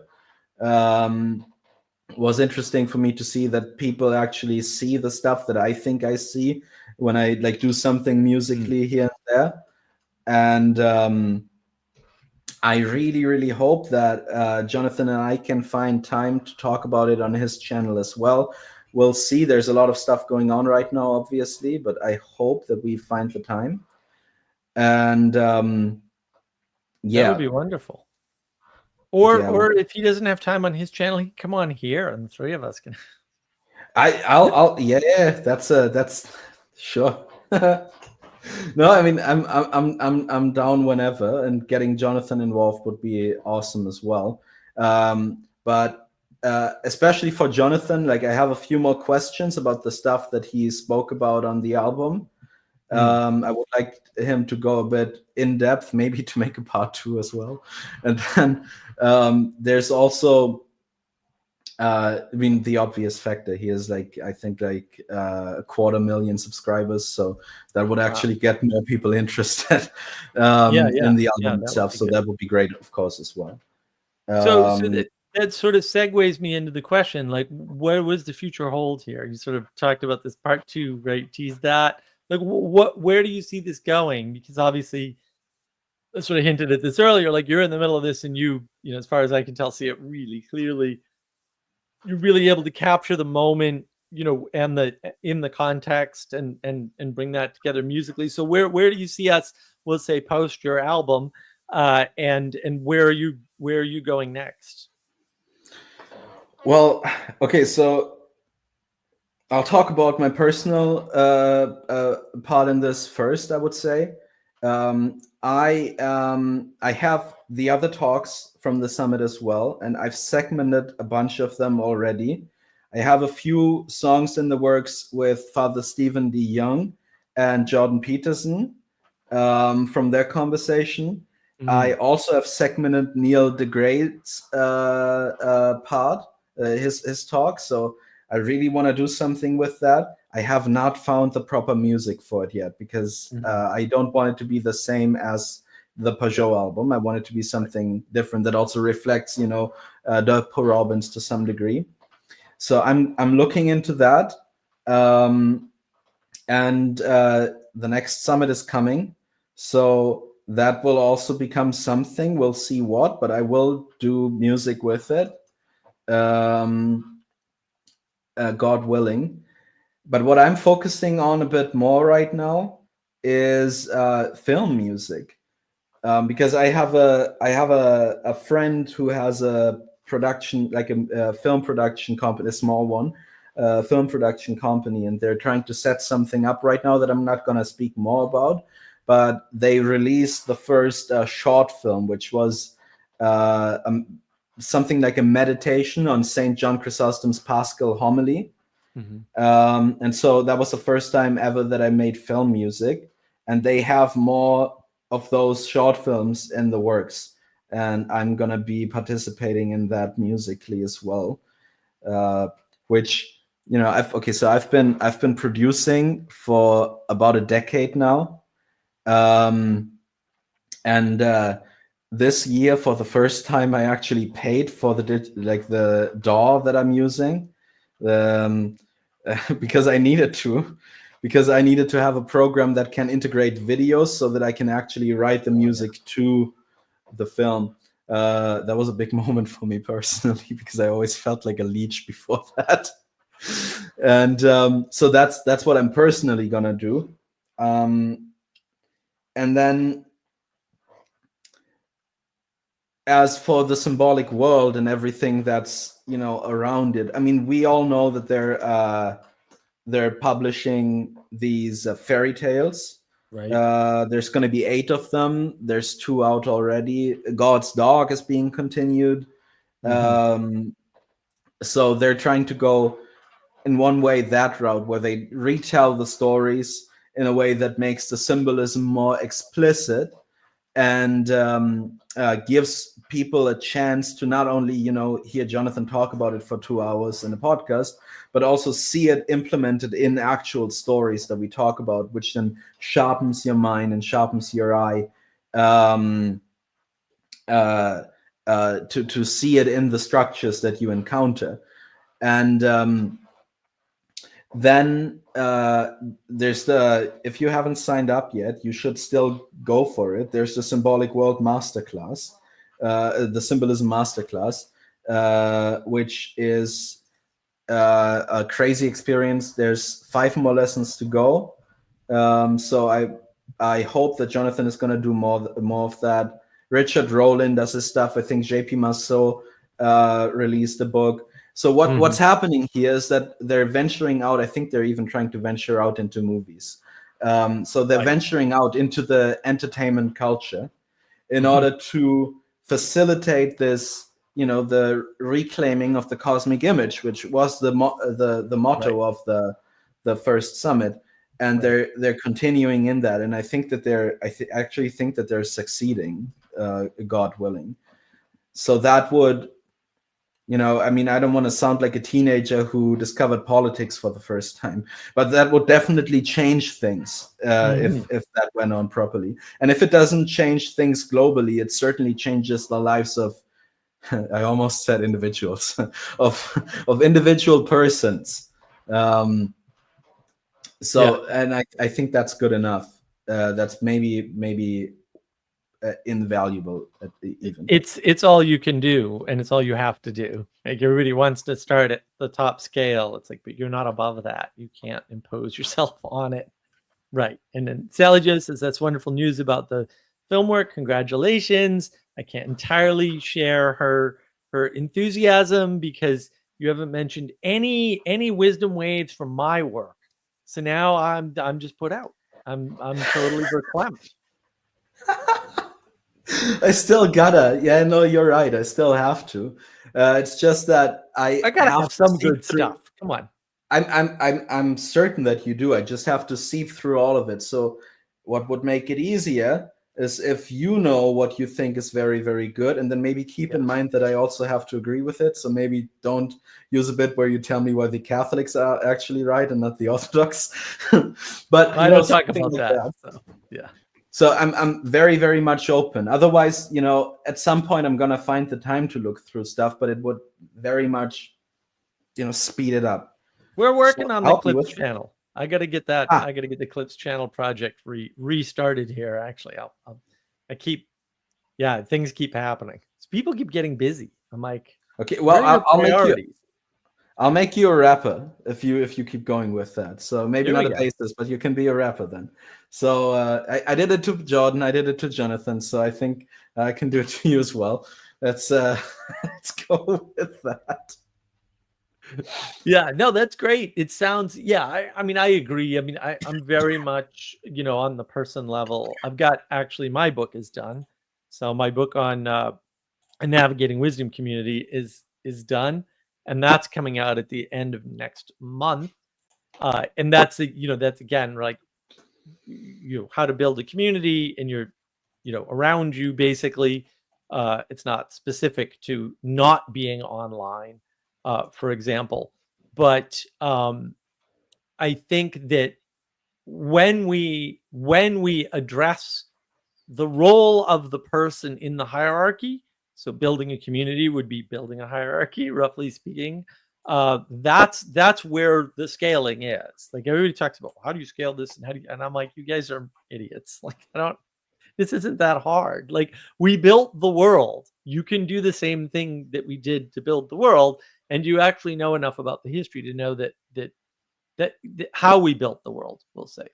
Was interesting for me to see that people actually see the stuff that I think I see when I like do something musically here and there. And I really, really hope that Jonathan and I can find time to talk about it on his channel as well. We'll see. There's a lot of stuff going on right now, obviously, but I hope that we find the time. And that would be wonderful. Or if he doesn't have time on his channel, he can come on here, and the 3 of us can. I'll that's sure. No, I mean I'm down whenever, and getting Jonathan involved would be awesome as well. But especially for Jonathan, like I have a few more questions about the stuff that he spoke about on the album. I would like him to go a bit in depth, maybe to make a part 2 as well. And then there's also I mean, the obvious factor. He has like, I think like 250,000 subscribers, so that would actually get more people interested in the album itself. So that would be great, of course, as well. So that sort of segues me into the question, like, where was the future hold here? You sort of talked about this part 2, right? Tease that. Like, where do you see this going? Because obviously, I sort of hinted at this earlier. Like, you're in the middle of this, and you know, as far as I can tell, see it really clearly. You're really able to capture the moment, you know, and in the context, and bring that together musically. So where do you see us, we'll say, post your album, and where are you going next? Well, okay, so I'll talk about my personal part in this first. I would say I have the other talks from the summit as well, and I've segmented a bunch of them already. I have a few songs in the works with Father Stephen D. Young and Jordan Peterson from their conversation. I also have segmented Neil deGrade's part, his talk. So I really want to do something with that. I have not found the proper music for it yet, because I don't want it to be the same as the Peugeot album. I want it to be something different that also reflects, you know, Doug Paul Robbins to some degree. So I'm looking into that. And the next summit is coming, so that will also become something. We'll see what, but I will do music with it, God willing. But what I'm focusing on a bit more right now is film music, because I have a friend who has a production, like a film production company, a small one, film production company, and they're trying to set something up right now that I'm not going to speak more about. But they released the first short film, which was something like a meditation on St. John Chrysostom's Paschal homily. And so that was the first time ever that I made film music, and they have more of those short films in the works, and I'm gonna be participating in that musically as well, which I've been producing for about a decade now. And this year, for the first time, I actually paid for the DAW that I'm using, because I needed to, have a program that can integrate videos so that I can actually write the music to the film. That was a big moment for me personally, because I always felt like a leech before that. And so that's what I'm personally gonna do. And then, as for the symbolic world and everything that's around it, I mean, we all know that they're publishing these fairy tales. Right. There's going to be 8 of them. There's 2 out already. God's Dog is being continued. So they're trying to go in one way that route, where they retell the stories in a way that makes the symbolism more explicit, and gives people a chance to not only hear Jonathan talk about it for 2 hours in a podcast, but also see it implemented in actual stories that we talk about, which then sharpens your mind and sharpens your eye, to see it in the structures that you encounter. And then there's if you haven't signed up yet, you should still go for it. There's the Symbolic World Masterclass, the Symbolism Masterclass, which is a crazy experience. There's 5 more lessons to go. So I hope that Jonathan is going to do more of that. Richard Rowland does his stuff. I think JP Massot released a book. So what's happening here is that they're venturing out. I think they're even trying to venture out into movies. So they're venturing out into the entertainment culture in order to facilitate this, the reclaiming of the cosmic image, which was the motto of the first summit. And they're continuing in that. And I think that actually think that they're succeeding, God willing. So that would, I mean, I don't want to sound like a teenager who discovered politics for the first time, but that would definitely change things if that went on properly. And if it doesn't change things globally, it certainly changes the lives of, I almost said individuals, of individual persons. And I think that's good enough. That's maybe invaluable even. It's all you can do, and it's all you have to do. Like, everybody wants to start at the top scale. It's like, but you're not above that. You can't impose yourself on it. Right. And then Sally Jo says, that's wonderful news about the film work. Congratulations. I can't entirely share her enthusiasm, because you haven't mentioned any wisdom waves from my work. So now I'm just put out. I'm totally verklempt. I still gotta. Yeah, no, you're right. I still have to. It's just that I gotta have some good stuff. Come on. I'm certain that you do. I just have to sieve through all of it. So what would make it easier is if you know what you think is very, very good, and then maybe keep in mind that I also have to agree with it. So maybe don't use a bit where you tell me why the Catholics are actually right and not the Orthodox. But I don't talk about that. So, yeah. So I'm very, very much open. Otherwise, at some point I'm gonna find the time to look through stuff, but it would very much, speed it up. We're working on the Clips channel. I got to get that. I got to get the Clips channel project restarted here. Actually, things keep happening. So people keep getting busy. I'm like, okay, well, I'll make you a rapper if you keep going with that. So maybe not a bassist, but you can be a rapper then. So I did it to Jordan. I did it to Jonathan. So I think I can do it to you as well. Let's go with that. Yeah, no, that's great. It sounds, I mean, I agree. I mean, I'm very much, on the person level. I've got, actually, my book is done. So my book on navigating wisdom community is done, and that's coming out at the end of next month. And that's that's again like how to build a community in your around you, basically. It's not specific to not being online, for example. But I think that when we address the role of the person in the hierarchy, so building a community would be building a hierarchy, roughly speaking. That's where the scaling is. Like everybody talks about, how do you scale this, and how do you, and I'm like, you guys are idiots. Like this isn't that hard. Like we built the world. You can do the same thing that we did to build the world, and you actually know enough about the history to know that how we built the world, we'll say.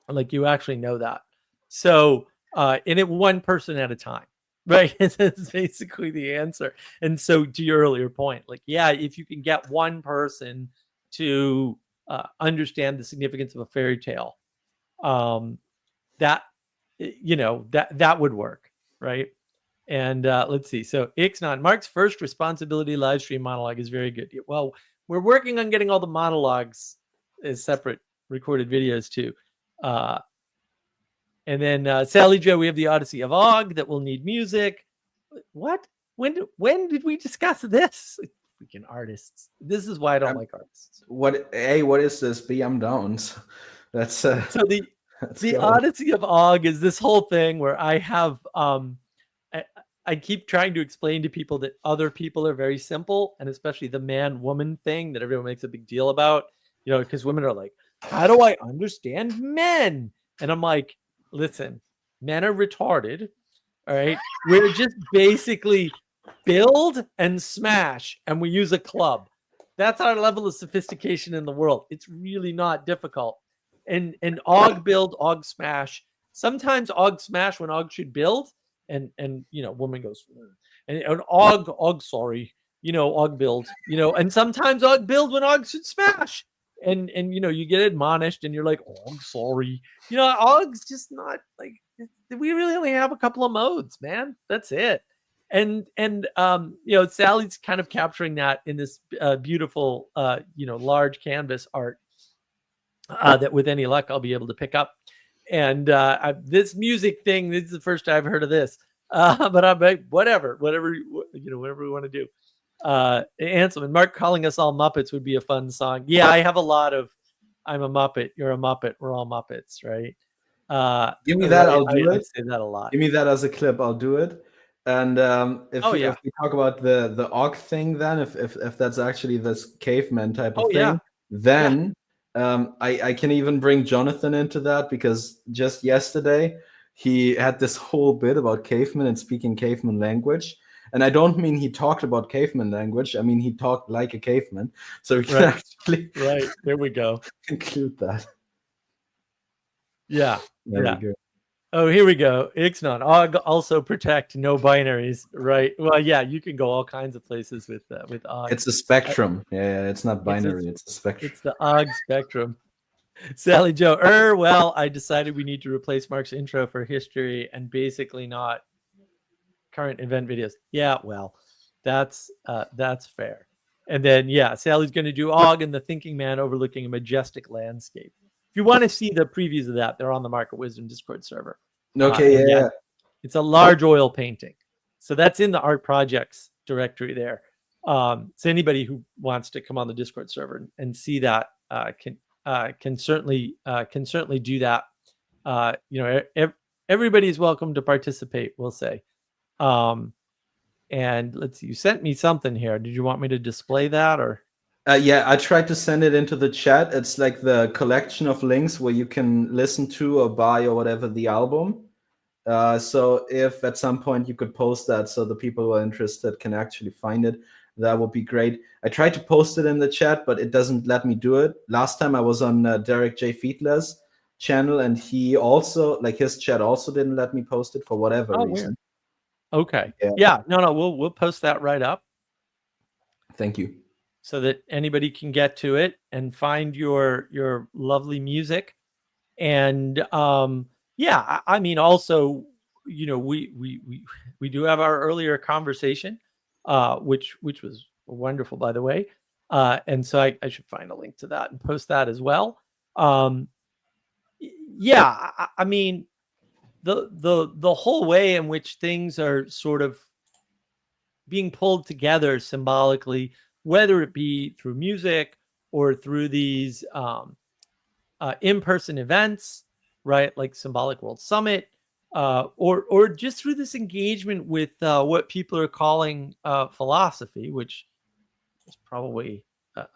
Like you actually know that. So and it one person at a time, right? That's basically the answer. And so to your earlier point, like, yeah, if you can get one person to understand the significance of a fairy tale, that that would work, right? And let's see. So Ixnon, Mark's first responsibility live stream monologue is very good. Well, we're working on getting all the monologues as separate recorded videos too. And then Sally Joe, we have the Odyssey of Og that will need music. What? When did we discuss this? Freaking artists. This is why I don't like artists. What is this? I'm down. That's so the Odyssey of Og is this whole thing where I have I keep trying to explain to people that other people are very simple, and especially the man-woman thing that everyone makes a big deal about, because women are like, how do I understand men? And I'm like, listen, men are retarded. All right. We're just basically build and smash, and we use a club. That's our level of sophistication in the world. It's really not difficult. And Og build, Og smash. Sometimes Og smash when Og should build, and woman goes, and Og sorry, Og build, and sometimes Og build when Og should smash. And you get admonished and you're like, oh, sorry. Og's just not like, we really only have a couple of modes, man. That's it. And Sally's kind of capturing that in this beautiful large canvas art that with any luck I'll be able to pick up. And this music thing, this is the first time I've heard of this. But I'm like, whatever we want to do. Anselm, Mark calling us all Muppets would be a fun song. Yeah, I have a lot of I'm a Muppet, you're a Muppet, we're all Muppets, right? Give me that, I'll do it. I say that a lot. Give me that as a clip, I'll do it. And if we talk about the Og thing, then if that's actually this caveman type of thing, then I can even bring Jonathan into that, because just yesterday he had this whole bit about cavemen and speaking caveman language. And I don't mean he talked about caveman language. I mean, he talked like a caveman. So we can actually there we go. Include that. Yeah. There we go. Oh, here we go. Ixnon. Og also protect no binaries. Right. Well, yeah, you can go all kinds of places with Og. It's a spectrum. It's not binary. It's a spectrum. It's the Og spectrum. Sally Joe. Well, I decided we need to replace Mark's intro for history and basically not current event videos. Yeah, well, that's fair. And then Sally's going to do Og and the thinking man overlooking a majestic landscape. If you want to see the previews of that, they're on the Market Wisdom Discord server. Okay, it's a large oil painting, so that's in the art projects directory there. So anybody who wants to come on the Discord server and see that can certainly do that. Everybody's welcome to participate, we'll say. And let's see, you sent me something here. Did you want me to display that, or? I tried to send it into the chat. It's like the collection of links where you can listen to or buy or whatever the album. So if at some point you could post that so the people who are interested can actually find it, that would be great. I tried to post it in the chat, but it doesn't let me do it. Last time I was on Derek J. Fiedler's channel, and he also, his chat also didn't let me post it for whatever reason. Weird. Okay. Yeah. No. We'll post that right up. Thank you. So that anybody can get to it and find your lovely music. And I mean, also, we do have our earlier conversation, which was wonderful, by the way. And so I should find a link to that and post that as well. I mean, the whole way in which things are sort of being pulled together symbolically whether it be through music or through these in-person events, right, like Symbolic World Summit, or just through this engagement with what people are calling philosophy, which is probably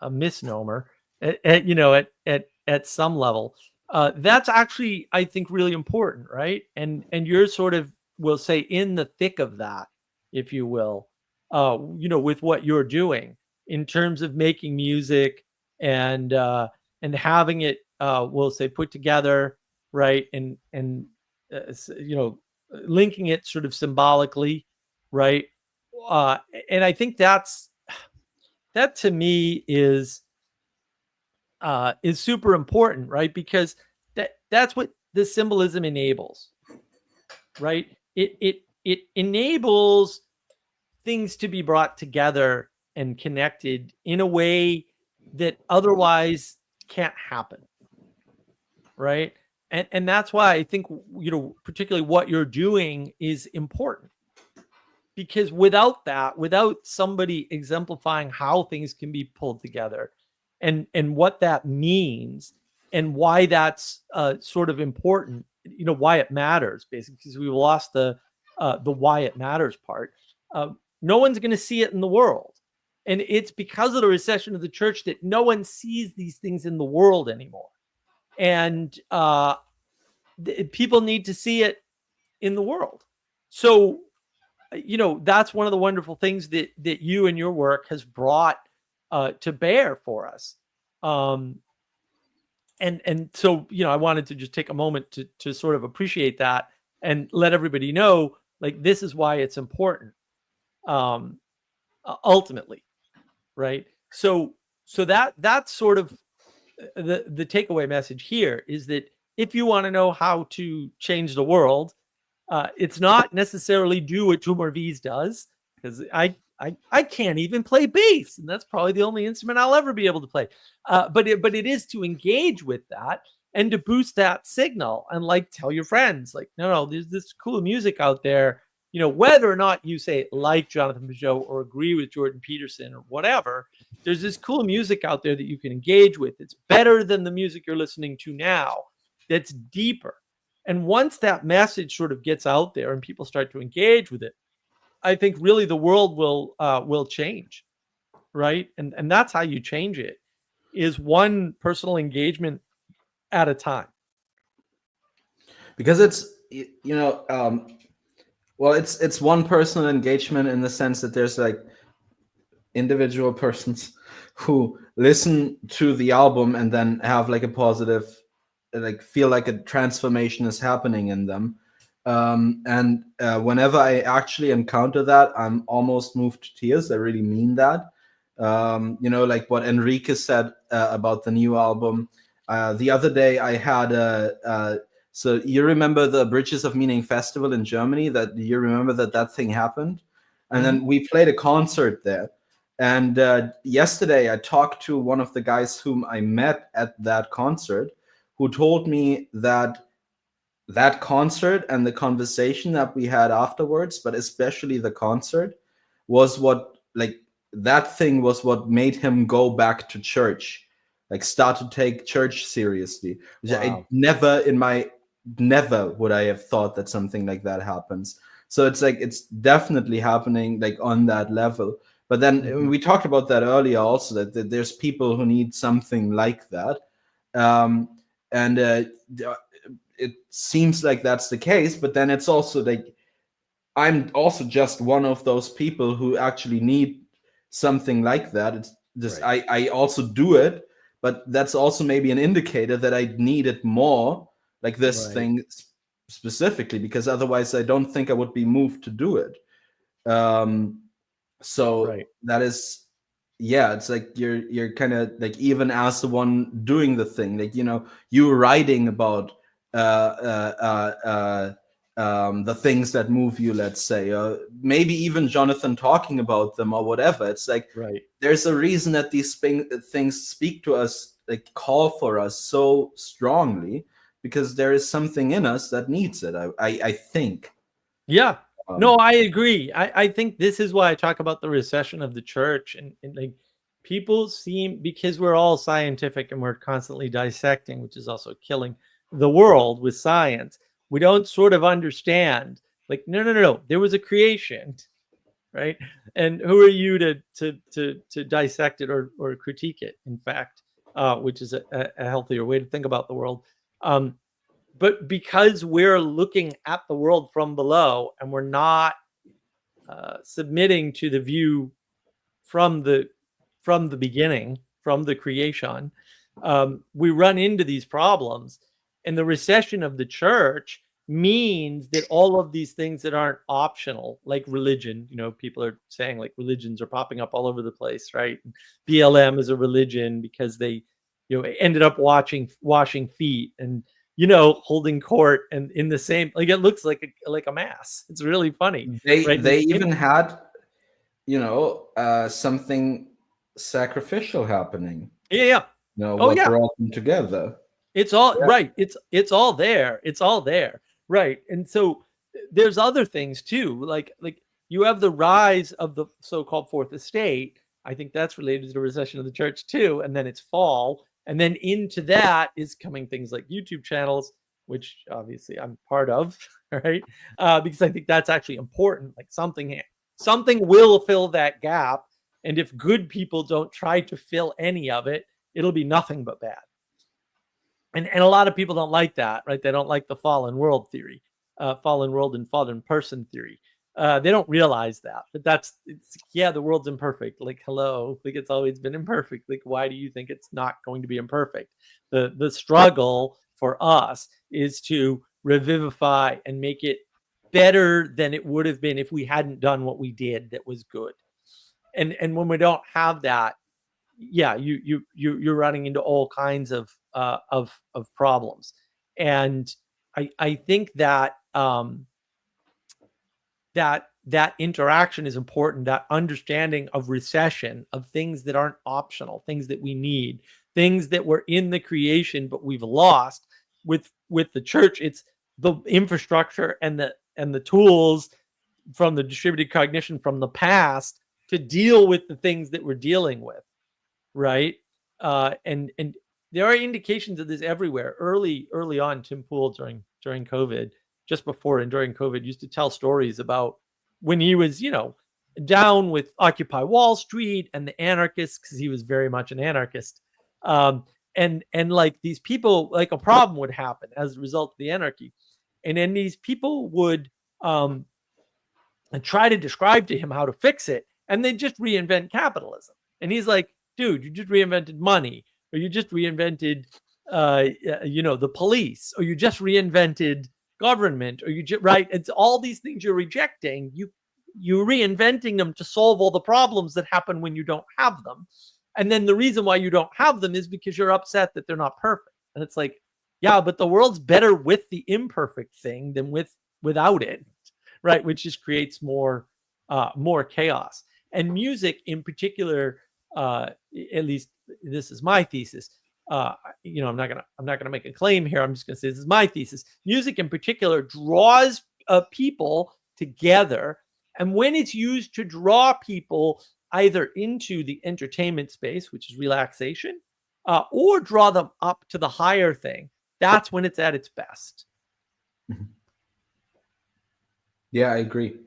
a misnomer at some level. That's actually, I think, really important, right? And you're sort of, we'll say, in the thick of that, if you will, with what you're doing in terms of making music and having it, we'll say, put together, right? And linking it sort of symbolically, right? And I think that to me is super important, right? Because that's what the symbolism enables, right? It enables things to be brought together and connected in a way that otherwise can't happen, right? And that's why I think, particularly what you're doing is important, because without somebody exemplifying how things can be pulled together and what that means and why that's sort of important, why it matters, basically, because we lost the why it matters part. No one's going to see it in the world. And it's because of the recession of the church that no one sees these things in the world anymore. And people need to see it in the world. So, that's one of the wonderful things that you and your work has brought to bear for us. And so, I wanted to just take a moment to sort of appreciate that and let everybody know, like, this is why it's important, ultimately, right? So that's sort of the takeaway message here, is that if you want to know how to change the world, it's not necessarily do what 2MorVs does, because I can't even play bass, and that's probably the only instrument I'll ever be able to play. But it is to engage with that and to boost that signal and, like, tell your friends, like, no, there's this cool music out there. Whether or not you say like Jonathan Peugeot or agree with Jordan Peterson or whatever, there's this cool music out there that you can engage with. It's better than the music you're listening to now. That's deeper. And once that message sort of gets out there and people start to engage with it, I think really the world will change, right? And that's how you change it, is one personal engagement at a time. Because it's well, it's one personal engagement in the sense that there's like individual persons who listen to the album and then have like a positive, like, feel like a transformation is happening in them. And whenever I actually encounter that, I'm almost moved to tears. I really mean that. Like what Enrique said about the new album. The other day I had so you remember the Bridges of Meaning Festival in Germany? That you remember that thing happened? And then we played a concert there. And yesterday I talked to one of the guys whom I met at that concert, who told me that concert and the conversation that we had afterwards, but especially the concert, was what, like, that thing was what made him go back to church, like start to take church seriously. Which Wow. Never would I have thought that something like that happens. So it's like, it's definitely happening, like, on that level. But then we talked about that earlier also, that there's people who need something like that. And it seems like that's the case, but then it's also like, I'm also just one of those people who actually need something like that. It's just, right. I also do it, but that's also maybe an indicator that I need it more, like this Right. thing specifically, because otherwise I don't think I would be moved to do it. So Right. that is, yeah, it's like you're kind of like, even as the one doing the thing, like, you writing about the things that move you, let's say, or maybe even Jonathan talking about them or whatever. It's like, right. There's a reason that these things speak to us, like call for us so strongly, because there is something in us that needs it. I think. Yeah. No, I agree. I think this is why I talk about the recession of the church, and like, people seem, because we're all scientific and we're constantly dissecting, which is also killing the world with science, we don't sort of understand, like, no, there was a creation, right? And who are you to dissect it or critique it, in fact, which is a healthier way to think about the world. But because we're looking at the world from below and we're not submitting to the view from the beginning, from the creation, we run into these problems. And the recession of the church means that all of these things that aren't optional, like religion, people are saying like religions are popping up all over the place, right? BLM is a religion because they, ended up washing feet and, holding court, and in the same, like, it looks like a mass. It's really funny, right? They even had, something sacrificial happening. Yeah. What brought them together. It's all right. It's all there. It's all there. Right. And so there's other things too. Like you have the rise of the so-called fourth estate. I think that's related to the recession of the church too. And then its fall. And then into that is coming things like YouTube channels, which obviously I'm part of, right? Because I think that's actually important. Like something will fill that gap. And if good people don't try to fill any of it, it'll be nothing but bad. And a lot of people don't like that, right? They don't like the fallen world theory, fallen world and fallen person theory. They don't realize that, but the world's imperfect. Like, hello, like it's always been imperfect. Like, why do you think it's not going to be imperfect? The struggle for us is to revivify and make it better than it would have been if we hadn't done what we did that was good. And when we don't have that, you're running into all kinds of problems. And I think that that interaction is important, that understanding of recession, of things that aren't optional, things that we need, things that were in the creation but we've lost. With the church, it's the infrastructure and the tools from the distributed cognition from the past to deal with the things that we're dealing with, right? And there are indications of this everywhere. Early on, Tim Pool during COVID, just before and during COVID, used to tell stories about when he was, down with Occupy Wall Street and the anarchists, because he was very much an anarchist. And like these people, like a problem would happen as a result of the anarchy. And then these people would try to describe to him how to fix it. And they just reinvent capitalism. And he's like, dude, you just reinvented money, or you just reinvented, the police, or you just reinvented government, or right? It's all these things you're rejecting. You're reinventing them to solve all the problems that happen when you don't have them. And then the reason why you don't have them is because you're upset that they're not perfect. And it's like, yeah, but the world's better with the imperfect thing than without it, right? Which just creates more chaos. And music in particular, at least this is my thesis. I'm not gonna make a claim here. I'm just gonna say this is my thesis. Music in particular draws people together, and when it's used to draw people either into the entertainment space, which is relaxation, or draw them up to the higher thing, that's when it's at its best. Yeah, I agree.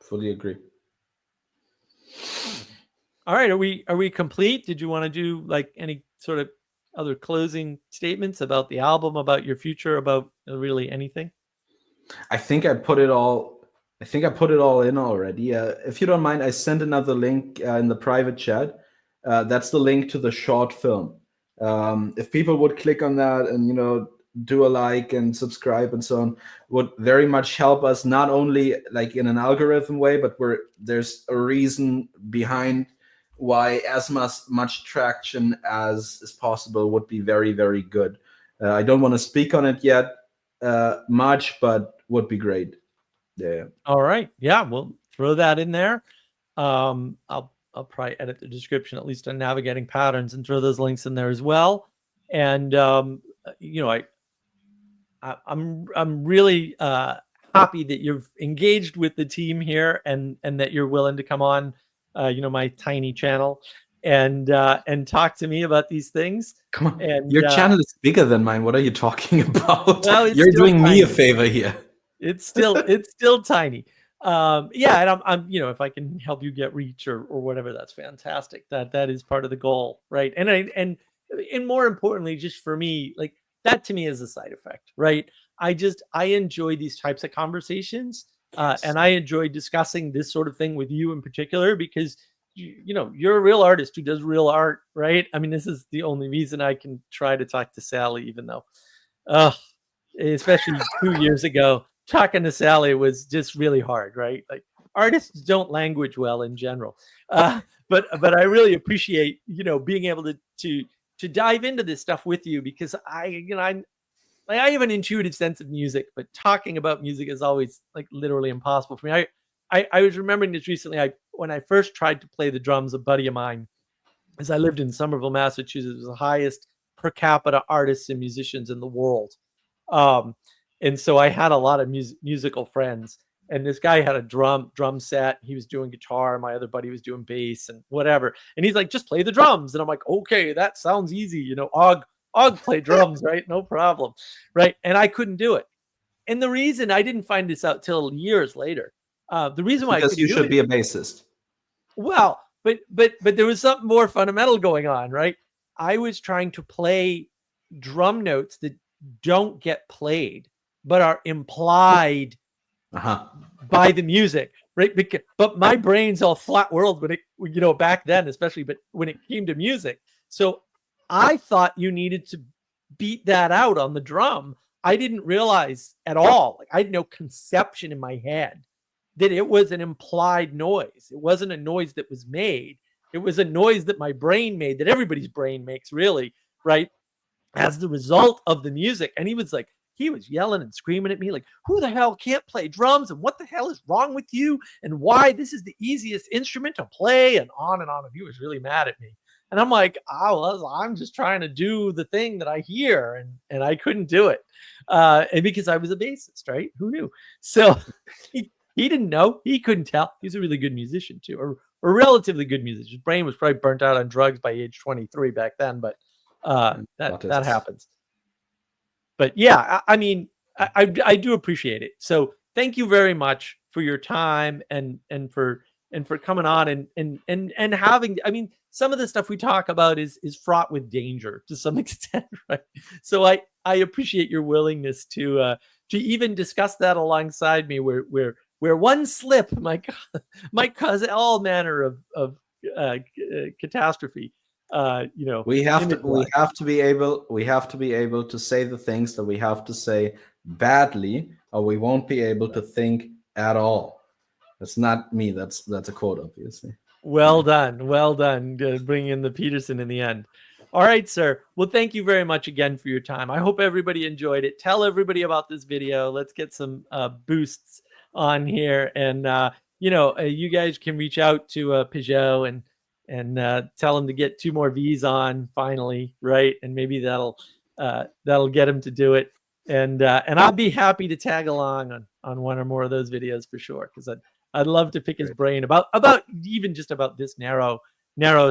Fully agree. All right, are we complete? Did you want to do like any sort of other closing statements about the album, about your future, about really anything? I think I put it all in already. If you don't mind, I sent another link in the private chat. That's the link to the short film. If people would click on that and do a like and subscribe and so on, would very much help us, not only like in an algorithm way, but there's a reason behind why as much traction as is possible would be very, very good. I don't want to speak on it yet much, but would be great. Yeah. All right. Yeah, we'll throw that in there. I'll probably edit the description, at least on navigating patterns, and throw those links in there as well. And I'm really happy that you've engaged with the team here and that you're willing to come on my tiny channel and talk to me about these things. Come on, And your channel is bigger than mine. What are you talking about? well, it's You're still doing me a tiny. favor here. It's still tiny. Yeah, and I'm if I can help you get reach or whatever, that's fantastic. That is part of the goal, right? And more importantly, just for me, like that to me is a side effect, right? I enjoy these types of conversations, and I enjoy discussing this sort of thing with you in particular because you're a real artist who does real art, right? I mean, this is the only reason I can try to talk to Sally, even though, especially 2 years ago, talking to Sally was just really hard, right? Like artists don't language well in general, but I really appreciate being able to dive into this stuff with you because I have an intuitive sense of music, but talking about music is always like literally impossible for me. I was remembering this recently. When I first tried to play the drums, a buddy of mine, as I lived in Somerville, Massachusetts, was the highest per capita artists and musicians in the world. Um, and so I had a lot of musical friends. And this guy had a drum set. He was doing guitar. My other buddy was doing bass and whatever. And he's like, just play the drums. And I'm like, okay, that sounds easy. Og play drums, right? No problem, right? And I couldn't do it. And the reason I didn't find this out till years later, the reason why I Because couldn't you do should it, be a bassist. well, but there was something more fundamental going on, right? I was trying to play drum notes that don't get played, but are implied by the music, right? But my brain's all flat world when it, back then, especially, but when it came to music. So I thought you needed to beat that out on the drum. I didn't realize at all, like I had no conception in my head that it was an implied noise. It wasn't a noise that was made. It was a noise that my brain made, that everybody's brain makes, really, right? As the result of the music. And he was yelling and screaming at me like, who the hell can't play drums? And what the hell is wrong with you? And why this is the easiest instrument to play? And on and on. And he was really mad at me. And I'm like, I'm just trying to do the thing that I hear. And I couldn't do it. And because I was a bassist, right? Who knew? So he didn't know. He couldn't tell. He's a really good musician too, or a relatively good musician. His brain was probably burnt out on drugs by age 23 back then, but that happens. But yeah, I mean, I do appreciate it. So thank you very much for your time and for coming on and having. I mean, some of the stuff we talk about is fraught with danger to some extent, right? So I appreciate your willingness to even discuss that alongside me, where one slip might cause all manner of catastrophe. We have to be able to say the things that we have to say badly, or we won't be able to think at all. That's not me. That's a quote, obviously. Well done. Bringing in the Peterson in the end. All right, sir. Well, thank you very much again for your time. I hope everybody enjoyed it. Tell everybody about this video. Let's get some boosts on here, and you guys can reach out to Peugeot and tell him to get 2MorVs on finally, right? And maybe that'll get him to do it. And I'll be happy to tag along on one or more of those videos for sure, because I'd love to pick his brain about even just about this narrow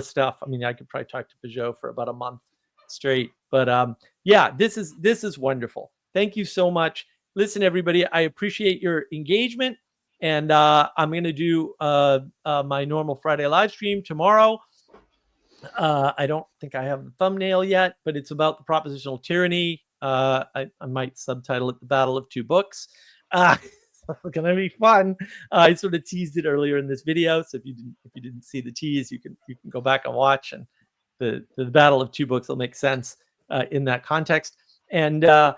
stuff. I mean, I could probably talk to Peugeot for about a month straight, but yeah, this is wonderful. Thank you so much. Listen, everybody, I appreciate your engagement. And I'm going to do my normal Friday live stream tomorrow. I don't think I have the thumbnail yet, but it's about the propositional tyranny. I might subtitle it "The Battle of Two Books." It's going to be fun. I sort of teased it earlier in this video, so if you didn't see the tease, you can go back and watch, and the Battle of Two Books will make sense in that context. And I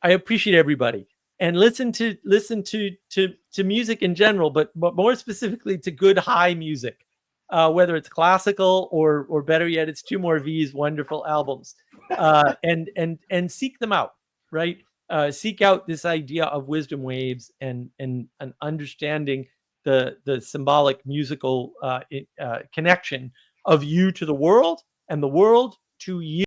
appreciate everybody. And listen to music in general, but more specifically to good high music, whether it's classical or better yet, it's 2MorVs wonderful albums, and seek them out, right? Seek out this idea of wisdom waves and understanding the symbolic musical connection of you to the world and the world to you.